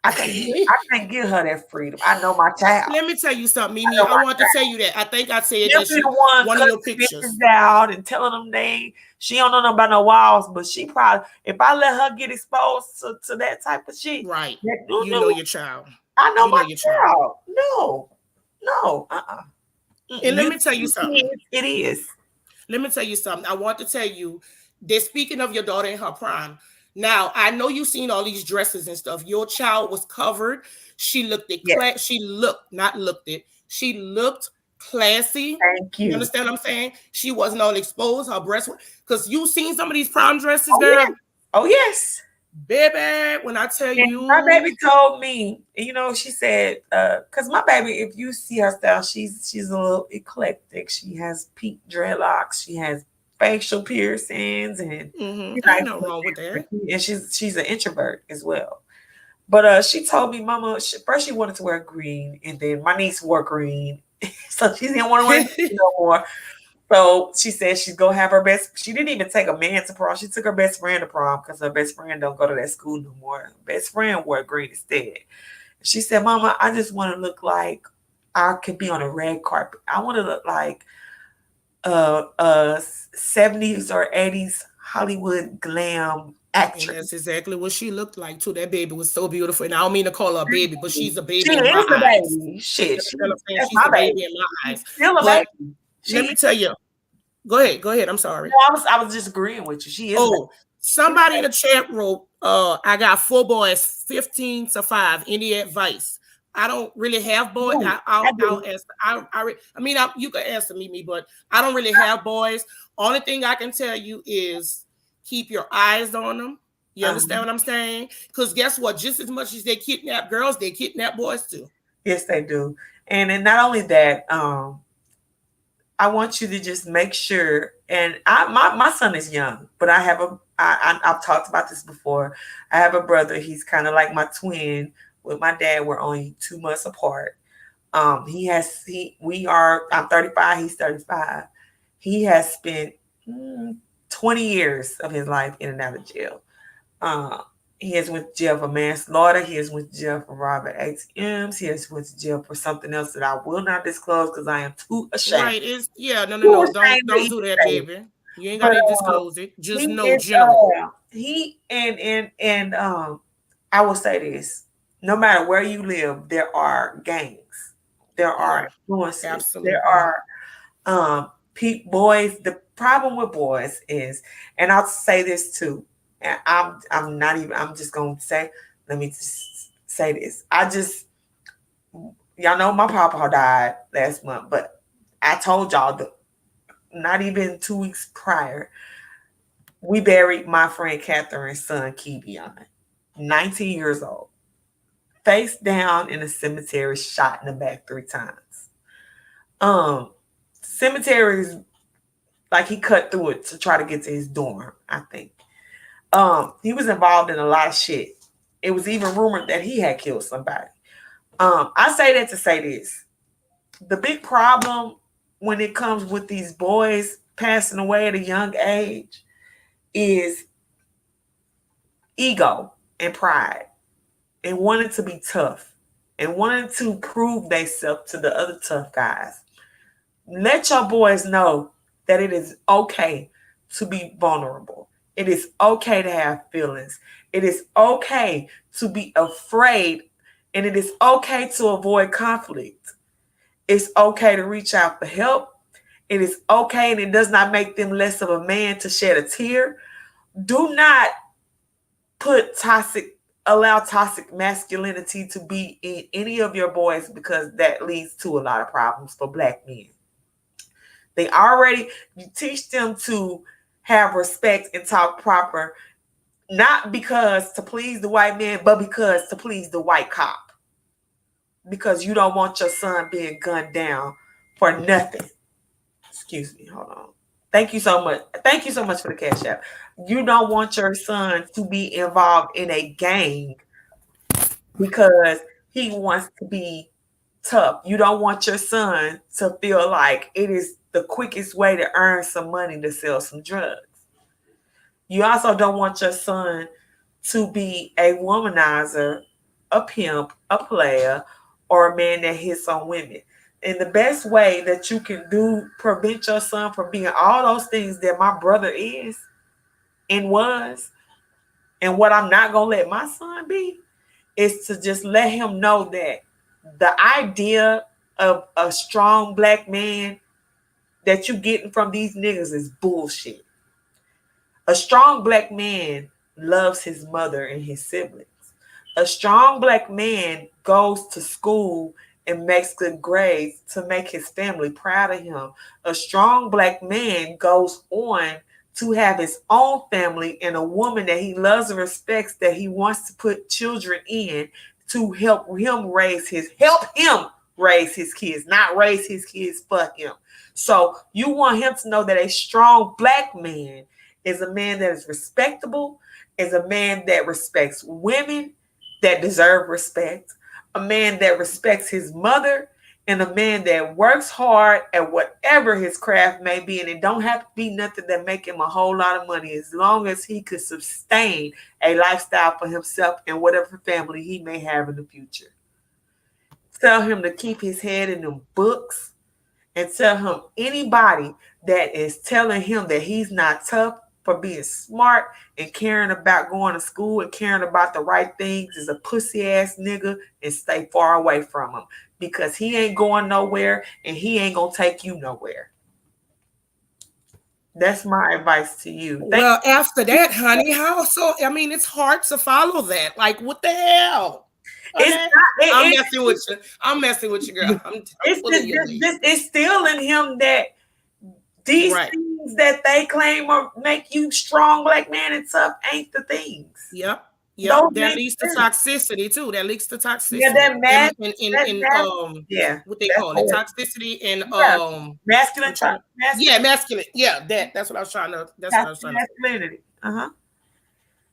I can't give her that freedom. I know my child. Let me tell you something, Mimi. I want to tell you that. I think I said that one of your pictures out and telling them she don't know nothing about no walls, but she probably, if I let her get exposed to that type of shit, right? You know your child. I know my child. No. And let me tell you something. It is. Let me tell you something. I want to tell you that speaking of your daughter in her prime. Now, I know you've seen all these dresses and stuff. Your child was covered. She looked at she looked classy. Thank you. You understand what I'm saying? She wasn't all exposed. Her breasts were, because you seen some of these prom dresses, girl. Yeah. Oh, yes. Baby, when I tell you. My baby told me, she said, because my baby, if you see her style, she's a little eclectic. She has pink dreadlocks. She has facial piercings, and ain't no wrong with that. And she's an introvert as well. But she told me, Mama, first she wanted to wear green, and then my niece wore green, so she didn't want to wear green no more. So she said she's gonna have her best. She didn't even take a man to prom. She took her best friend to prom because her best friend don't go to that school no more. Her best friend wore green instead. She said, Mama, I just want to look like I could be on a red carpet. I want to look like 70s or 80s Hollywood glam actress. And that's exactly what she looked like too. That baby was so beautiful. And I don't mean to call her a baby, but she's a baby in my eyes. Shit. She's a baby in my eyes. Still a baby. Let me tell you. Go ahead. I'm sorry. No, I was just agreeing with you. She is. Oh, somebody in the chat wrote, I got 4 boys, 15 to 5. Any advice? I don't really have boys. I'll answer. You can answer me, but I don't really have boys. Only thing I can tell you is keep your eyes on them. You understand what I'm saying? Because guess what? Just as much as they kidnap girls, they kidnap boys too. Yes, they do. And not only that, I want you to just make sure. And my son is young, but I've talked about this before. I have a brother. He's kind of like my twin. With my dad, we're only 2 months apart. I'm 35. He's 35. He has spent 20 years of his life in and out of jail. He has went to jail for manslaughter. He has went to jail for robbing ATMs. He has went to jail for something else that I will not disclose because I am too ashamed. Right? No. Don't do that, baby. You ain't gotta disclose it. Just know general. I will say this: no matter where you live, there are gangs. There are influences. Absolutely. There are boys. The problem with boys is, and I'll say this too. And I'm just gonna say, let me just say this. Y'all know my papa died last month, but I told y'all that not even 2 weeks prior, we buried my friend Catherine's son, Kevion, 19 years old, face down in a cemetery, shot in the back 3 times. Um, cemeteries, like he cut through it to try to get to his dorm, I think. He was involved in a lot of shit. It was even rumored that he had killed somebody. I say that to say this. The big problem when it comes with these boys passing away at a young age is ego and pride and wanting to be tough and wanting to prove themselves to the other tough guys. Let your boys know that it is okay to be vulnerable. It is okay to have feelings. It is okay to be afraid, and it is okay to avoid conflict. It's okay to reach out for help. It is okay, and it does not make them less of a man to shed a tear. Do not allow toxic masculinity to be in any of your boys, because that leads to a lot of problems for black men. You teach them to have respect and talk proper, not because to please the white man, but because to please the white cop. Because you don't want your son being gunned down for nothing. Excuse me, hold on. Thank you so much. Thank you so much for the cash app. You don't want your son to be involved in a gang because he wants to be tough. You don't want your son to feel like it is the quickest way to earn some money to sell some drugs. You also don't want your son to be a womanizer, a pimp, a player, or a man that hits on women. And the best way that you can prevent your son from being all those things that my brother is and was, and what I'm not going to let my son be, is to just let him know that the idea of a strong black man that you getting from these niggas is bullshit. A strong black man loves his mother and his siblings. A strong black man goes to school and makes good grades to make his family proud of him. A strong black man goes on to have his own family and a woman that he loves and respects, that he wants to put children in to help him raise his kids, not raise his kids for him. So you want him to know that a strong black man is a man that is respectable, is a man that respects women that deserve respect, a man that respects his mother, and a man that works hard at whatever his craft may be. And it don't have to be nothing that make him a whole lot of money, as long as he could sustain a lifestyle for himself and whatever family he may have in the future. Tell him to keep his head in them books, and tell him anybody that is telling him that he's not tough for being smart and caring about going to school and caring about the right things is a pussy ass nigga, and stay far away from him, because he ain't going nowhere and he ain't gonna take you nowhere. That's my advice to you. Well, after that, honey, how so? I mean, it's hard to follow that. Like, what the hell? I'm messing with you. I'm messing with you, girl. I'm pulling your leg. It's still in him that these things that they claim or make you strong black man and tough ain't the things. Yep. That leads to toxicity too. That leads to toxicity. Yeah, what they call it, toxicity and masculine. Yeah, masculine. Yeah, that's what I was trying to. That's what I was trying to. Masculinity.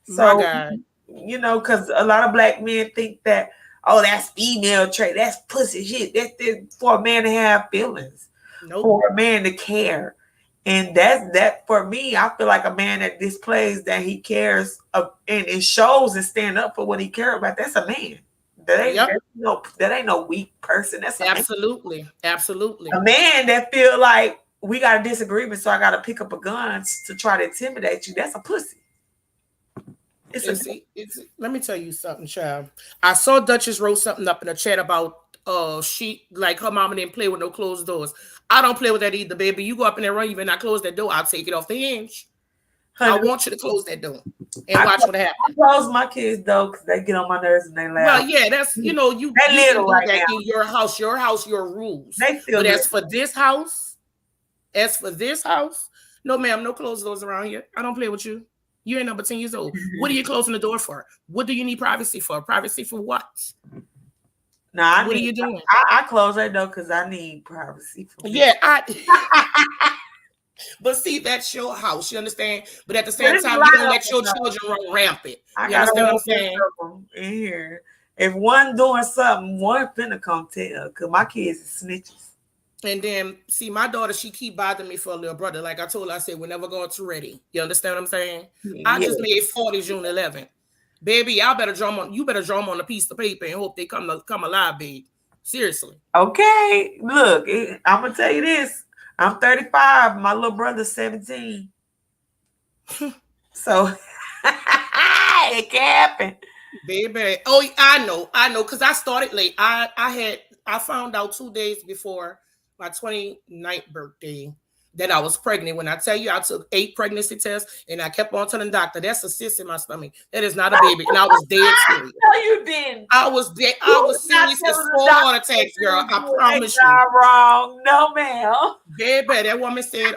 So, my God. You know, because a lot of black men think that, oh, that's female trait, that's pussy shit. That's for a man to have feelings, for a man to care. And that for me, I feel like a man that displays that he cares and shows and stand up for what he cares about, that's a man. That ain't no weak person. That's absolutely a man that feel like we got a disagreement, so I got to pick up a gun to try to intimidate you. That's a pussy. Let me tell you something, child. I saw Duchess wrote something up in the chat about she, like, her mama didn't play with no closed doors. I don't play with that either, baby. You go up in there, run, you better not close that door. I'll take it off the hinge. I want you to close that door and watch what happens. I close my kids though, because they get on my nerves and they laugh. Well, yeah, that's you can do that in your house, your rules. But as for this house, no, ma'am, no closed doors around here. I don't play with you. You ain't number 10 years old. What are you closing the door for? What do you need privacy for? Privacy for what? Nah, What are you doing? I close that door because I need privacy for me. Yeah, but see, that's your house. You understand? But at the But same it's a time, you don't lot of let your them, though. children run rampant. I You got a understand what I'm whole list saying? of them in here. If one doing something, one finna come tell because my kids is snitches. And then see, my daughter, she keep bothering me for a little brother. Like I told her, I said, we're never going to ready. You understand what I'm saying? I Yeah. just made 40 June 11th. Baby, y'all better drum on. You better drum on a piece of paper and hope they come alive, babe. Seriously. Okay. Look, I'm gonna tell you this. I'm 35. My little brother's 17. So it can happen. Baby. Oh, I know, because I started late. I found out 2 days before my 29th birthday that I was pregnant. When I tell you I took 8 pregnancy tests and I kept on telling the doctor, that's a cyst in my stomach. That is not a baby. And I was dead serious. No, you didn't. I was dead. You I was was not serious as telling the 4 doctor heart attacks, you girl. was I doing promise that you. job wrong. No, ma'am. Baby, that woman said,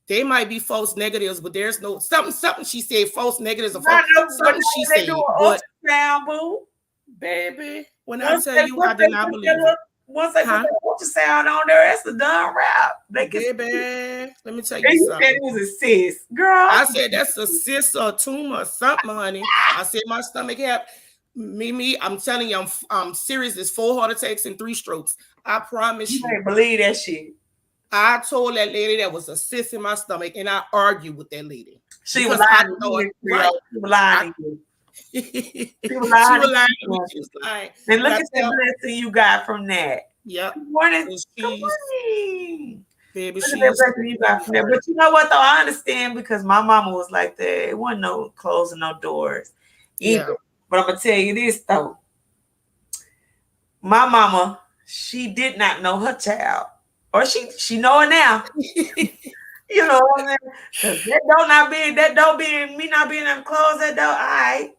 they might be false negatives, but there's no something she said, false negatives or false, something she They said. do an But ultrasound, boo. baby, when I tell you, I did not believe it. Once they put Huh? that ultrasound on there, that's a done wrap. They can Baby, let me tell and you you said something. it was a cyst. Girl, I said that's a cyst or tumor or something, honey. I said my stomach had Mimi. I'm telling you, I'm serious. There's 4 heart attacks and 3 strokes. I promise you you. can't believe that shit. I told that lady that was a cyst in my stomach, and I argued with that lady. She was Because I lying to thought, you, right. She was lying to you. She was She lying was to lying to me. you. She was lying. And But look I at the tell, blessing you got from that. yep. Good morning. And Good she's, morning. baby, Look at that she's blessing you got from that. But you know what though? I understand because my mama was like that. It wasn't no closing no doors either. yeah. But I'm gonna tell you this though. My mama, she did not know her child. Or she know it now. You know what I mean? Because that door being me not being able to close that door, all right.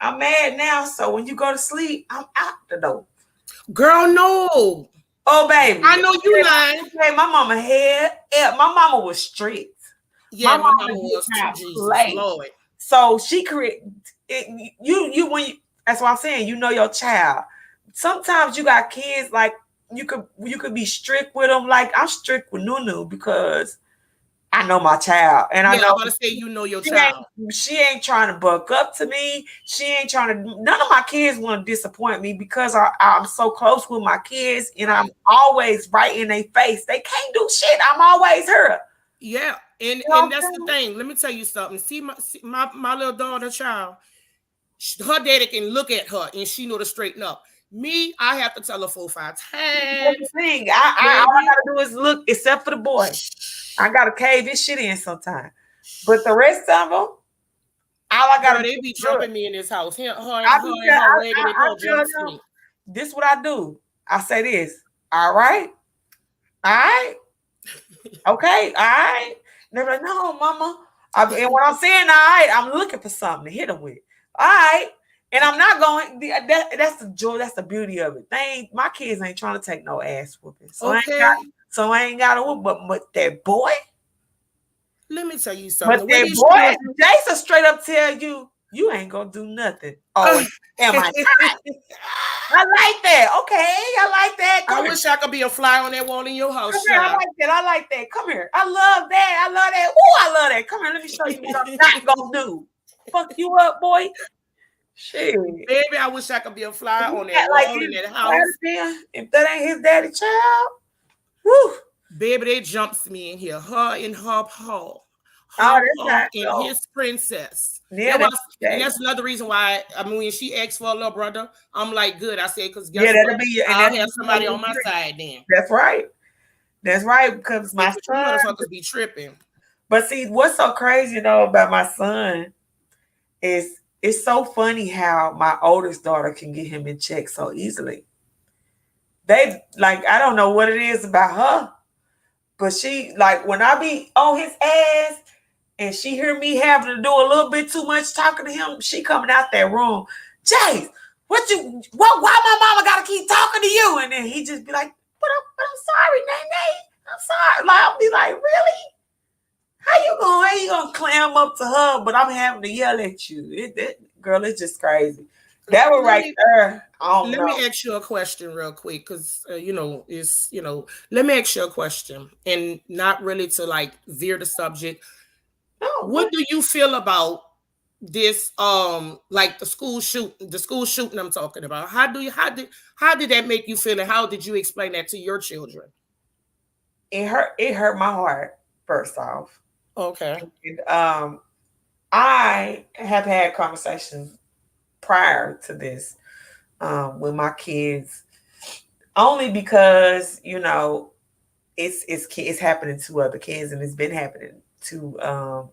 I'm mad now. So when you go to sleep, I'm out the door. Girl, no. Oh, baby. I know you lying. Okay, my mama my mama was strict. Yeah, my mama did was too, not Jesus, Lord. So she created that's what I'm saying, you know your child. Sometimes you got kids like you could be strict with them. Like I'm strict with Nunu because I know my child, and I Yeah, know I'm about to say you know your child. she ain't trying to buck up to me. She ain't trying to. None of my kids want to disappoint me because I'm so close with my kids, and I'm always right in their face. They can't do shit. I'm always her. Yeah, and You know and that's the thing. Let me tell you something. See my little daughter, child. Her daddy can look at her and she know to straighten up. Me, I have to tell her 4 or 5 That's the times. thing. All I gotta do is look, except for the boy. I gotta cave his shit in sometimes. But the rest of them, all I gotta Girl, they do be is jumping look. me in this house. Her I regular girl jumps me. This what I do. I say this. All right. All right. Okay. All right. And they're like, no, mama. And when I'm saying all right, I'm looking for something to hit them with. All right. And I'm not going. That's the joy. That's the beauty of it. My kids ain't trying to take no ass whooping. So Okay. I ain't got to whoop. But that boy. Let me tell you something. But that boy, Jason straight up tell you ain't gonna do nothing. Oh, am I not? I like that. Okay, I like that. I wish I could be a fly on that wall in your house. Come here. I like that. I like that. Come here. I love that. I love that. Ooh, I love that. Come here. Let me show you what I'm not gonna do. Fuck you up, boy. Shit. Baby, I wish I could be a fly on that wall in that house. If that ain't his daddy child, whoo. Baby, they jumps me in here. Her and her Paul. And his princess. Yeah, and that's another reason why, I mean, when she asked for a little brother, I'm like, good. I said, because I'll have somebody on my side then. That's right. That's right. Because my son, motherfuckers be tripping. But see, what's so crazy though about my son is it's so funny how my oldest daughter can get him in check so easily. I don't know what it is about her, but she when I be on his ass and she hear me having to do a little bit too much talking to him, she coming out that room, Jace, why my mama gotta keep talking to you? And then he just be like, but I'm sorry, Nene. I'm sorry. I'll be like, really? How you gonna clam up to her, but I'm having to yell at you? Girl, it's just crazy. That was let right me there. I don't let know. me ask you a question real quick, because let me ask you a question, and not really to like veer the subject. No, What do you feel about this, like the school shooting I'm talking about? How did that make you feel, and how did you explain that to your children? it hurt my heart, first off. Okay. And, I have had conversations prior to this with my kids, only because it's happening to other kids, and it's been happening to.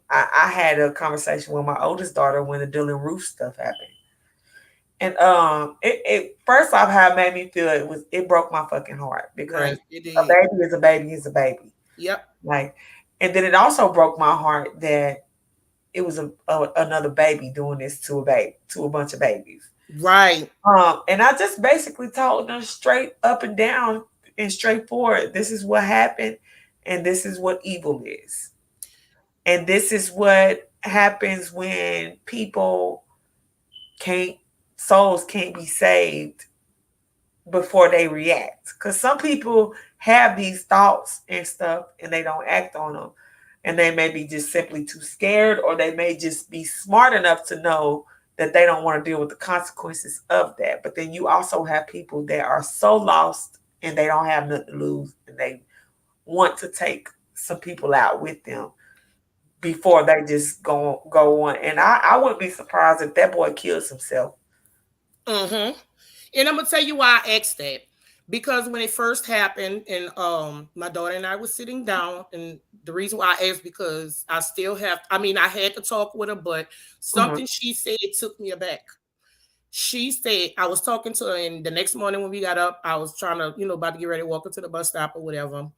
I had a conversation with my oldest daughter when the Dylan Roof stuff happened, and it first off, how it made me feel, it broke my fucking heart, because Right, it a did. baby is a baby is a baby, Yep. like, and then it also broke my heart that it was another baby doing this to a bunch of babies. Right. And I just basically told them straight up and down and straightforward, this is what happened, and this is what evil is. And this is what happens when people can't, souls can't be saved before they react. Because some people have these thoughts and stuff and they don't act on them. And they may be just simply too scared, or they may just be smart enough to know that they don't want to deal with the consequences of that. But then you also have people that are so lost and they don't have nothing to lose, and they want to take some people out with them before they just go on. And I wouldn't be surprised if that boy kills himself. Mm-hmm. And I'm gonna tell you why I asked that. Because when it first happened, and my daughter and I was sitting down, and the reason why I asked, because I still have, I mean, I had to talk with her, but Mhm. something she said took me aback. She said, I was talking to her, and the next morning when we got up, I was trying to, about to get ready to walk her to the bus stop or whatever.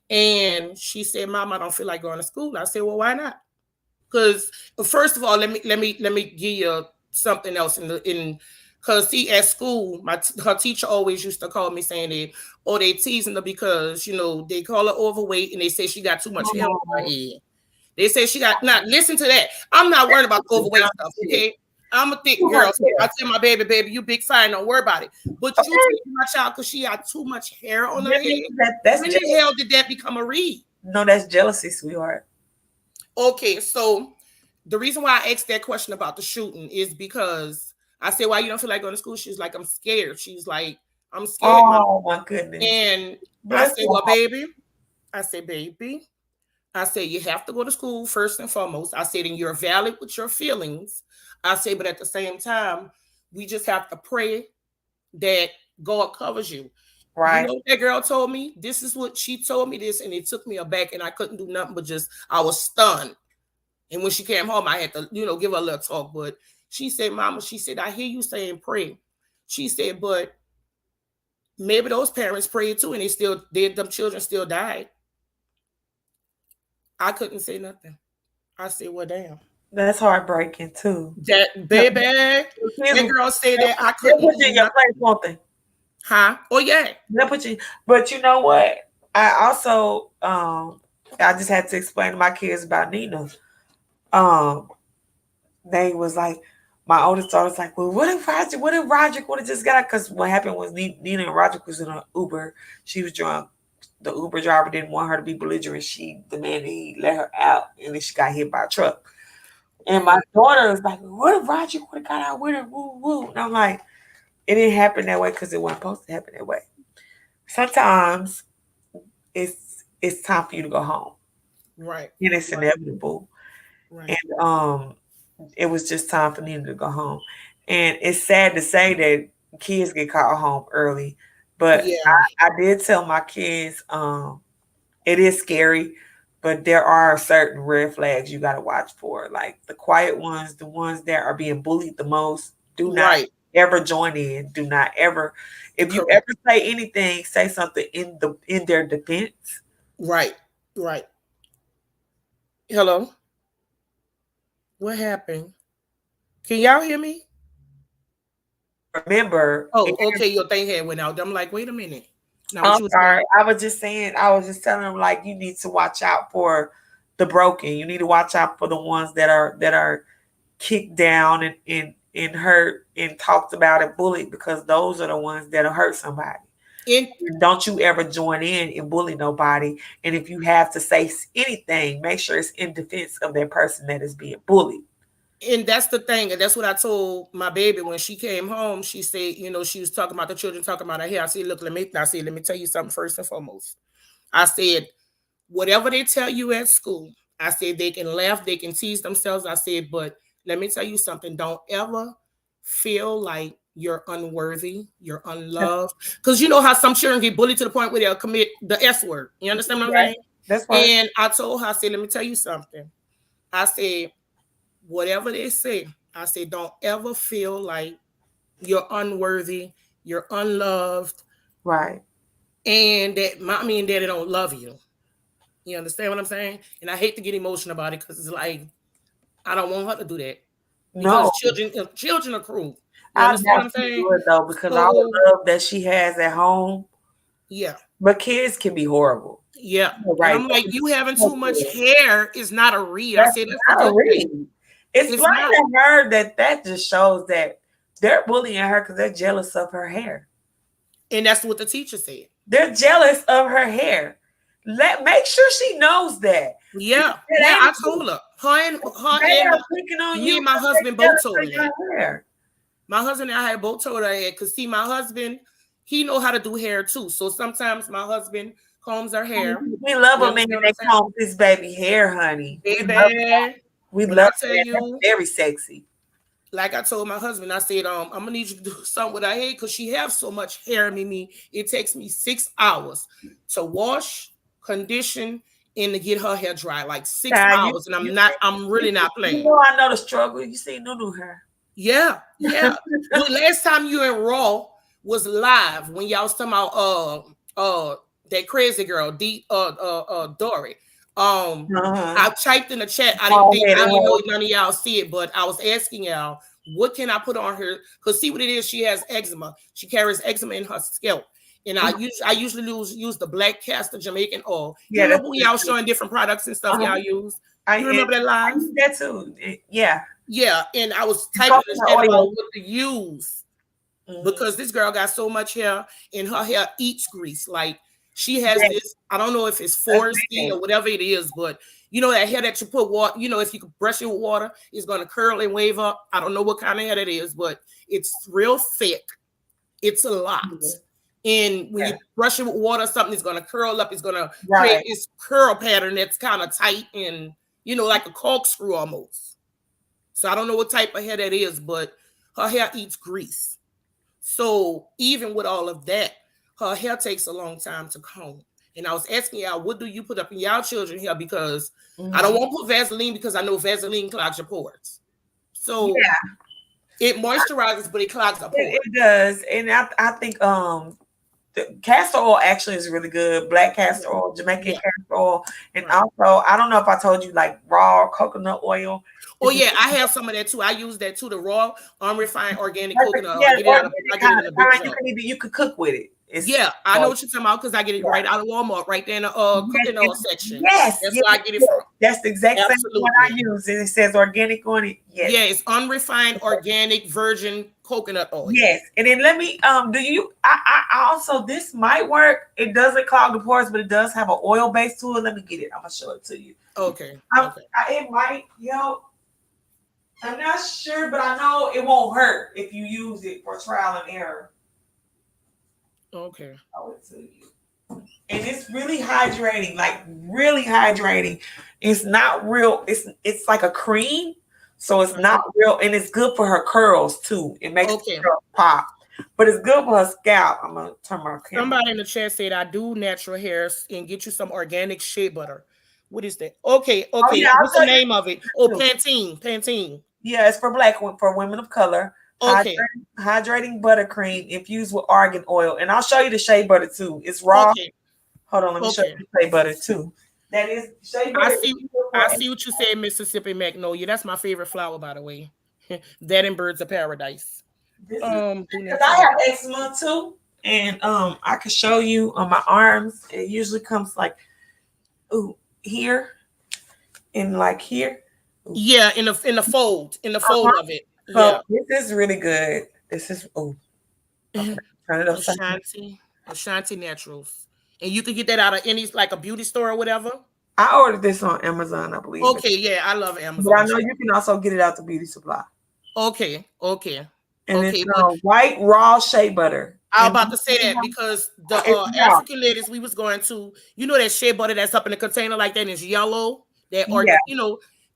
And she said, Mom, I don't feel like going to school. I said, well, why not? Because first of all, let me give you something else in because see, at school, her teacher always used to call me saying that, oh, they teasing her because they call her overweight, and they say she got too much hair on her Oh, head. They say she got, not listen to that. I'm not worried about the the overweight dumb stuff, shit. okay? I'm a thick Too girl, much so I hair. tell my baby, you big fine, don't worry about it. But you Okay. taking my child because she got too much hair on her Really? head. That's When the jealousy. hell did that become a read? No, that's jealousy, sweetheart. Okay, so the reason why I asked that question about the shooting is because I said, why you don't feel like going to school? She's like, I'm scared. She's like, I'm scared, Mom. Oh my goodness. And I Bless said, your well, heart. baby, I said, you have to go to school first and foremost. I said, and you're valid with your feelings. I said, but at the same time, we just have to pray that God covers you. You Right. know what that girl told me? This is what she told me this, and it took me aback, and I couldn't do nothing but just, I was stunned. And when she came home, I had to, give her a little talk. But she said, Mama, she said, I hear you saying pray. She said, but maybe those parents prayed too, and them children still died. I couldn't say nothing. I said, well, damn. That's heartbreaking too. That No, baby, the kids that girl said they'll, that I they'll couldn't put do you in your nothing. place, won't they? Huh? Oh, yeah. They'll put you, but you know what? I also I just had to explain to my kids about Nina. Um they was like, my oldest daughter's like, well, what if Roger would have just got, because what happened was Nina and Roger was in an Uber. She was drunk. The Uber driver didn't want her to be belligerent. She demanded he let her out, and then she got hit by a truck. And my Mm, daughter was like, what if Roger would have got out with her? Woo woo. And I'm like, it didn't happen that way because it wasn't supposed to happen that way. Sometimes it's time for you to go home. right. And it's Right. inevitable. Right. And it was just time for Nina to go home. And it's sad to say that kids get called home early, but Yeah. I did tell my kids, it is scary, but there are certain red flags you got to watch for. Like the quiet ones, the ones that are being bullied the most, do not Right. ever join in. Do not ever, if you ever Correct. say anything, say something in their defense. Right. Right. Hello. What happened? Can y'all hear me? Remember, Oh, okay. Your thing had went out. I'm like, wait a minute. Now, what I'm you were saying? sorry. I was just telling them, like, you need to watch out for the broken. You need to watch out for the ones that are kicked down and hurt and talked about and bullied, because those are the ones that'll hurt somebody. And Don't you ever join in and bully nobody. And if you have to say anything, make sure it's in defense of that person that is being bullied. and that's the thing, and that's what I told my baby when she came home. She said, she was talking about the children, talking about her hair. I said, look, let me tell you something first and foremost. I said, whatever they tell you at school, I said they can laugh, they can tease themselves. I said, but let me tell you something. Don't ever feel like you're unworthy, you're unloved. Because you know how some children get bullied to the point where they'll commit the S word. You understand what I'm saying? That's right. And I told her, I said, let me tell you something. I said, whatever they say, I said, don't ever feel like you're unworthy, you're unloved, Right. and that mommy and daddy don't love you. You understand what I'm saying? And I hate to get emotional about it because it's like I don't want her to do that because No, children are cruel. You I understand doubt what I'm she saying? would though, because all So the love that she has at home. yeah, But kids can be horrible. yeah. You're And right. I'm like, you having So too much good. hair is not a read. I That's said that's the not a good thing. read. It's Explain not. to her that just shows that they're bullying her because they're jealous of her hair. And that's what the teacher said. They're jealous of her hair. Make sure she knows that. Yeah, It yeah. ain't I told her. Her they and are picking on me you and my because husband they're both jealous told of her that. your hair. My husband and I had both told her that because see, my husband, he know how to do hair too. So sometimes my husband combs her hair. We love You a man understand what I'm that saying? combs his baby hair, honey. We love that. Baby, We when I love tell that. That's you, very sexy. like I told my husband, I said, I'm gonna need you to do something with her hair because she has so much hair in me. It takes me 6 hours to wash, condition, and to get her hair dry. Like 6 Child, hours. And I'm really not you playing. know I know the struggle. You see Nunu hair. Yeah, yeah. Well, last time you and Raw was live when y'all was talking about that crazy girl, Dory. Uh-huh. I typed in the chat. Bald I headed didn't know hoe. none of y'all see it, but I was asking y'all, what can I put on her? Because see what it is, she has eczema. She carries eczema in her scalp. And I usually use the black castor Jamaican oil. You Yeah, that's remember when y'all showing different products and stuff uh-huh. y'all use? I You remember that I live? use that too. Yeah. Yeah, and I was typing in the Coconut chat about oil. what to use Mhm. because this girl got so much hair and her hair eats grease. Like she has this, I don't know if it's That's foresty bad. or whatever it is, but you know that hair that you put water, if you brush it with water, it's going to curl and wave up. I don't know what kind of hair that is, but it's real thick. It's a lot. And when you brush it with water, something is going to curl up. It's going to create Right. this curl pattern that's kind of tight and, like a corkscrew almost. So I don't know what type of hair that is, but her hair eats grease. So even with all of that, her hair takes a long time to comb. And I was asking y'all, what do you put up in y'all children hair? Because I don't want to put Vaseline because I know Vaseline clogs your pores. So it moisturizes, but it clogs the pores. It does. And I think the castor oil actually is really good. Black castor oil, Jamaican castor oil. And also, I don't know if I told you, like raw coconut oil. Oh yeah, I have some of that too. I use that too. The raw, unrefined organic coconut oil. Yeah, I get it in a big you jar. you could cook with it. Yeah, I know what you're talking about because I get it right out of Walmart, right there in the cooking oil section. Yes, That's where I get it from. That's the exact same one I Absolutely. use, and it says organic on it. Yes. Yeah, it's unrefined organic virgin coconut oil. Yes, and then let me do you? I also, this might work. It doesn't clog the pores, but it does have an oil base to it. Let me get it. I'm gonna show it to you. Okay. It might, I'm not sure, but I know it won't hurt if you use it for trial and error. Okay. I'll it to you. And it's really hydrating, like really hydrating. It's not real. It's like a cream, so it's not real, and it's good for her curls too. It makes the curls pop, but it's good for her scalp. I'm gonna turn my camera. Somebody in the chat said I do natural hairs and get you some organic shea butter. What is that? Okay. Oh, yeah, What's the name of it? Oh, Pantene. Yeah, it's for for women of color. Okay. Hydrating buttercream infused with argan oil. And I'll show you the shea butter too. It's raw. Okay. Hold on, let me show you the shea butter too. That is shea butter. I see what you said, Mississippi Magnolia. That's my favorite flower, by the way. That and Birds of Paradise. Because I have eczema too. And I can show you on my arms. It usually comes like here and like here. Yeah, in the fold of it. So Yeah. this is really good. This is okay. Turn it upside down. Ashanti, Ashanti Naturals, and you can get that out of any like a beauty store or whatever. I ordered this on Amazon, I believe it. Okay, yeah, I love But I Amazon, know child. you can also get it out the beauty supply. Okay, okay, And it's okay, but white raw shea butter. I was And about to say that because the it's out. African ladies we was going to, that shea butter that's up in the container like that and it's yellow. That or Yeah.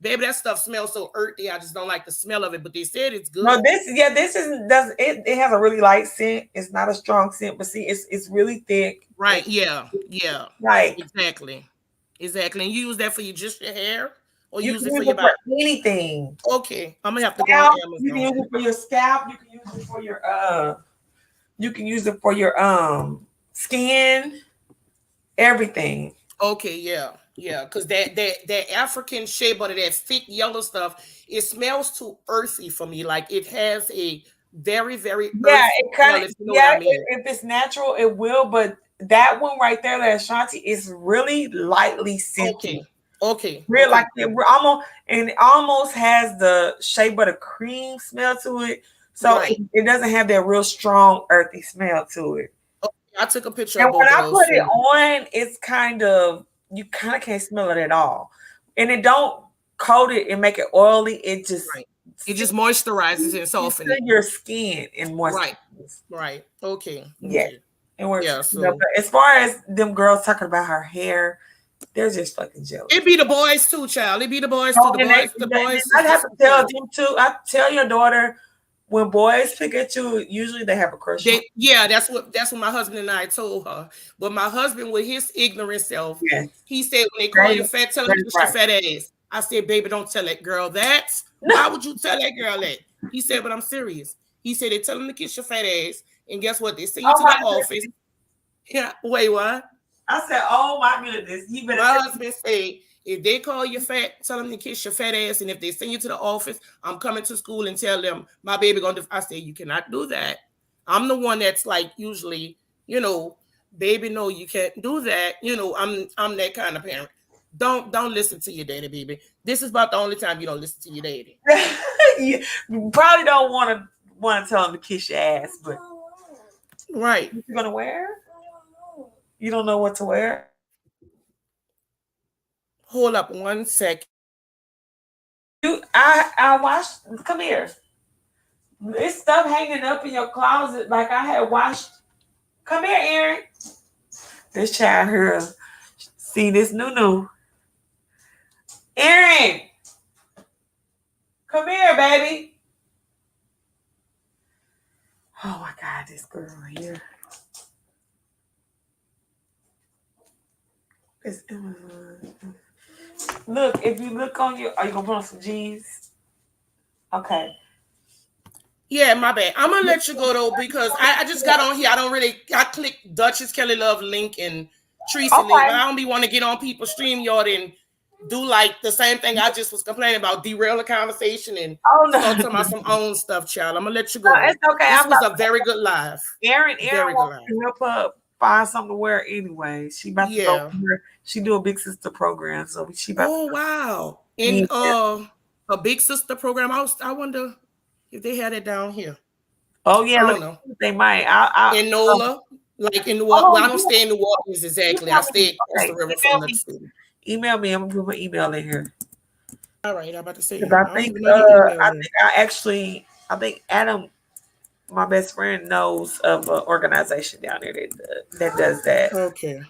baby, that stuff smells so earthy. I just don't like the smell of it. But they said it's No, good. this is does it has a really light scent. It's not a strong scent, but see, it's really thick. Right? Yeah, yeah, Like exactly, exactly. And you use that for just your hair, or you use can it for use your it for body. anything. Okay, I'm gonna have to go on Scalp, you can use Amazon. it for your scalp, you can use it for your you can use it for your skin, everything. Okay, yeah, yeah, because that African shea butter, that thick yellow stuff, it smells too earthy for me. Like it has a very very Yeah, earthy it kind smell, of if you know what I mean. if it's natural, it will, but that one right there, that Ashanti, is really lightly scented. Okay, okay, Real okay, like almost, and it almost has the shea butter cream smell to it. So right. it doesn't have that real strong earthy smell to it. Okay, I took a picture And of when both of I those put for it you. on, it's kind of you kind of can't smell it at all. And it don't coat it and make it oily. It just Right, it just sinks moisturizes and softens into it. your skin and Right, moisturizes. right. Okay, Yeah. okay. It works. Yeah. But So as far as them girls talking about her hair, they're just fucking jealous. it be the boys too, child. It be the boys too. Oh, The and boys, the they boys I is have just to as tell jealous. them too. I tell your daughter when boys pick at you, usually they have a crush on. Yeah, that's what my husband and I told her. But my husband, with his ignorant self, Yes, he said when they call that you is, fat, tell them that is kiss your right. fat ass. I said, baby, don't tell that girl that. Why would you tell that girl that? He said, but I'm serious. He said they tell them to kiss your fat ass, and guess what? They send you Oh to the my office. goodness! Yeah, wait, what? I said, oh my goodness, you better My tell me. husband said, if they call you fat, tell them to kiss your fat ass. And if they send you to the office, I'm coming to school and tell them my baby gonna I said, you cannot do that. I'm the one that's like usually, baby, no, you can't do that. I'm that kind of parent. Don't listen to your daddy, baby. This is about the only time you don't listen to your daddy. You probably don't want to tell them to kiss your ass, but Right. what you gonna wear? You don't know what to wear. Hold up 1 second. I watched. Come here. This stuff hanging up in your closet like I had washed. Come here, Aaron. This child here. See this new. Aaron, come here, baby. Oh my God, this girl here. It's, look, if you look on your, are you gonna put on some jeans? Okay. Yeah, my bad. I'm gonna let you go though because I just got on here. I clicked Duchess Kelly Love link and Teresa link, but Okay. I don't be want to get on people's StreamYard and do like the same thing I just was complaining about, derail the conversation and Oh no, start talking about some own stuff, child. I'm gonna let you no, go though. it's okay. This I'm was about a very good live. Aaron Very good wants live. to help her find something to wear anyway. She about to go Yeah. here. She do a big sister program, so she about to Oh wow. yeah. In a big sister program. I wonder if they had it down here. Oh yeah, I look, don't know. they might. In NOLA, like in New Orleans. Oh Well, I don't yeah, stay in New Orleans exactly. I email stay me. across the Okay, river from the city. email me. I'm gonna put my email in here. All right, I'm about to say. Because I don't even know your email. Then. I think Adam, my best friend, knows of an organization down there that does that. Okay.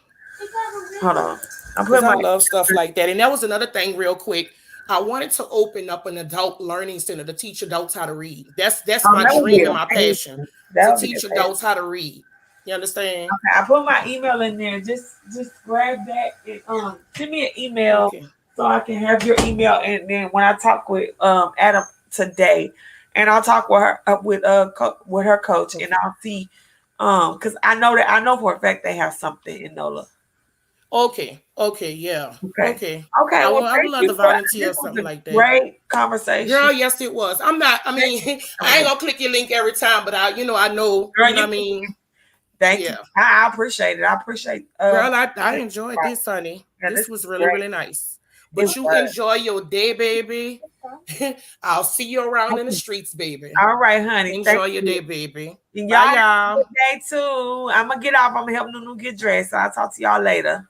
Hold on, I'm Because putting I my. love stuff like that. And that was another thing, real quick. I wanted to open up an adult learning center to teach adults how to read. That's Oh, my that would be dream and my passion amazing. to That would be teach amazing. adults how to read. You understand? Okay, I put my email in there. Just grab that and send me an email Okay. so I can have your email. And then when I talk with Adam today, and I'll talk with her with her coach, and Okay. I'll see because I know for a fact they have something in NOLA. Okay. Okay. Yeah. Okay. Okay. Okay. I Well, will. I would thank love you to for volunteer this or was something a like that. great conversation. Girl, yes, it was. I'm not. I mean, I ain't gonna click your link every time, but I know. Girl, You know what I you mean? thank you. Yeah. I appreciate it. I appreciate Girl, I enjoyed this, honey. yeah, This this was is really, great. really nice. But you enjoy your day, baby. I'll see you around in the streets, baby. All right, honey. Enjoy your day, baby. Y'all Bye, have a y'all. good day too. I'm gonna get off. I'm gonna help Nunu get dressed. I'll talk to y'all later.